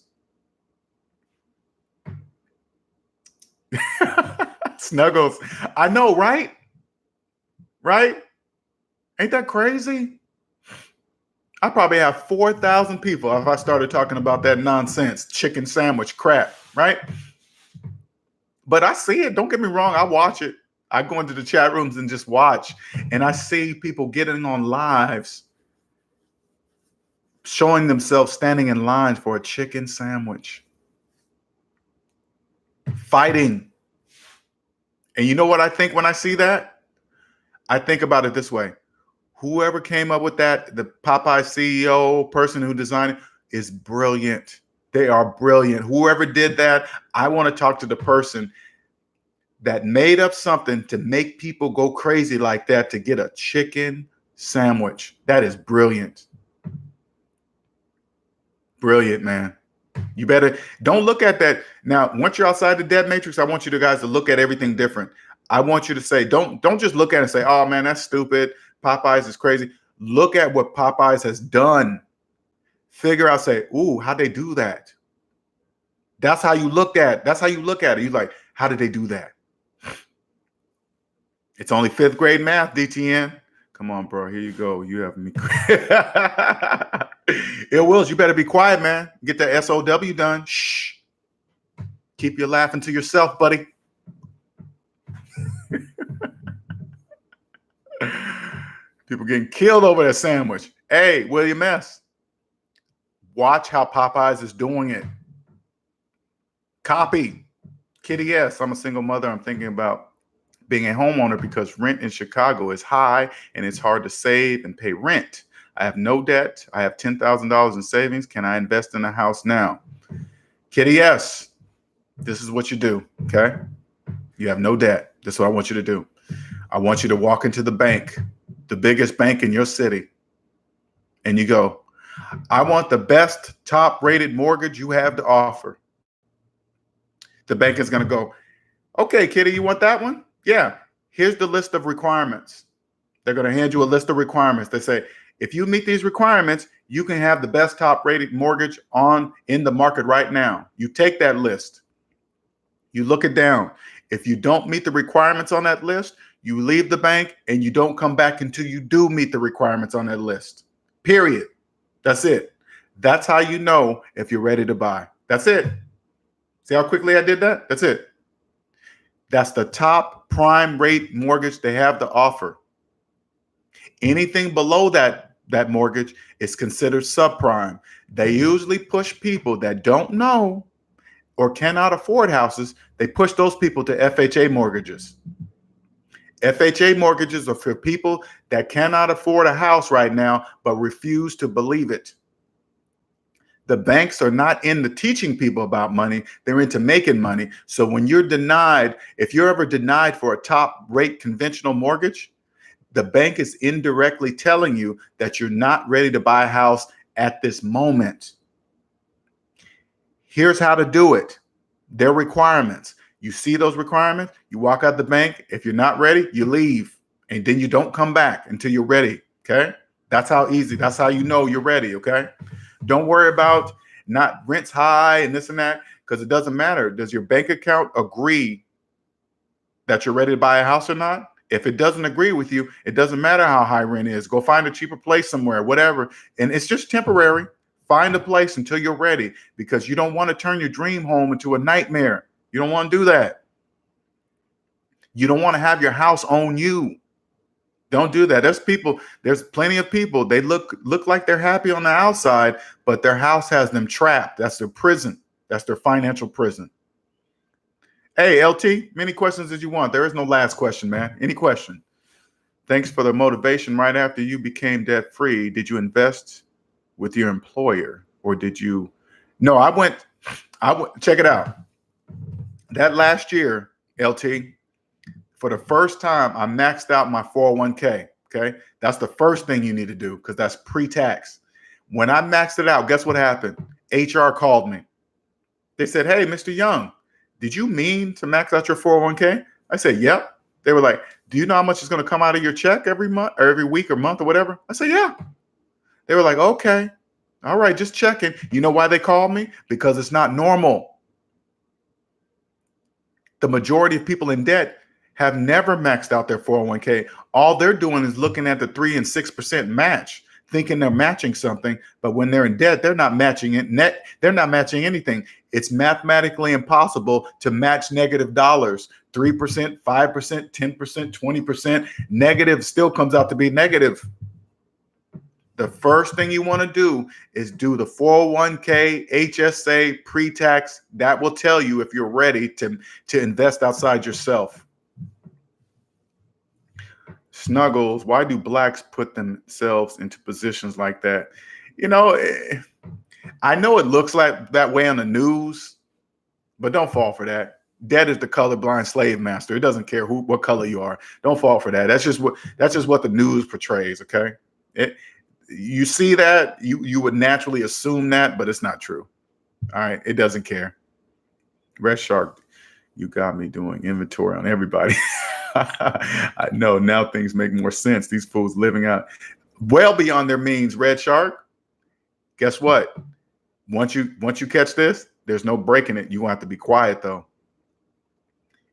Snuggles. I know, right? Right? Ain't that crazy? I probably have 4,000 people if I started talking about that nonsense, chicken sandwich crap, right? But I see it. Don't get me wrong. I watch it. I go into the chat rooms and just watch. And I see people getting on lives, showing themselves standing in lines for a chicken sandwich, fighting. And you know what I think when I see that? I think about it this way. Whoever came up with that, the Popeye CEO, person who designed it, is brilliant. They are brilliant. Whoever did that, I want to talk to the person that made up something to make people go crazy like that to get a chicken sandwich. That is brilliant. Brilliant, man. You better don't look at that. Now, once you're outside the debt matrix, I want you guys to look at everything different. I want you to say, don't just look at it and say, oh man, that's stupid. Popeyes is crazy. Look at what Popeyes has done. Figure out, say, ooh, how'd they do that? That's how you look at it. That's how you look at it. You're like, how did they do that? It's only 5th grade math, DTN. Come on, bro. Here you go. You have me. It Wills, you better be quiet, man. Get that SOW done. Shh. Keep your laughing to yourself, buddy. People getting killed over that sandwich. Hey, William S. Watch how Popeyes is doing it. Copy. Kitty S. I'm a single mother. I'm thinking about being a homeowner because rent in Chicago is high and it's hard to save and pay rent. I have no debt. I have $10,000 in savings. Can I invest in a house now? Kitty S. This is what you do, okay? You have no debt. This is what I want you to do. I want you to walk into the bank, the biggest bank in your city, and you go, I want the best top-rated mortgage you have to offer. The bank is going to go, okay, Kitty, you want that one? Yeah, here's the list of requirements. They're going to hand you a list of requirements. They say, if you meet these requirements, you can have the best top-rated mortgage in the market right now. You take that list. You look it down. If you don't meet the requirements on that list, you leave the bank and you don't come back until you do meet the requirements on that list. Period. That's it. That's how you know if you're ready to buy. That's it. See how quickly I did that? That's it. That's the top prime rate mortgage they have to offer. Anything below that mortgage is considered subprime. They usually push people that don't know or cannot afford houses. They push those people to FHA mortgages. FHA mortgages are for people that cannot afford a house right now, but refuse to believe it. The banks are not into teaching people about money. They're into making money. So when you're denied, if you're ever denied for a top rate conventional mortgage, the bank is indirectly telling you that you're not ready to buy a house at this moment. Here's how to do it. Their requirements. You see those requirements, you walk out the bank. If you're not ready, you leave. And then you don't come back until you're ready. Okay? That's how easy. That's how you know you're ready. Okay? Don't worry about not rent's high and this and that, because it doesn't matter. Does your bank account agree that you're ready to buy a house or not? If it doesn't agree with you, it doesn't matter how high rent is. Go find a cheaper place somewhere, whatever. And it's just temporary. Find a place until you're ready, because you don't want to turn your dream home into a nightmare. You don't want to do that. You don't want to have your house own you. Don't do that. There's plenty of people. They look like they're happy on the outside, but their house has them trapped. That's their prison. That's their financial prison. Hey, LT, many questions as you want. There is no last question, man. Any question? Thanks for the motivation. Right after you became debt free, did you invest with your employer, or did you? No, I went, check it out. That last year, LT, for the first time, I maxed out my 401k. Okay. That's the first thing you need to do, because that's pre-tax. When I maxed it out, guess what happened? HR called me. They said, hey, Mr. Young, did you mean to max out your 401k? I said, yep. They were like, do you know how much is going to come out of your check every month or every week or month or whatever? I said, yeah. They were like, okay. All right, just checking. You know why they called me? Because it's not normal. The majority of people in debt have never maxed out their 401k. All they're doing is looking at the 3 and 6% match, thinking they're matching something. But when they're in debt, they're not matching it. They're not matching anything. It's mathematically impossible to match negative dollars. 3%, 5%, 10%, 20%. Negative still comes out to be negative. The first thing you want to do is do the 401k, HSA, pre-tax. That will tell you if you're ready to invest outside yourself. Snuggles, why do blacks put themselves into positions like that? You know, I know it looks like that way on the news, but don't fall for that. Debt is the colorblind slave master. It doesn't care what color you are. Don't fall for that. That's just what the news portrays. Okay, you see that, you would naturally assume that, but it's not true. All right, it doesn't care. Red Shark, you got me doing inventory on everybody. I know now things make more sense. These fools living out well beyond their means. Red Shark, guess what? Once you catch this, there's no breaking it. You have to be quiet though.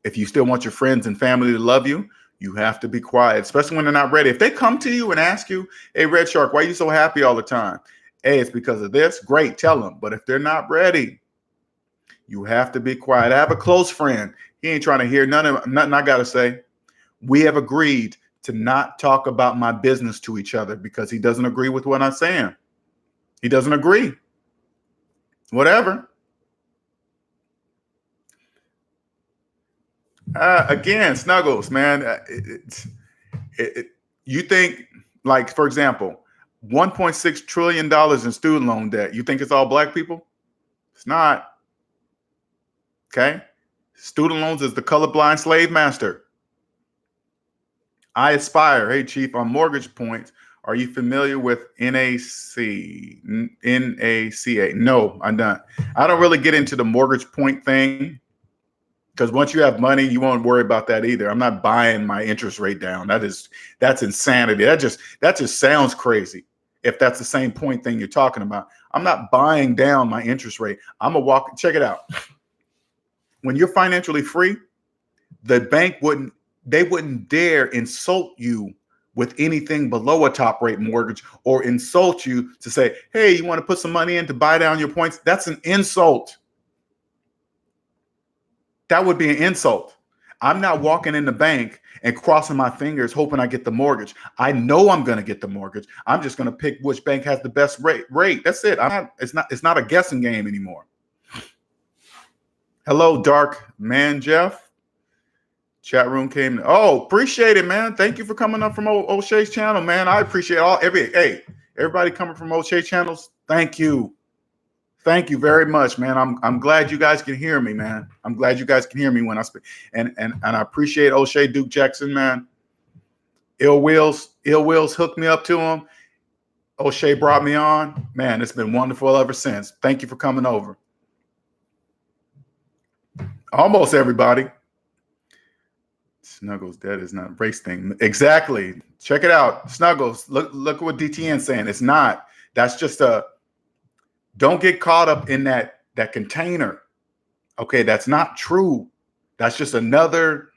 If you still want your friends and family to love you, you have to be quiet, especially when they're not ready. If they come to you and ask you, hey, Red Shark, why are you so happy all the time? Hey, it's because of this. Great, tell them. But if they're not ready, you have to be quiet. I have a close friend. He ain't trying to hear nothing I got to say. We have agreed to not talk about my business to each other because he doesn't agree with what I'm saying. He doesn't agree. Whatever. Again, Snuggles, man. You think, like, for example, $1.6 trillion in student loan debt. You think it's all black people? It's not. Okay. Student loans is the colorblind slave master. I Aspire. Hey, Chief, on mortgage points, are you familiar with NACA? No, I'm not. I don't really get into the mortgage point thing because once you have money, you won't worry about that either. I'm not buying my interest rate down. That's insanity. That just sounds crazy. If that's the same point thing you're talking about, I'm not buying down my interest rate. I'm a walk. Check it out. When you're financially free, the bank wouldn't dare insult you with anything below a top rate mortgage or insult you to say, hey, you want to put some money in to buy down your points? That's an insult. That would be an insult. I'm not walking in the bank and crossing my fingers hoping I get the mortgage. I know I'm going to get the mortgage. I'm just going to pick which bank has the best rate. That's it. It's not a guessing game anymore. Hello, Dark Man Jeff. Chat room came. Oh, appreciate it, man. Thank you for coming up from O'Shea's channel, man. I appreciate everybody coming from O'Shea channels. Thank you. Thank you very much, man. I'm glad you guys can hear me, man. I'm glad you guys can hear me when I speak. And I appreciate O'Shea Duke Jackson, man. Ill Wills hooked me up to him. O'Shea brought me on. Man, it's been wonderful ever since. Thank you for coming over. Almost everybody. Snuggles, that is not a race thing. Exactly. Check it out. Snuggles, look at what DTN's saying. It's not. That's just don't get caught up in that container. Okay, that's not true. That's just another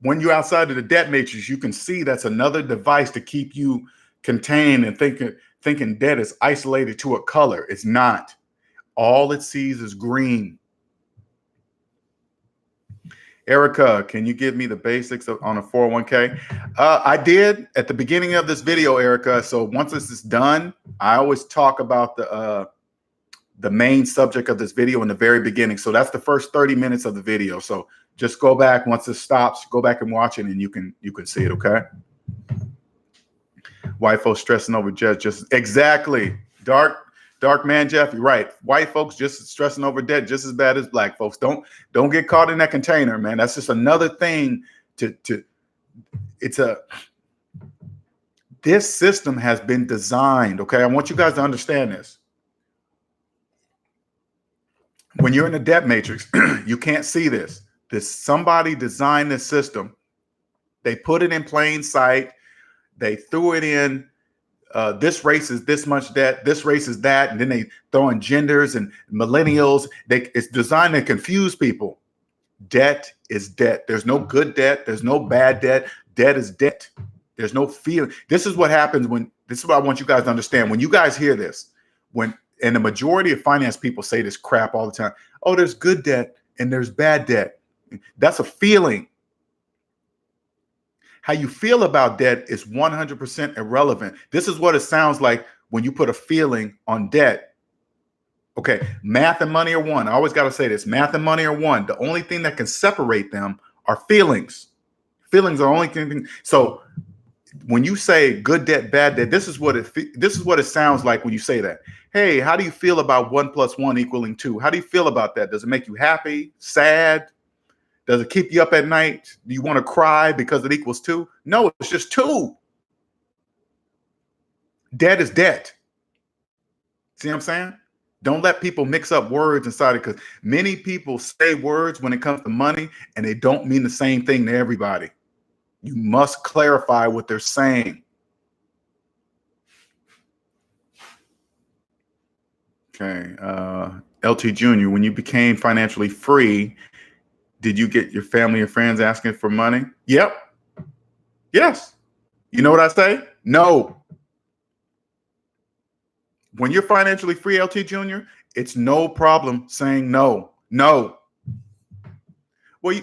when you're outside of the debt matrix, you can see that's another device to keep you contained and thinking debt is isolated to a color. It's not. All it sees is green. Erica, can you give me the basics on a 401k? I did at the beginning of this video, Erica. So once this is done, I always talk about the main subject of this video in the very beginning. So that's the first 30 minutes of the video. So just go back once it stops, go back and watch it, and you can see it. Okay. White folks stressing over just exactly. Dark man Jeff, you're right. White folks just stressing over debt just as bad as black folks. Don't get caught in that container, man. That's just another thing this system has been designed. Okay. I want you guys to understand this. When you're in the debt matrix, you can't see this. Somebody designed this system. They put it in plain sight. They threw it in. This race is this much debt. This race is that. And then they throw in genders and millennials. It's designed to confuse people. Debt is debt. There's no good debt. There's no bad debt. Debt is debt. There's no feeling. This is what happens this is what I want you guys to understand. When you guys hear this, and the majority of finance people say this crap all the time. Oh, there's good debt and there's bad debt. That's a feeling. How you feel about debt is 100% irrelevant. This is what it sounds like when you put a feeling on debt. Okay, math and money are one. I always got to say this. Math and money are one. The only thing that can separate them are feelings. Feelings are the only thing. So when you say good debt, bad debt, this is what it sounds like when you say that. Hey, how do you feel about 1 + 1 = 2? How do you feel about that? Does it make you happy, sad? Does it keep you up at night? Do you want to cry because it equals 2? No, it's just 2. Debt is debt. See what I'm saying? Don't let people mix up words inside it, because many people say words when it comes to money and they don't mean the same thing to everybody. You must clarify what they're saying. Okay. LT Jr., when you became financially free, did you get your family and friends asking for money? Yep. Yes. You know what I say? No. When you're financially free, LT Jr., it's no problem saying no. No. Well,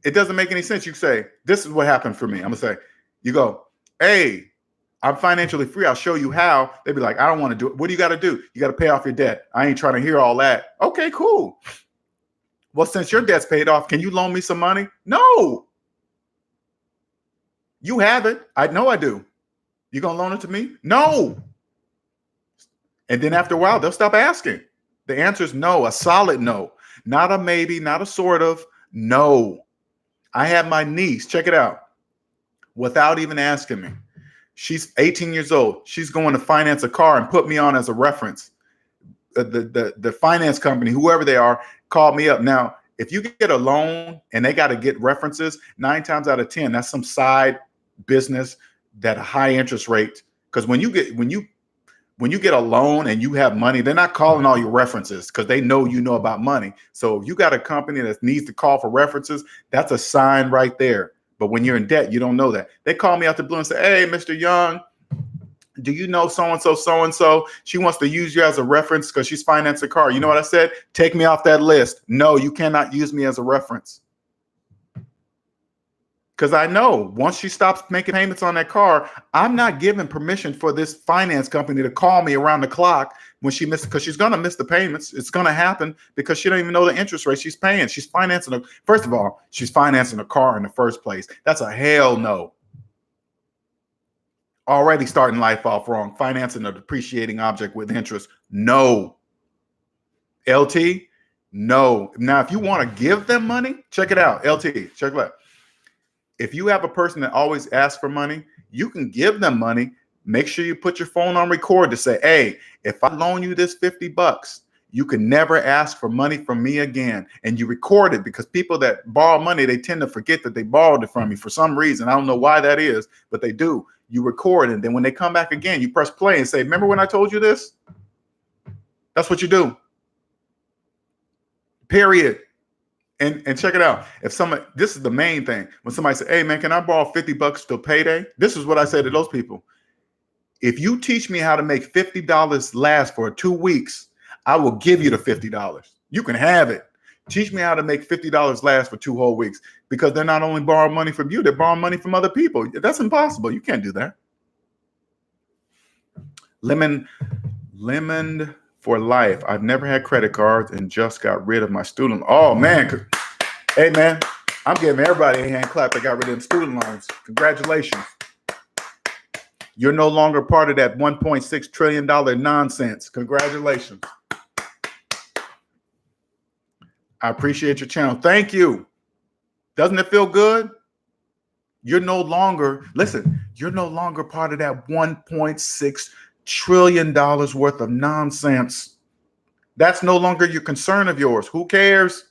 it doesn't make any sense. You say, this is what happened for me. I'm going to say, you go, hey, I'm financially free. I'll show you how. They'd be like, I don't want to do it. What do you got to do? You got to pay off your debt. I ain't trying to hear all that. Okay, cool. Well, since your debt's paid off, can you loan me some money? No. You have it. I know I do. You going to loan it to me? No. And then after a while, they'll stop asking. The answer is no, a solid no. Not a maybe, not a sort of. No. I have my niece, check it out, without even asking me. She's 18 years old. She's going to finance a car and put me on as a reference. The finance company, whoever they are, called me up. Now, if you get a loan and they got to get references, 9 times out of 10, that's some side business that a high interest rate. Because when you get a loan and you have money, they're not calling all your references because they know you know about money. So if you got a company that needs to call for references, that's a sign right there. But when you're in debt, you don't know that. They call me out the blue and say, hey, Mr. Young, do you know so-and-so, so-and-so? She wants to use you as a reference because she's financing a car. You know what I said? Take me off that list. No, you cannot use me as a reference. Because I know once she stops making payments on that car, I'm not giving permission for this finance company to call me around the clock when she misses, because she's going to miss the payments. It's going to happen because she don't even know the interest rate she's paying. She's financing first of all, she's financing a car in the first place. That's a hell no. Already starting life off wrong. Financing a depreciating object with interest. No. LT, no. Now, if you want to give them money, check it out. LT, check it out. If you have a person that always asks for money, you can give them money. Make sure you put your phone on record to say, hey, if I loan you this $50, you can never ask for money from me again. And you record it, because people that borrow money, they tend to forget that they borrowed it from you for some reason. I don't know why that is, but they do. You record it. And then when they come back again, you press play and say, remember when I told you this? That's what you do. Period. And check it out. If somebody, this is the main thing. When somebody say, "Hey man, can I borrow $50 till payday?" This is what I say to those people. If you teach me how to make $50 last for 2 weeks, I will give you the $50. You can have it. Teach me how to make $50 last for 2 whole weeks, because they're not only borrowing money from you, they're borrowing money from other people. That's impossible. You can't do that. Lemon for life. I've never had credit cards and just got rid of my student. Oh man. Hey man, I'm giving everybody a hand clap that got rid of them student loans. Congratulations. You're no longer part of that $1.6 trillion nonsense. Congratulations. I appreciate your channel. Thank you. Doesn't it feel good? You're no longer, listen, you're no longer part of that $1.6 trillion worth of nonsense. That's no longer your concern of yours. Who cares?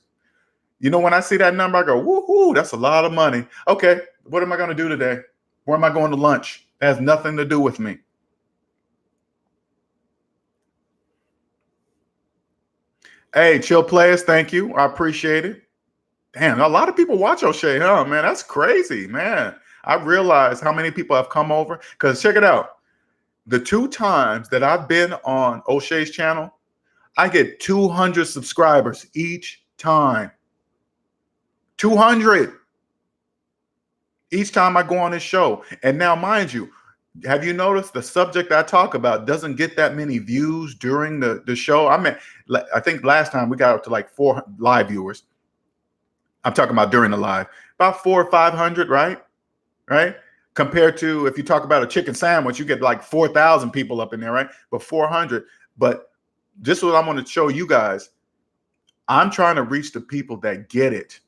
You know, when I see that number, I go, woohoo, that's a lot of money. Okay, what am I going to do today? Where am I going to lunch? It has nothing to do with me. Hey, chill players, thank you. I appreciate it. Damn, a lot of people watch O'Shea, huh, man? That's crazy, man. I realize how many people have come over, because check it out. The 2 times that I've been on O'Shea's channel, I get 200 subscribers each time. 200 each time I go on this show. And now, mind you, have you noticed the subject I talk about doesn't get that many views during the show? I think last time we got up to like 4 live viewers. I'm talking about during the live, about 400 or 500, right? Right? Compared to if you talk about a chicken sandwich, you get like 4,000 people up in there, right? But 400. But this is what I'm going to show you guys. I'm trying to reach the people that get it.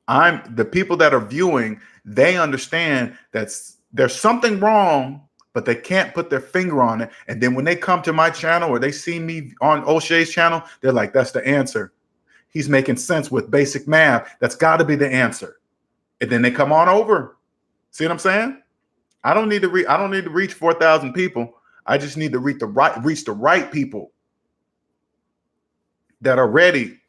The people that are viewing, they understand that there's something wrong, but they can't put their finger on it. And then when they come to my channel or they see me on O'Shea's channel, they're like, that's the answer. He's making sense with basic math. That's got to be the answer. And then they come on over. See what I'm saying? I don't need to reach 4,000 people. I just need to reach the right people that are ready.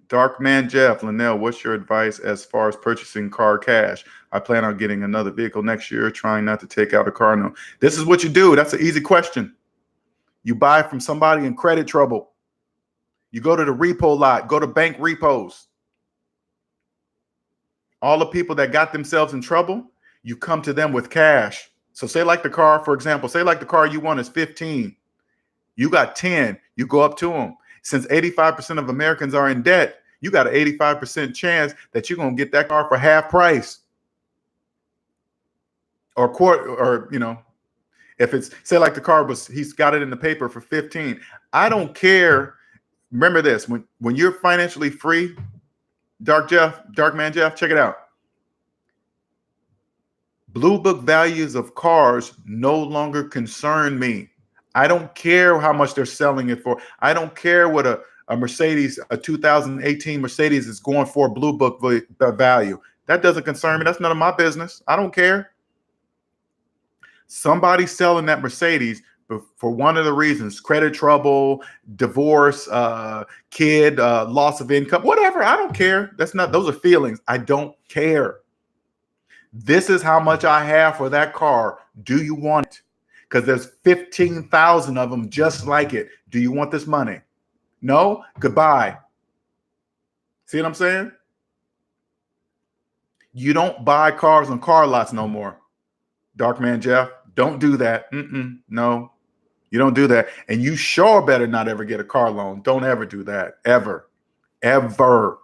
Dark Man Jeff, Linnell, what's your advice as far as purchasing car cash? I plan on getting another vehicle next year, trying not to take out a car note. This is what you do. That's an easy question. You buy from somebody in credit trouble. You go to the repo lot, go to bank repos. All the people that got themselves in trouble, you come to them with cash. So say like the car, for example, say like the car you want is 15. You got 10. You go up to them. Since 85% of Americans are in debt, you got an 85% chance that you're going to get that car for half price. Or quarter, or, you know, if it's, say like the car was, he's got it in the paper for 15. I don't care. Remember this, when you're financially free, Dark Man Jeff, check it out. Blue book values of cars no longer concern me. I don't care how much they're selling it for. I don't care what a Mercedes, a 2018 Mercedes is going for blue book value. That doesn't concern me. That's none of my business. I don't care. Somebody's selling that Mercedes for one of the reasons: credit trouble, divorce, kid, loss of income, whatever. I don't care. Those are feelings. I don't care. This is how much I have for that car. Do you want it? Because there's 15,000 of them just like it. Do you want this money? No? Goodbye. See what I'm saying? You don't buy cars on car lots no more. Dark Man Jeff, don't do that. No, you don't do that. And you sure better not ever get a car loan. Don't ever do that. Ever. Ever.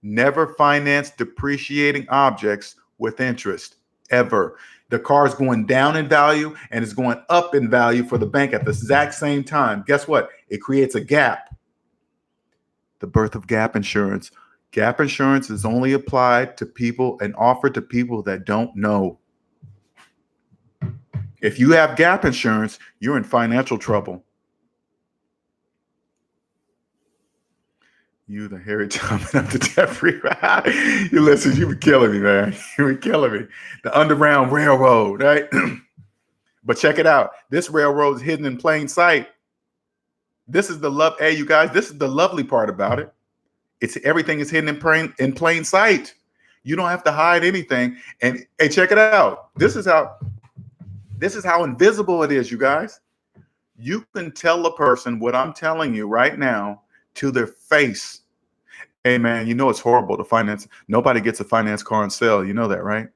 Never finance depreciating objects with interest. Ever. The car is going down in value and it's going up in value for the bank at the exact same time. Guess what? It creates a gap. The birth of gap insurance. Gap insurance is only applied to people and offered to people that don't know. If you have gap insurance, you're in financial trouble. You, the Harry Tubman of the Jeffrey. You listen, you were killing me, man. You were killing me. The Underground Railroad, right? But check it out. This railroad is hidden in plain sight. This is the love. Hey, you guys, this is the lovely part about it. It's everything is hidden in plain sight. You don't have to hide anything. And hey, check it out. This is how invisible it is, you guys. You can tell a person what I'm telling you right now to their face. Hey man, you know it's horrible to finance. Nobody gets a finance car on sale. You know that, right?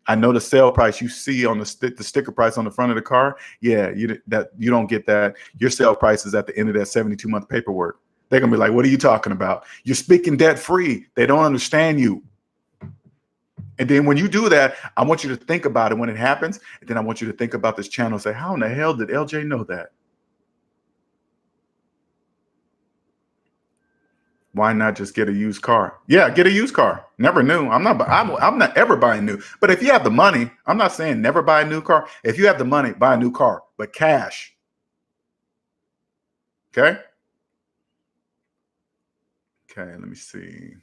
I know the sale price you see on the sticker price on the front of the car. Yeah, you don't get that. Your sale price is at the end of that 72-month paperwork. They're gonna be like, "What are you talking about? You're speaking debt free." They don't understand you. And then when you do that, I want you to think about it when it happens. And then I want you to think about this channel and say, "How in the hell did LJ know that?" Why not just get a used car? Yeah, get a used car. Never knew. I'm not ever buying new. But if you have the money, I'm not saying never buy a new car. If you have the money, buy a new car, but cash. Okay? Okay, let me see.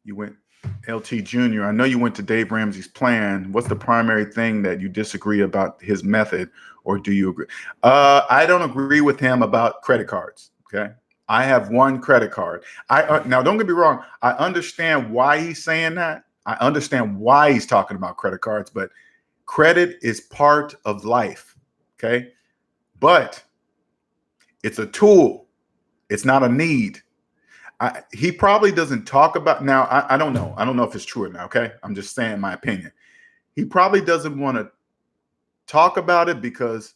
You went LT Jr. I know you went to Dave Ramsey's plan. What's the primary thing that you disagree about his method, or do you agree? I don't agree with him about credit cards. Okay? I have one credit card. Now, don't get me wrong. I understand why he's saying that. I understand why he's talking about credit cards, but credit is part of life. Okay. But it's a tool. It's not a need. He probably doesn't talk about now. I don't know. I don't know if it's true or not. Okay. I'm just saying my opinion. He probably doesn't want to talk about it because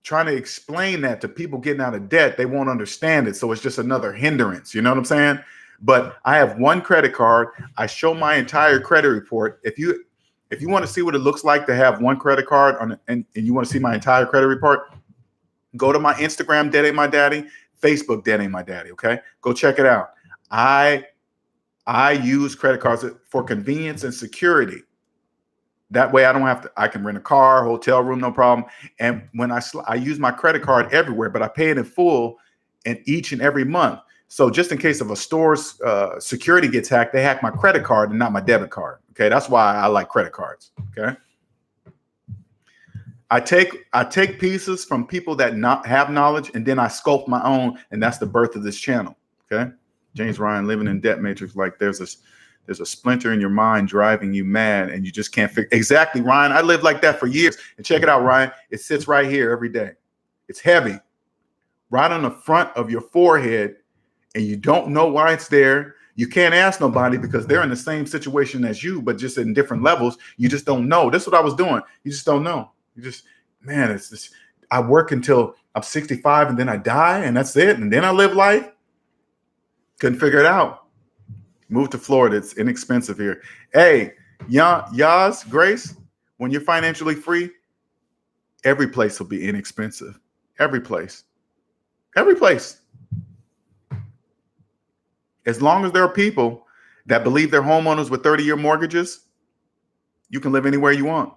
trying to explain that to people getting out of debt, they won't understand it. So it's just another hindrance. You know what I'm saying? But I have one credit card. I show my entire credit report. If you want to see what it looks like to have one credit card and you want to see my entire credit report, go to my Instagram, Debt Ain't My Daddy, Facebook, Debt Ain't My Daddy. Okay, go check it out. I use credit cards for convenience and security. That way I can rent a car, hotel room, no problem. And when I use my credit card everywhere, but I pay it in full and each and every month. So just in case of a store's security gets hacked, they hack my credit card and not my debit card. Okay, that's why I like credit cards. Okay. I take pieces from people that not have knowledge, and then I sculpt my own, and that's the birth of this channel. Okay. James Ryan, living in debt matrix, like there's a splinter in your mind driving you mad and you just can't figure. Exactly, Ryan. I lived like that for years. And check it out, Ryan. It sits right here every day. It's heavy, right on the front of your forehead, and you don't know why it's there. You can't ask nobody because they're in the same situation as you, but just in different levels. You just don't know. That's what I was doing. You just don't know. You just, man, it's just, I work until I'm 65 and then I die and that's it. And then I live life. Couldn't figure it out. Move to Florida. It's inexpensive here. Hey, Yaz, Grace, when you're financially free, every place will be inexpensive. Every place. Every place. As long as there are people that believe they're homeowners with 30-year mortgages, you can live anywhere you want.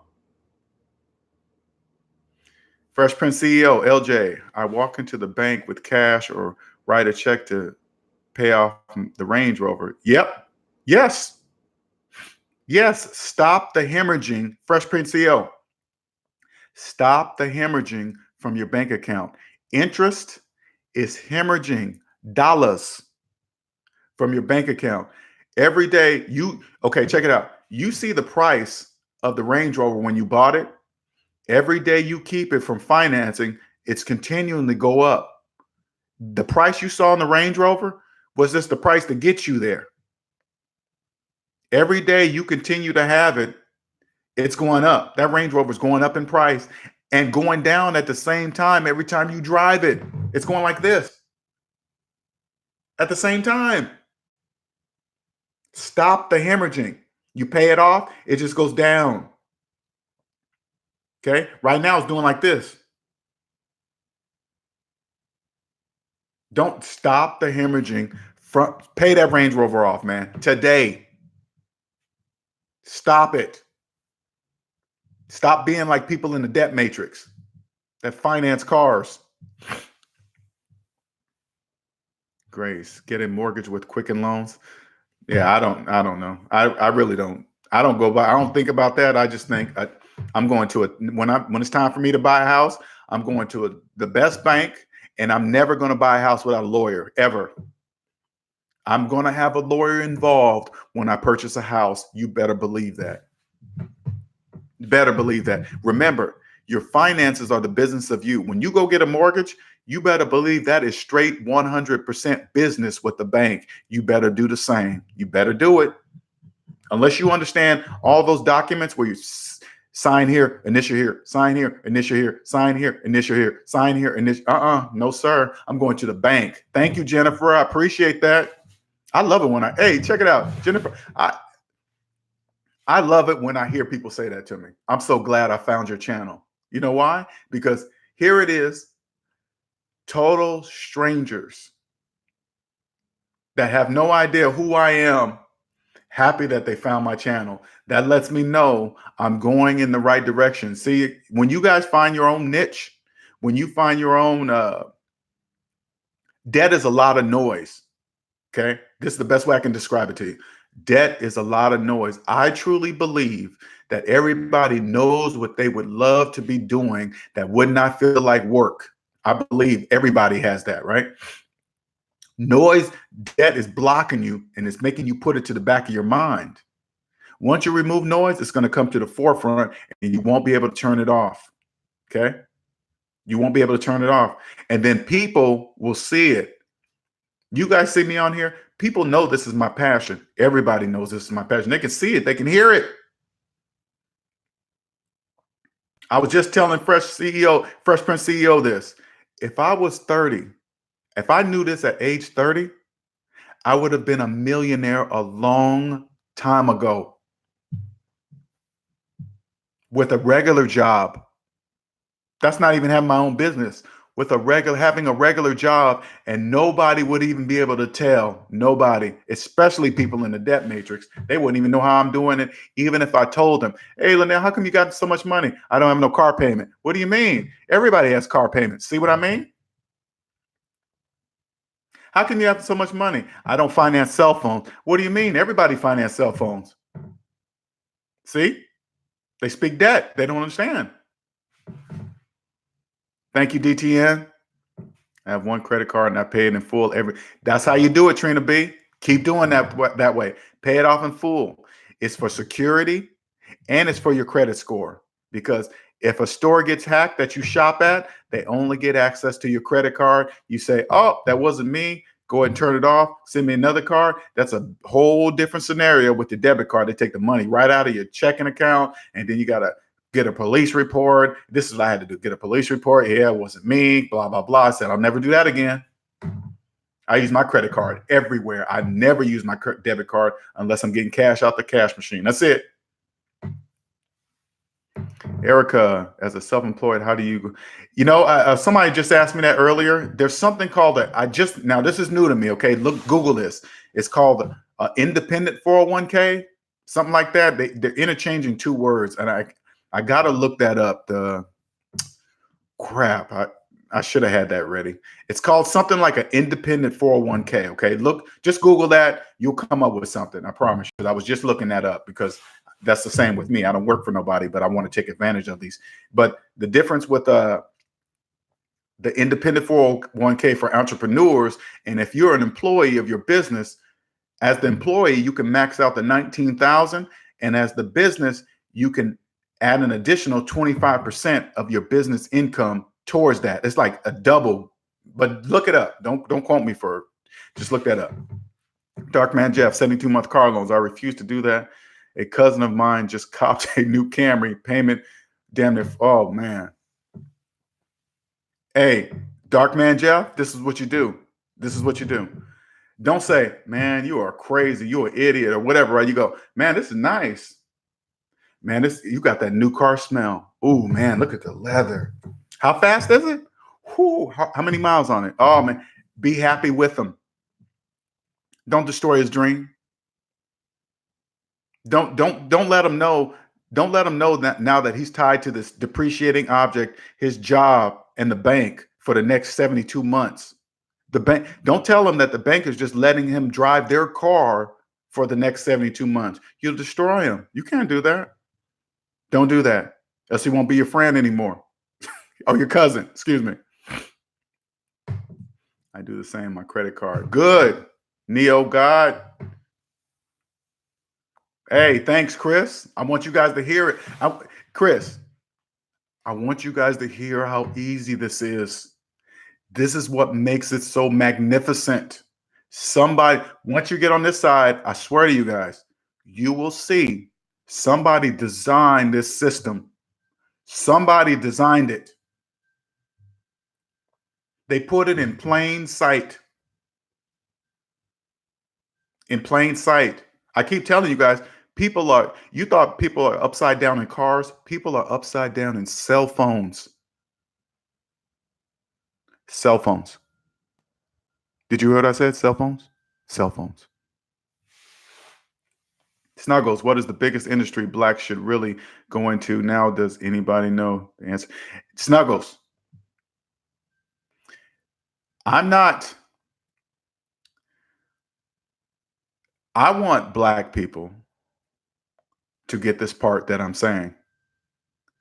Fresh Prince CEO, LJ, I walk into the bank with cash or write a check to pay off the Range Rover. Yep. Yes. Yes. Stop the hemorrhaging. Fresh Prince CEO. Stop the hemorrhaging from your bank account. Interest is hemorrhaging dollars from your bank account. Every day okay, check it out. You see the price of the Range Rover when you bought it. Every day you keep it from financing, it's continuing to go up. The price you saw on the Range Rover was just the price to get you there. Every day you continue to have it, it's going up. That Range Rover is going up in price and going down at the same time every time you drive it. It's going like this at the same time. Stop the hemorrhaging. You pay it off, it just goes down. Okay? Right now it's doing like this. Don't stop the hemorrhaging. Pay that Range Rover off, man. Today. Stop it. Stop being like people in the debt matrix that finance cars. Grace, get a mortgage with Quicken Loans. Yeah, I don't know. I really don't. I don't think about that. I just think I'm going to when it's time for me to buy a house, I'm going to the best bank And I'm never going to buy a house without a lawyer, ever. I'm going to have a lawyer involved when I purchase a house. You better believe that. Better believe that. Remember, your finances are the business of you. When you go get a mortgage, you better believe that is straight 100% business with the bank. You better do the same. You better do it. Unless you understand all those documents where you sign here, initial here, sign here, initial here, sign here, initial here, sign here, initial. No, sir. I'm going to the bank. Thank you, Jennifer. I appreciate that. I love it when hey, check it out, Jennifer. I love it when I hear people say that to me. I'm so glad I found your channel. You know why? Because here it is, total strangers that have no idea who I am, happy that they found my channel. That lets me know I'm going in the right direction. See, when you guys find your own niche, when you find your own, debt is a lot of noise. Okay. This is the best way I can describe it to you. Debt is a lot of noise. I truly believe that everybody knows what they would love to be doing that would not feel like work. I believe everybody has that, right? Noise, debt is blocking you and it's making you put it to the back of your mind. Once you remove noise, it's going to come to the forefront and you won't be able to turn it off. Okay. You won't be able to turn it off. And then people will see it. You guys see me on here. People know this is my passion. Everybody knows this is my passion. They can see it. They can hear it. I was just telling Fresh Prince CEO this. If I was 30, if I knew this at age 30, I would have been a millionaire a long time ago with a regular job. That's not even having my own business. With having a regular job, and nobody would even be able to tell. Nobody, especially people in the debt matrix. They wouldn't even know how I'm doing it. Even if I told them, hey, Lynette, how come you got so much money? I don't have no car payment. What do you mean? Everybody has car payments. See what I mean? How can you have so much money? I don't finance cell phones. What do you mean? Everybody finance cell phones. See? They speak debt. They don't understand. Thank you, DTN. I have one credit card and I pay it in full. That's how you do it, Trina B. Keep doing that way. Pay it off in full. It's for security and it's for your credit score. Because if a store gets hacked that you shop at, they only get access to your credit card. You say, oh, that wasn't me. Go ahead and turn it off. Send me another card. That's a whole different scenario with the debit card. They take the money right out of your checking account, and then you got to get a police report. This is what I had to do. Get a police report. Yeah, it wasn't me, blah, blah, blah. I said, I'll never do that again. I use my credit card everywhere. I never use my debit card unless I'm getting cash out the cash machine. That's it. Erica, as a self-employed, how do you, somebody just asked me that earlier. There's something called now this is new to me. Okay. Look, Google this. It's called independent 401k, something like that. They're interchanging two words. And I got to look that up. I should have had that ready. It's called something like an independent 401k. Okay. Look, just Google that. You'll come up with something. I promise you. I was just looking that up because that's the same with me. I don't work for nobody, but I want to take advantage of these. But the difference with the independent 401k for entrepreneurs, and if you're an employee of your business, as the employee, you can max out the 19,000, and as the business, you can add an additional 25% of your business income towards that. It's like a double, but look it up. Don't quote me for it. Just look that up. Darkman Jeff, 72-month car loans. I refuse to do that. A cousin of mine just copped a new Camry payment. Damn near. Oh, man. Hey, Darkman Jeff, this is what you do. This is what you do. Don't say, man, you are crazy. You're an idiot or whatever. Right? You go, man, this is nice. Man, you got that new car smell. Oh, man, look at the leather. How fast is it? Whew, how many miles on it? Oh, man, be happy with him. Don't destroy his dream. Don't let him know. Don't let him know that now that he's tied to this depreciating object, his job and the bank for the next 72 months. The bank, don't tell him that the bank is just letting him drive their car for the next 72 months. You'll destroy him. You can't do that. Don't do that. Else he won't be your friend anymore. Or your cousin, excuse me. I do the same. My credit card. Good. Neo God. Hey, thanks, Chris. I want you guys to hear it. Chris, I want you guys to hear how easy this is. This is what makes it so magnificent. Somebody, once you get on this side, I swear to you guys, you will see somebody designed this system. Somebody designed it. They put it in plain sight. In plain sight. I keep telling you guys, you thought people are upside down in cars. People are upside down in cell phones. Cell phones. Did you hear what I said? Cell phones? Cell phones. Snuggles, what is the biggest industry blacks should really go into now? Does anybody know the answer? Snuggles, I want black people to get this part that I'm saying.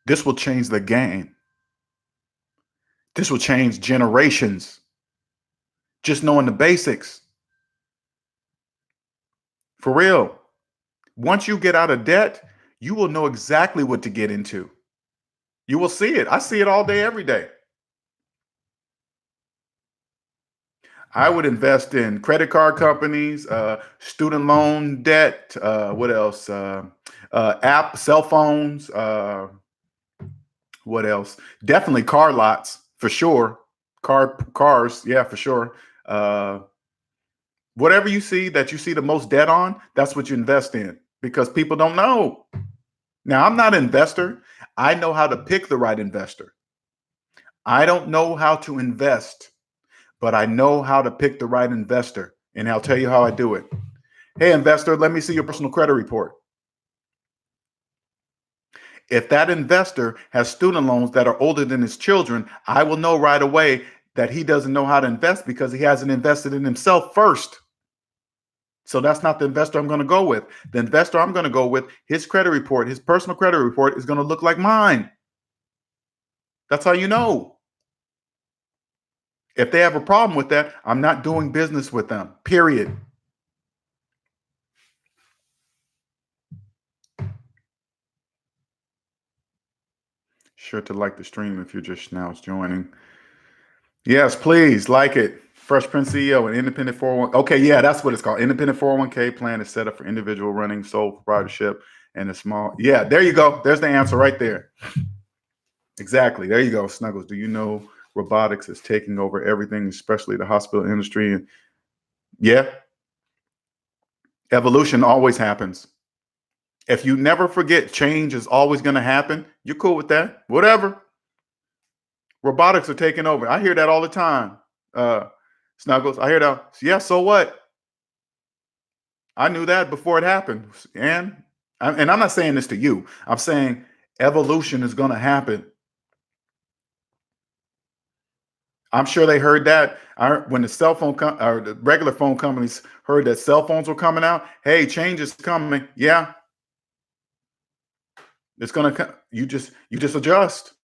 This will change the game. This will change generations. Just knowing the basics. For real. Once you get out of debt, you will know exactly what to get into. You will see it. I see it all day, every day. I would invest in credit card companies, student loan debt. What else? Cell phones. What else? Definitely car lots for sure. Cars, yeah, for sure. Whatever you see that you see the most debt on, that's what you invest in, because people don't know. Now, I'm not an investor. I know how to pick the right investor. I don't know how to invest, but I know how to pick the right investor, and I'll tell you how I do it. Hey, investor, let me see your personal credit report. If that investor has student loans that are older than his children, I will know right away that he doesn't know how to invest because he hasn't invested in himself first. So that's not the investor I'm going to go with. The investor I'm going to go with, his credit report, his personal credit report is going to look like mine. That's how you know. If they have a problem with that, I'm not doing business with them, period. Sure to like the stream if you're just now joining. Yes, please like it. Fresh Prince CEO and independent 401. Okay, yeah, that's what it's called. Independent 401k plan is set up for individual running sole proprietorship and a small. Yeah, there you go. There's the answer right there. Exactly. There you go, Snuggles. Do you know robotics is taking over everything, especially the hospital industry? And yeah, evolution always happens. If you never forget change is always going to happen, you're cool with that. Whatever. Robotics are taking over. I hear that all the time. Snuggles, I hear that. Yeah, so what? I knew that before it happened. And I'm not saying this to you. I'm saying evolution is going to happen. I'm sure they heard that when the cell phone or the regular phone companies heard that cell phones were coming out. Hey, change is coming. Yeah, it's gonna come. You just adjust.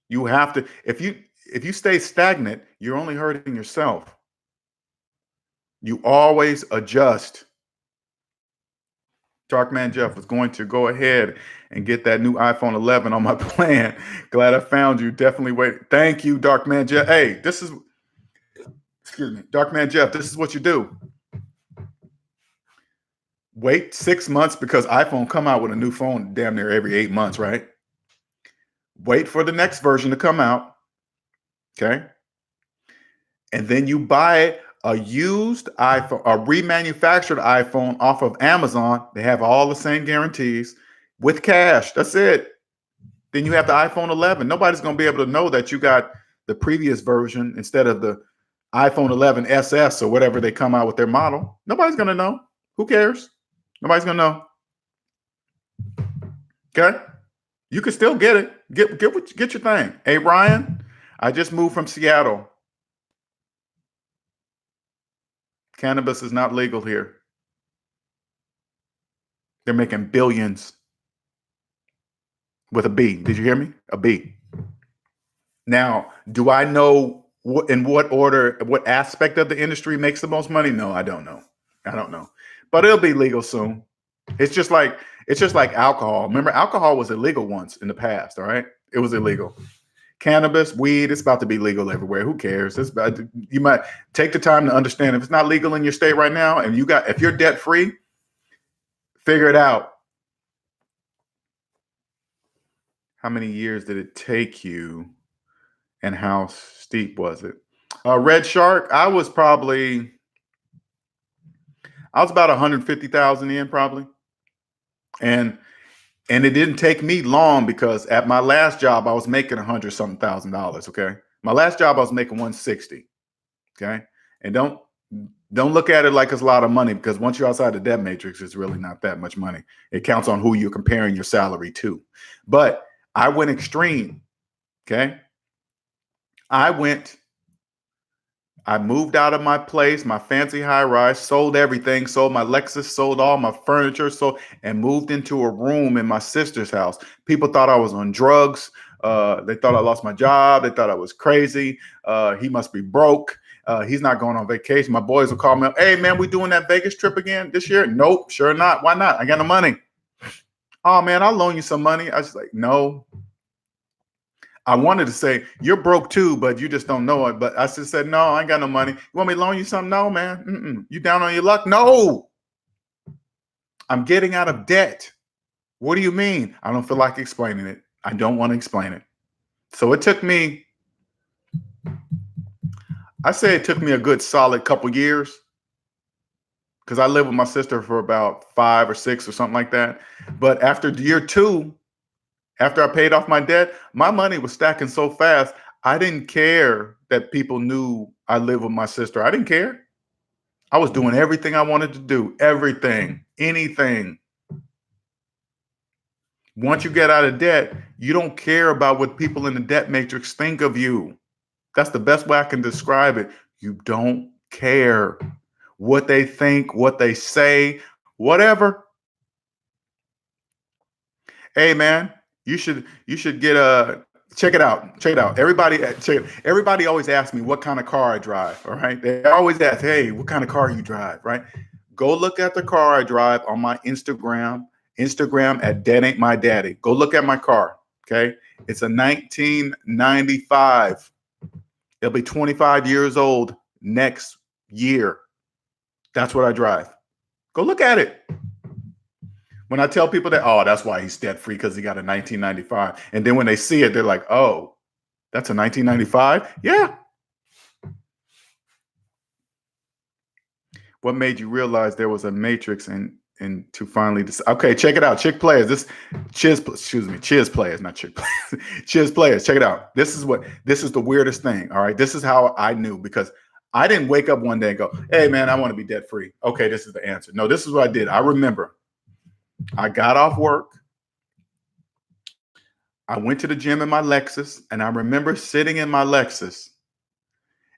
You have to. If you stay stagnant, you're only hurting yourself. You always adjust. Darkman Jeff was going to go ahead and get that new iPhone 11 on my plan. Glad I found you. Definitely wait. Thank you, Darkman Jeff. Hey, excuse me, Darkman Jeff. This is what you do. Wait 6 months because iPhone come out with a new phone damn near every 8 months, right? Wait for the next version to come out. Okay. And then you buy a used iPhone, a remanufactured iPhone off of Amazon. They have all the same guarantees with cash. That's it. Then you have the iPhone 11. Nobody's going to be able to know that you got the previous version instead of the iPhone 11 SS or whatever they come out with their model. Nobody's going to know. Who cares? Nobody's going to know. Okay. You can still get it. Get your thing. Hey, Ryan, I just moved from Seattle. Cannabis is not legal here. They're making billions with a B. Did you hear me? A B. Now, do I know in what order, what aspect of the industry makes the most money? No, I don't know. I don't know. But it'll be legal soon. It's just like alcohol. Remember, alcohol was illegal once in the past, all right? It was illegal. Cannabis, weed, it's about to be legal everywhere. Who cares? It's about to, you might take the time to understand if it's not legal in your state right now and if you're debt free, figure it out. How many years did it take you and how steep was it? Red Shark, I was about 150,000 in probably. And it didn't take me long because at my last job, I was making $100-something thousand. Okay. My last job, I was making 160. Okay. And don't look at it like it's a lot of money, because once you're outside the debt matrix, it's really not that much money. It counts on who you're comparing your salary to. But I went extreme. Okay. I moved out of my place, my fancy high rise, sold everything, sold my Lexus, sold all my furniture, and moved into a room in my sister's house. People thought I was on drugs. They thought I lost my job. They thought I was crazy. He must be broke. He's not going on vacation. My boys will call me up. Hey, man, we doing that Vegas trip again this year? Nope, sure not. Why not? I got no money. Oh, man, I'll loan you some money. I was like, no. I wanted to say, you're broke too, but you just don't know it. But I just said, no, I ain't got no money. You want me to loan you something? No, man. You down on your luck? No. I'm getting out of debt. What do you mean? I don't feel like explaining it. I don't want to explain it. So it took me, I say it took me a good solid couple years, because I lived with my sister for about 5 or 6 or something like that. But after year 2, after I paid off my debt, my money was stacking so fast, I didn't care that people knew I lived with my sister. I didn't care. I was doing everything I wanted to do. Everything, anything. Once you get out of debt, you don't care about what people in the debt matrix think of you. That's the best way I can describe it. You don't care what they think, what they say, whatever. Hey, man. You should get check it out. Check it out. Everybody always asks me what kind of car I drive. All right. They always ask, hey, what kind of car you drive? Right. Go look at the car I drive on my Instagram at Debt Ain't My Daddy. Go look at my car. Okay. It's a 1995. It'll be 25 years old next year. That's what I drive. Go look at it. When I tell people that, oh, that's why he's debt free, because he got a 1995. And then when they see it, they're like, oh, that's a 1995? Yeah. What made you realize there was a matrix and to finally decide? Okay, check it out. Chiz Players, not Chick Players. Chiz Players, check it out. This is the weirdest thing. All right. This is how I knew, because I didn't wake up one day and go, hey, man, I want to be debt free. Okay, this is the answer. No, this is what I did. I remember. I got off work. I went to the gym in my Lexus, and I remember sitting in my Lexus,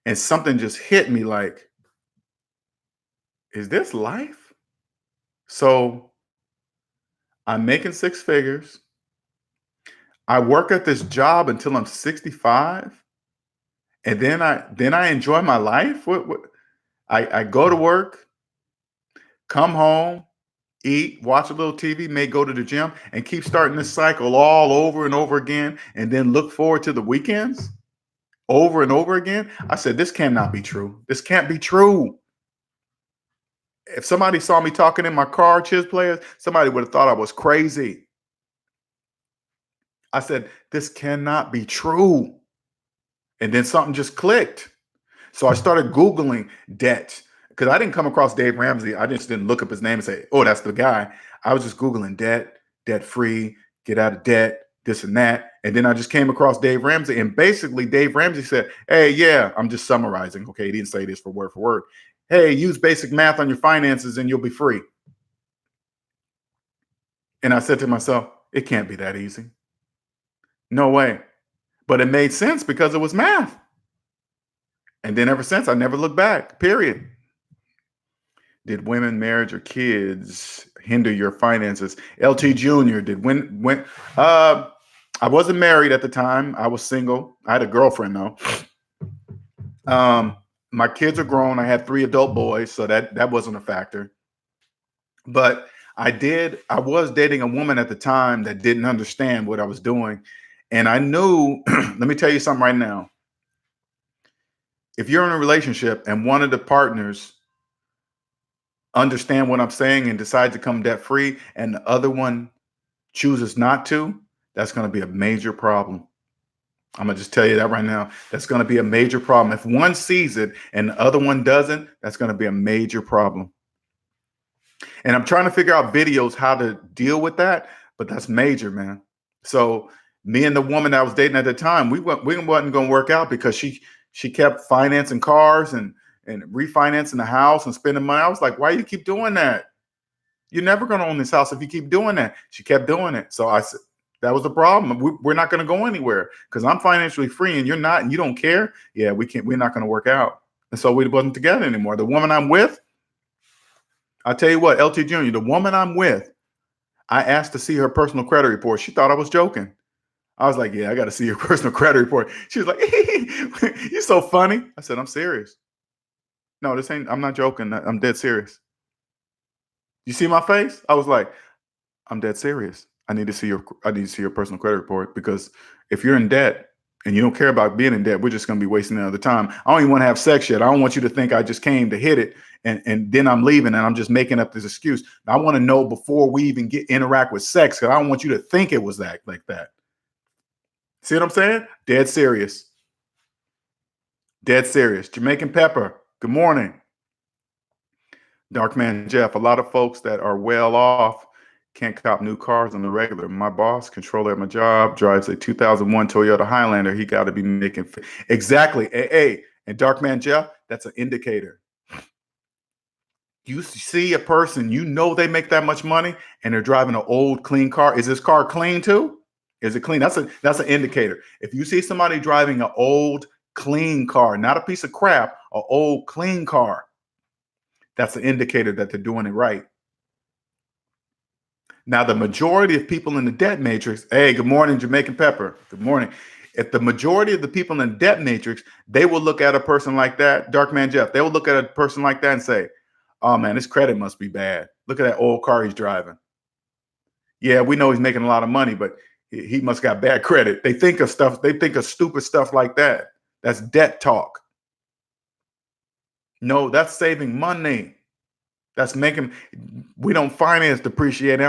and something just hit me like, is this life? So I'm making 6 figures. I work at this job until I'm 65, and then I enjoy my life. I go to work, come home, eat, watch a little TV, may go to the gym, and keep starting this cycle all over and over again, and then look forward to the weekends over and over again. I said, this cannot be true. This can't be true. If somebody saw me talking in my car, Chiz Players, somebody would have thought I was crazy. I said, this cannot be true. And then something just clicked. So I started Googling debt, because I didn't come across Dave Ramsey. I just didn't look up his name and say, oh, that's the guy. I was just Googling debt free, get out of debt, this and that. And then I just came across Dave Ramsey. And basically Dave Ramsey said, hey, yeah, I'm just summarizing. Okay, he didn't say this for word. Hey, use basic math on your finances and you'll be free. And I said to myself, it can't be that easy. No way. But it made sense because it was math. And then ever since, I never looked back, period. Did women, marriage, or kids hinder your finances? LT Jr. I wasn't married at the time. I was single. I had a girlfriend though. My kids are grown. I had 3 adult boys, so that wasn't a factor. But I was dating a woman at the time that didn't understand what I was doing. And I knew, let me tell you something right now. If you're in a relationship and one of the partners understand what I'm saying and decide to come debt free and the other one chooses not to, that's going to be a major problem. I'm going to just tell you that right now. That's going to be a major problem. If one sees it and the other one doesn't, that's going to be a major problem. And I'm trying to figure out videos how to deal with that, but that's major, man. So me and the woman that I was dating at the time, we wasn't going to work out because she kept financing cars and refinancing the house and spending money. I was like, why you keep doing that? You're never going to own this house if you keep doing that. She kept doing it. So I said, that was the problem. We're not going to go anywhere because I'm financially free and you're not, and you don't care. Yeah, we're not going to work out. And so we wasn't together anymore. The woman I'm with, I'll tell you what, LT Jr., the woman I'm with, I asked to see her personal credit report. She thought I was joking. I was like, yeah, I got to see your personal credit report. She was like, you're so funny. I said, I'm serious. No, I'm not joking. I'm dead serious. You see my face? I was like, I'm dead serious. I need to see your personal credit report because if you're in debt and you don't care about being in debt, we're just going to be wasting another time. I don't even want to have sex yet. I don't want you to think I just came to hit it and then I'm leaving and I'm just making up this excuse. I want to know before we even interact with sex because I don't want you to think it was that like that. See what I'm saying? Dead serious. Dead serious. Jamaican Pepper, good morning. Dark Man Jeff, a lot of folks that are well off can't cop new cars on the regular. My boss, controller at my job, drives a 2001 Toyota Highlander. He got to be making exactly. Hey, and Dark Man Jeff, that's an indicator. You see a person, you know they make that much money, and they're driving an old, clean car. Is this car clean too? Is it clean? That's an indicator. If you see somebody driving an old, clean car, not a piece of crap, an old, clean car, that's an indicator that they're doing it right. Now, the majority of people in the debt matrix, hey, good morning, Jamaican Pepper. Good morning. If the majority of the people in the debt matrix, they will look at a person like that, Dark Man Jeff, they will look at a person like that and say, oh man, his credit must be bad. Look at that old car he's driving. Yeah, we know he's making a lot of money, but he must got bad credit. They think of stupid stuff like that. That's debt talk. No, that's saving money. That's we don't finance depreciating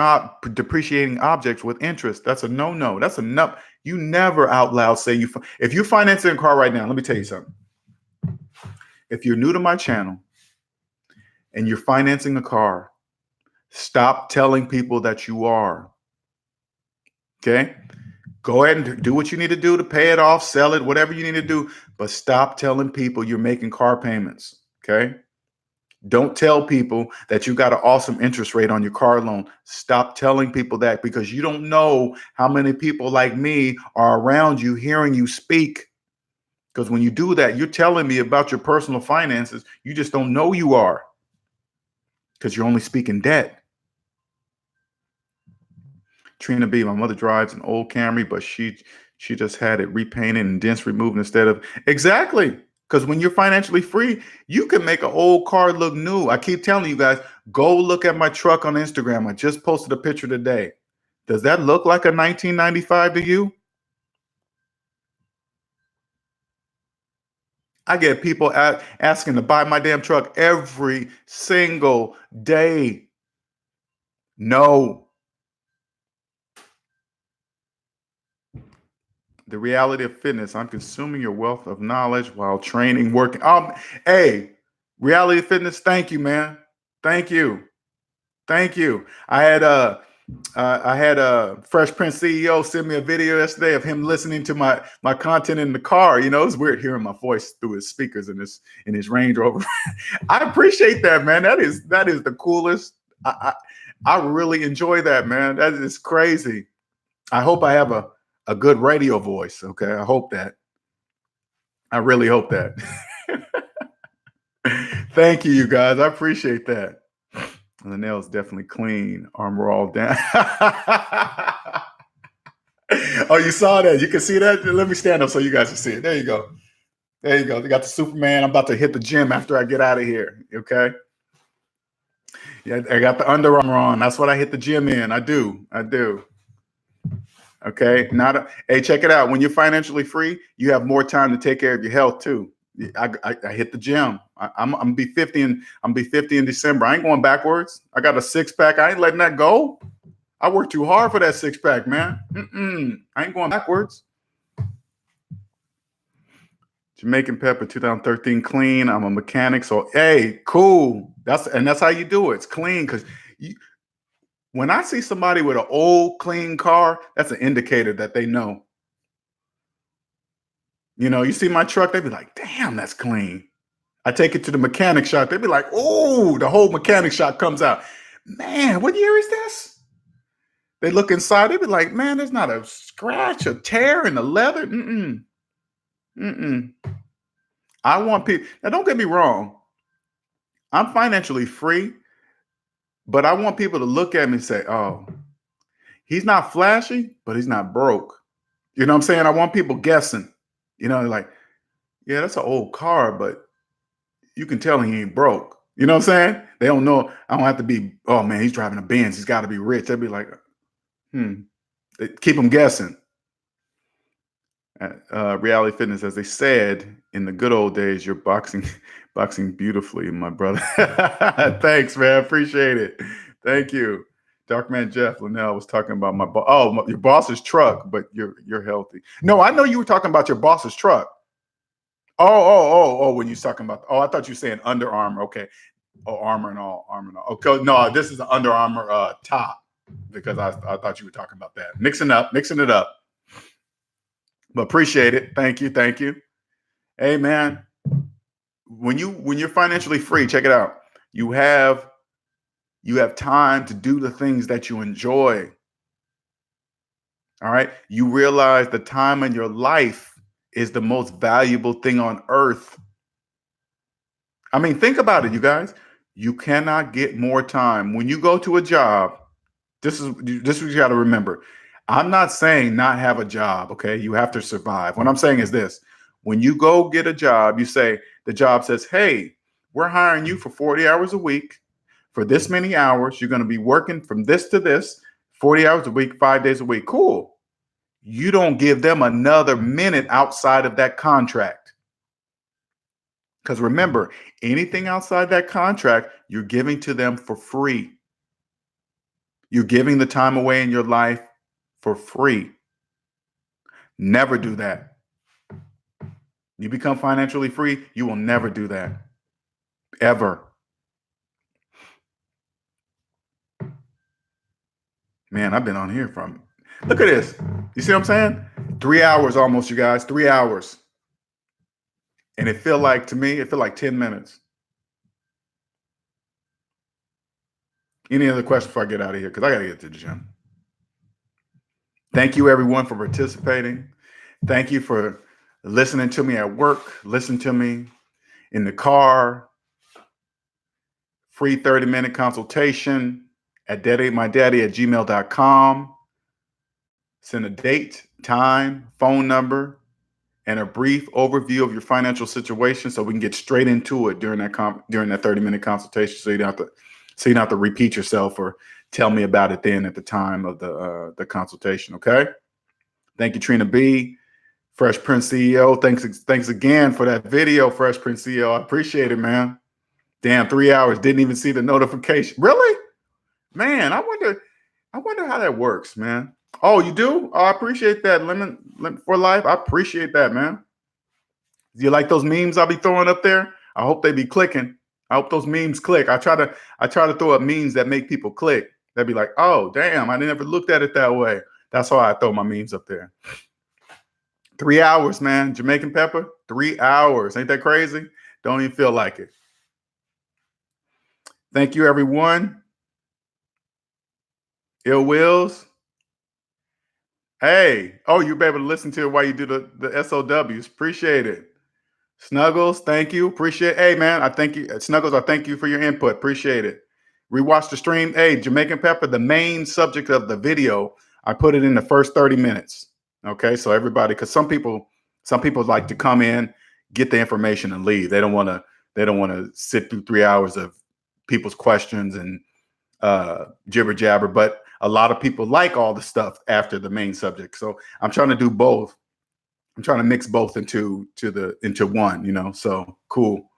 objects with interest. That's a no. That's enough. You never out loud say if you're financing a car right now, let me tell you something. If you're new to my channel and you're financing a car, stop telling people that you are. Okay? Go ahead and do what you need to do to pay it off, sell it, whatever you need to do, but stop telling people you're making car payments. Okay? Don't tell people that you got an awesome interest rate on your car loan. Stop telling people that because you don't know how many people like me are around you hearing you speak. Because when you do that, you're telling me about your personal finances. You just don't know you are because you're only speaking debt. Trina B, my mother drives an old Camry, but she just had it repainted and dents removed instead of exactly. Because when you're financially free, you can make an old car look new. I keep telling you guys, go look at my truck on Instagram. I just posted a picture today. Does that look like a 1995 to you? I get people asking to buy my damn truck every single day. No. The reality of fitness. I'm consuming your wealth of knowledge while training, working. Hey, reality of fitness. Thank you, man. Thank you. Thank you. I had a Fresh Prince CEO send me a video yesterday of him listening to my content in the car. You know, it's weird hearing my voice through his speakers in his Range Rover. I appreciate that, man. That is the coolest. I really enjoy that, man. That is crazy. I hope I have a good radio voice. Okay. I hope that. I really hope that. Thank you, you guys. I appreciate that. The nails definitely clean. Armor all down. Oh, you saw that? You can see that? Let me stand up so you guys can see it. There you go. There you go. They got the Superman. I'm about to hit the gym after I get out of here. Okay. Yeah, I got the Under Armour on. That's what I hit the gym in. I do. Okay. Hey, check it out. When you're financially free, you have more time to take care of your health too. I hit the gym. I'm gonna be 50 and I'm gonna be 50 in December. I ain't going backwards. I got a 6-pack. I ain't letting that go. I worked too hard for that 6-pack, man. I ain't going backwards. Jamaican Pepper 2013 clean. I'm a mechanic. So hey, cool. That's how you do it. It's clean because when I see somebody with an old clean car, that's an indicator that they know. You know, you see my truck, they be like, damn, that's clean. I take it to the mechanic shop. They be like, oh, the whole mechanic shop comes out. Man, what year is this? They look inside. They be like, man, there's not a scratch, a tear in the leather. I want people. Now, don't get me wrong. I'm financially free, but I want people to look at me and say, oh, he's not flashy, but he's not broke. You know what I'm saying? I want people guessing. You know, like, yeah, that's an old car, but you can tell he ain't broke. You know what I'm saying? They don't know. I don't have to be, oh man, he's driving a Benz. He's got to be rich. They'd be like, They keep them guessing. Reality Fitness, as they said in the good old days, you're boxing beautifully, my brother. Thanks, man. Appreciate it. Thank you. Darkman Jeff Linnell was talking about my boss. Oh, your boss's truck, but you're healthy. No, I know you were talking about your boss's truck. Oh, when you're talking about, I thought you were saying Under Armour. Okay. Oh, armor and all. Okay, no, this is an Under Armour top because I thought you were talking about that. Mixing it up. But appreciate it. Thank you. Hey, man, when you're financially free, check it out. You have time to do the things that you enjoy. All right. You realize the time in your life is the most valuable thing on earth. I mean, think about it, you guys. You cannot get more time. When you go to a job, this is what you got to remember. I'm not saying not have a job, okay? You have to survive. What I'm saying is this. When you go get a job, you say, the job says, hey, we're hiring you for 40 hours a week. For this many hours, you're going to be working from this to this, 40 hours a week, 5 days a week. Cool. You don't give them another minute outside of that contract. Because remember, anything outside that contract, you're giving to them for free. You're giving the time away in your life for free. Never do that. You become financially free, you will never do that. Ever. Man, I've been on here from, look at this. You see what I'm saying? 3 hours almost, you guys, 3 hours. And it feel like 10 minutes. Any other questions before I get out of here? Because I got to get to the gym. Thank you, everyone, for participating. Thank you for listening to me at work. Listen to me in the car. Free 30-minute consultation at dateatemydaddy@gmail.com. Send a date, time, phone number, and a brief overview of your financial situation so we can get straight into it during that 30-minute consultation, so you don't have to repeat yourself or tell me about it then at the time of the consultation. Okay. Thank you, Trina B. Fresh Prince CEO. Thanks again for that video, Fresh Prince CEO. I appreciate it, man. Damn, 3 hours. Didn't even see the notification. Really? Man, I wonder how that works, man. Oh, you do? Oh, I appreciate that. Lemon for life. I appreciate that, man. Do you like those memes I'll be throwing up there? I hope they be clicking. I hope those memes click. I try to throw up memes that make people click. They'd be like, oh, damn, I never looked at it that way. That's why I throw my memes up there. 3 hours, man. Jamaican Pepper, 3 hours. Ain't that crazy? Don't even feel like it. Thank you, everyone. Ill Wills. Hey, you'll be able to listen to it while you do the SOWs. Appreciate it. Snuggles, thank you. Appreciate it. Hey, man, I thank you. Snuggles, I thank you for your input. Appreciate it. Rewatch the stream. Hey, Jamaican Pepper, the main subject of the video, I put it in the first 30 minutes. Okay, so everybody, because some people like to come in, get the information and leave. They don't want to sit through 3 hours of people's questions and jibber jabber. But a lot of people like all the stuff after the main subject. So I'm trying to do both. I'm trying to mix both into one, you know. So cool.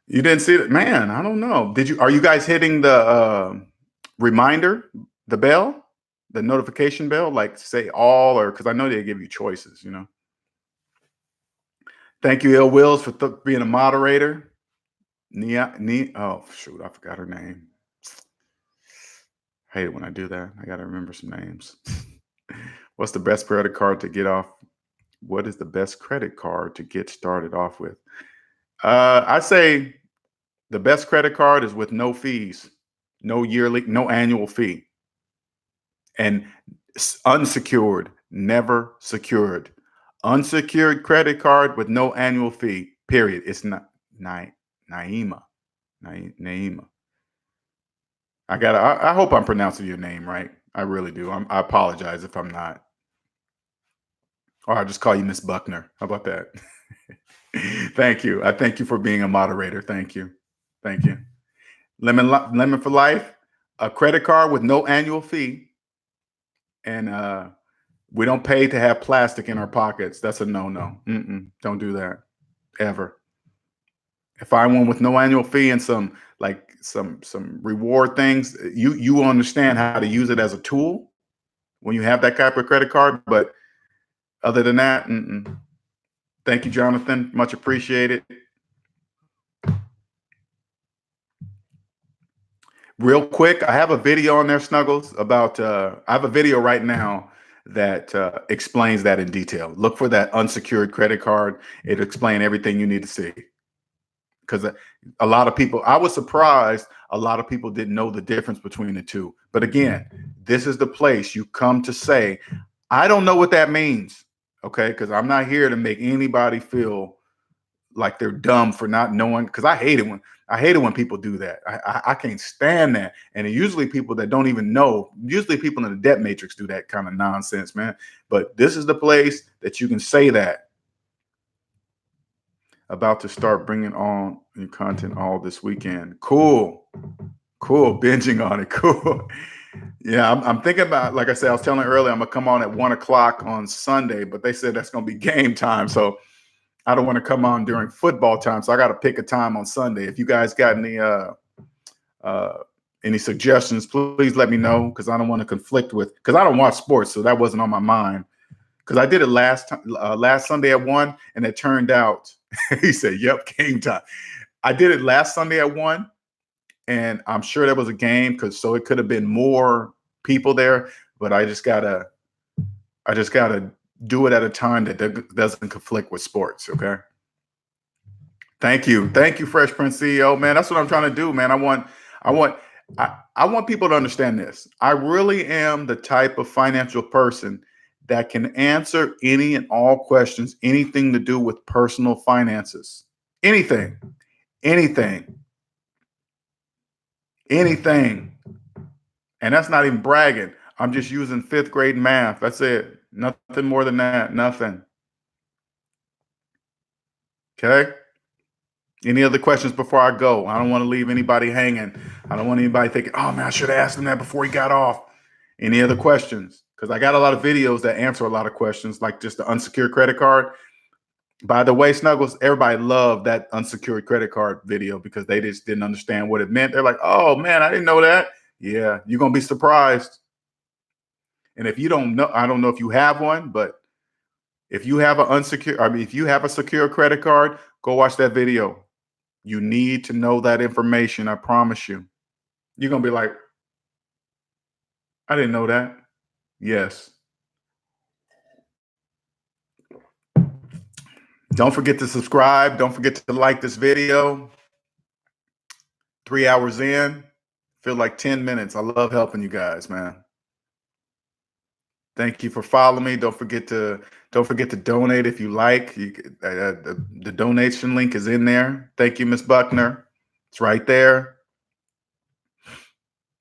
You didn't see it, man. I don't know. Are you guys hitting the reminder, the bell, the notification bell, like say all, or because I know they give you choices, you know. Thank you, Ill Wills, for being a moderator. Oh shoot, I forgot her name. I hate it when I do that. I got to remember some names. What's the best credit card to get off? What is the best credit card to get started off with? I say the best credit card is with no fees, no annual fee, and unsecured, never secured. Unsecured credit card with no annual fee, period. It's not Naima. Naima. I hope I'm pronouncing your name right. I really do. I apologize if I'm not. Or I'll just call you Miss Buckner. How about that? Thank you. I thank you for being a moderator. Thank you. Thank you. Lemon for life, a credit card with no annual fee. And we don't pay to have plastic in our pockets. That's a no-no. Don't do that ever. Find one with no annual fee and some reward things. You understand how to use it as a tool when you have that type of credit card. But other than that, thank you, Jonathan. Much appreciated. Real quick, I have a video on there, Snuggles, about I have a video right now that explains that in detail. Look for that unsecured credit card. It explains everything you need to see. Because a lot of people, I was surprised a lot of people didn't know the difference between the two. But again, this is the place you come to say, I don't know what that means. Okay, because I'm not here to make anybody feel like they're dumb for not knowing, because I hate it when people do that. I can't stand that. And usually people that don't even know, usually people in the debt matrix do that kind of nonsense, man. But this is the place that you can say that. About to start bringing on new content all this weekend. Cool. Binging on it. Cool. Yeah, I'm thinking about, like I said, I was telling earlier, I'm gonna come on at 1 o'clock on Sunday, but they said that's gonna be game time. So I don't want to come on during football time. So I got to pick a time on Sunday. If you guys got any suggestions, please let me know, because I don't want to conflict with, because I don't watch sports, so that wasn't on my mind. Because I did it last Sunday at 1, and it turned out, he said, yep, game time. I did it last Sunday at 1, and I'm sure there was a game, so it could have been more people there, but I just gotta do it at a time that doesn't conflict with sports. Okay. Thank you, Fresh Prince CEO, man. That's what I'm trying to do, man. I want people to understand this. I really am the type of financial person that can answer any and all questions, anything to do with personal finances, anything. And that's not even bragging. I'm just using 5th grade math. That's it. Nothing more than that. Nothing. Okay. Any other questions before I go? I don't want to leave anybody hanging. I don't want anybody thinking, oh man, I should have asked him that before he got off. Any other questions? Because I got a lot of videos that answer a lot of questions, like just the unsecured credit card. By the way, Snuggles, everybody loved that unsecured credit card video because they just didn't understand what it meant. They're like, oh man, I didn't know that. Yeah, you're going to be surprised. And if you don't know, I don't know if you have one, but if you have if you have a secure credit card, go watch that video. You need to know that information. I promise you. You're going to be like, I didn't know that. Yes. Don't forget to subscribe. Don't forget to like this video. 3 hours in, feel like 10 minutes. I love helping you guys, man. Thank you for following me. Don't forget to donate if you like. The donation link is in there. Thank you, Miss Buckner. It's right there.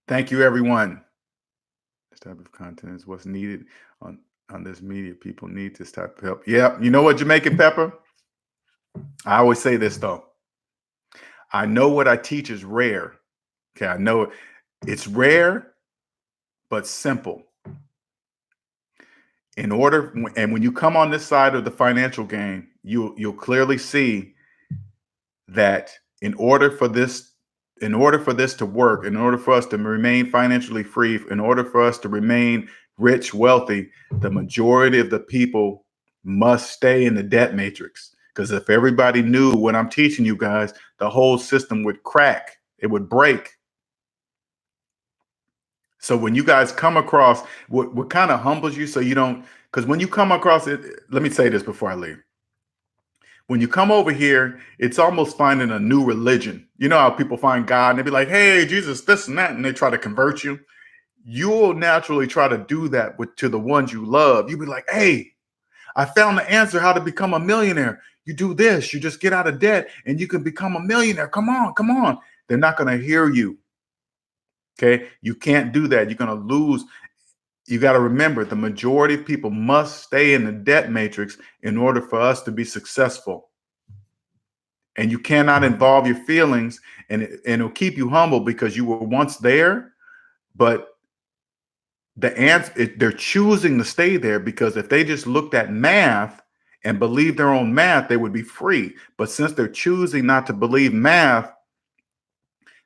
Thank you, everyone. This type of content is what's needed on this media. People need this type of help. Yeah, you know what, Jamaican Pepper? I always say this though. I know what I teach is rare. Okay, I know it's rare, but simple. And when you come on this side of the financial game, you'll clearly see that in order for this to work, in order for us to remain financially free, in order for us to remain rich, wealthy, the majority of the people must stay in the debt matrix. Because if everybody knew what I'm teaching you guys, the whole system would crack. It would break. So when you guys come across what kind of humbles you, so you don't, because when you come across it, let me say this before I leave. When you come over here, it's almost finding a new religion. You know how people find God and they be like, hey, Jesus, this and that, and they try to convert you. You'll naturally try to do that to the ones you love. You'll be like, hey, I found the answer how to become a millionaire. You do this, you just get out of debt and you can become a millionaire. Come on, come on. They're not going to hear you. Okay. You can't do that. You're going to lose. You got to remember the majority of people must stay in the debt matrix in order for us to be successful. And you cannot involve your feelings, and it'll keep you humble because you were once there, but the answer, they're choosing to stay there because if they just looked at math and believed their own math, they would be free. But since they're choosing not to believe math,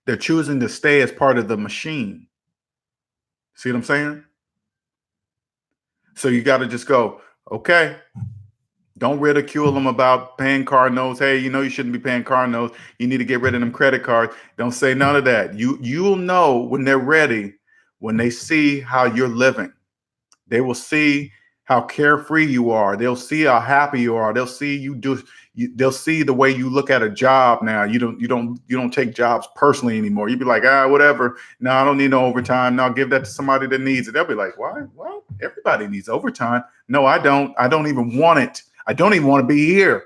they're choosing to stay as part of the machine. See what I'm saying? So you got to just go, okay, don't ridicule them about paying car notes. Hey, you shouldn't be paying car notes. You need to get rid of them credit cards. Don't say none of that. You'll know when they're ready, when they see how you're living. They will see how carefree you are. They'll see how happy you are. They'll see they'll see the way you look at a job now. You don't take jobs personally anymore. You'd be like, whatever. No, I don't need no overtime. No, I'll give that to somebody that needs it. They'll be like, why? Well, everybody needs overtime. No, I don't. I don't even want it. I don't even want to be here.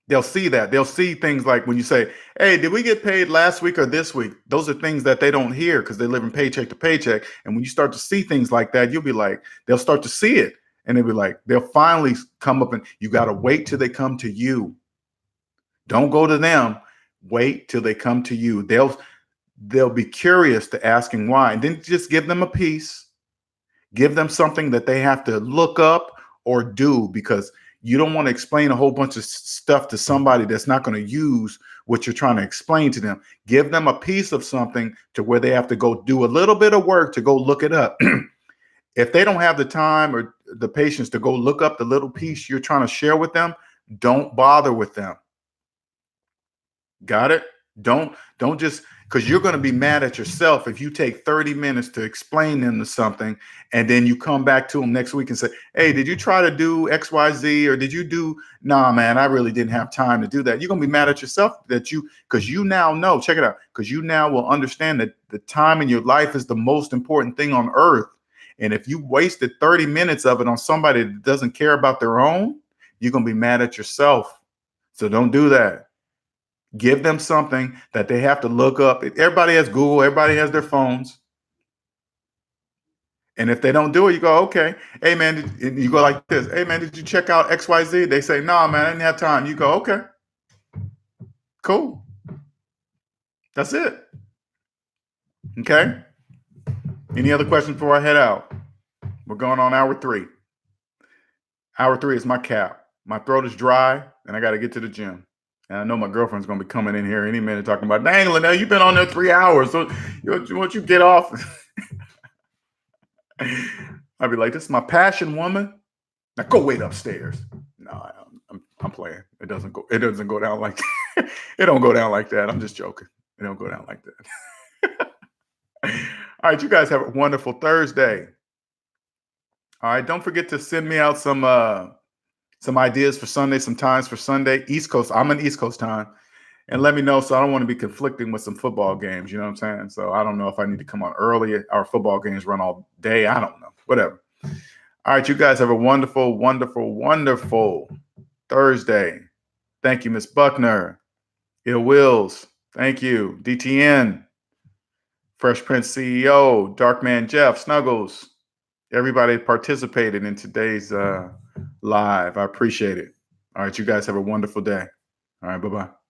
They'll see that. They'll see things like when you say, hey, did we get paid last week or this week? Those are things that they don't hear because they live in paycheck to paycheck. And when you start to see things like that, you'll be like, they'll start to see it. And they'll be like, they'll finally come up, and you got to wait till they come to you. Don't go to them. Wait till they come to you. They'll be curious to asking why. And then just give them a piece. Give them something that they have to look up or do, because you don't want to explain a whole bunch of stuff to somebody that's not going to use what you're trying to explain to them. Give them a piece of something to where they have to go do a little bit of work to go look it up. If they don't have the time or the patience to go look up the little piece you're trying to share with them, don't bother with them. Got it? Don't just, because you're going to be mad at yourself if you take 30 minutes to explain them to something and then you come back to them next week and say, hey, did you try to do XYZ, or did you do, nah, man, I really didn't have time to do that. You're going to be mad at yourself because you now know, check it out, because you now will understand that the time in your life is the most important thing on earth. And if you wasted 30 minutes of it on somebody that doesn't care about their own, you're going to be mad at yourself. So don't do that. Give them something that they have to look up. Everybody has Google. Everybody has their phones. And if they don't do it, you go, okay. Hey, man, you go like this. Hey, man, did you check out XYZ? They say, no, man, I didn't have time. You go, okay, cool. That's it. Okay. Any other questions before I head out? We're going on hour 3. Hour 3 is my cap. My throat is dry, and I got to get to the gym. And I know my girlfriend's going to be coming in here any minute talking about, dang, Linnell, you've been on there 3 hours. So once you get off, I'd be like, this is my passion, woman. Now go wait upstairs. No, I'm playing. It doesn't go down like that. It don't go down like that. I'm just joking. It don't go down like that. All right, you guys have a wonderful Thursday. All right, don't forget to send me out some ideas for Sunday, some times for Sunday. East Coast, I'm in East Coast time. And let me know, so I don't want to be conflicting with some football games. You know what I'm saying? So I don't know if I need to come on early. Our football games run all day. I don't know. Whatever. All right, you guys have a wonderful, wonderful, wonderful Thursday. Thank you, Miss Buckner. Ill Wills. Thank you. DTN. Fresh Prince CEO. Darkman Jeff. Snuggles. Everybody participated in today's live. I appreciate it. All right, you guys have a wonderful day. All right, bye-bye.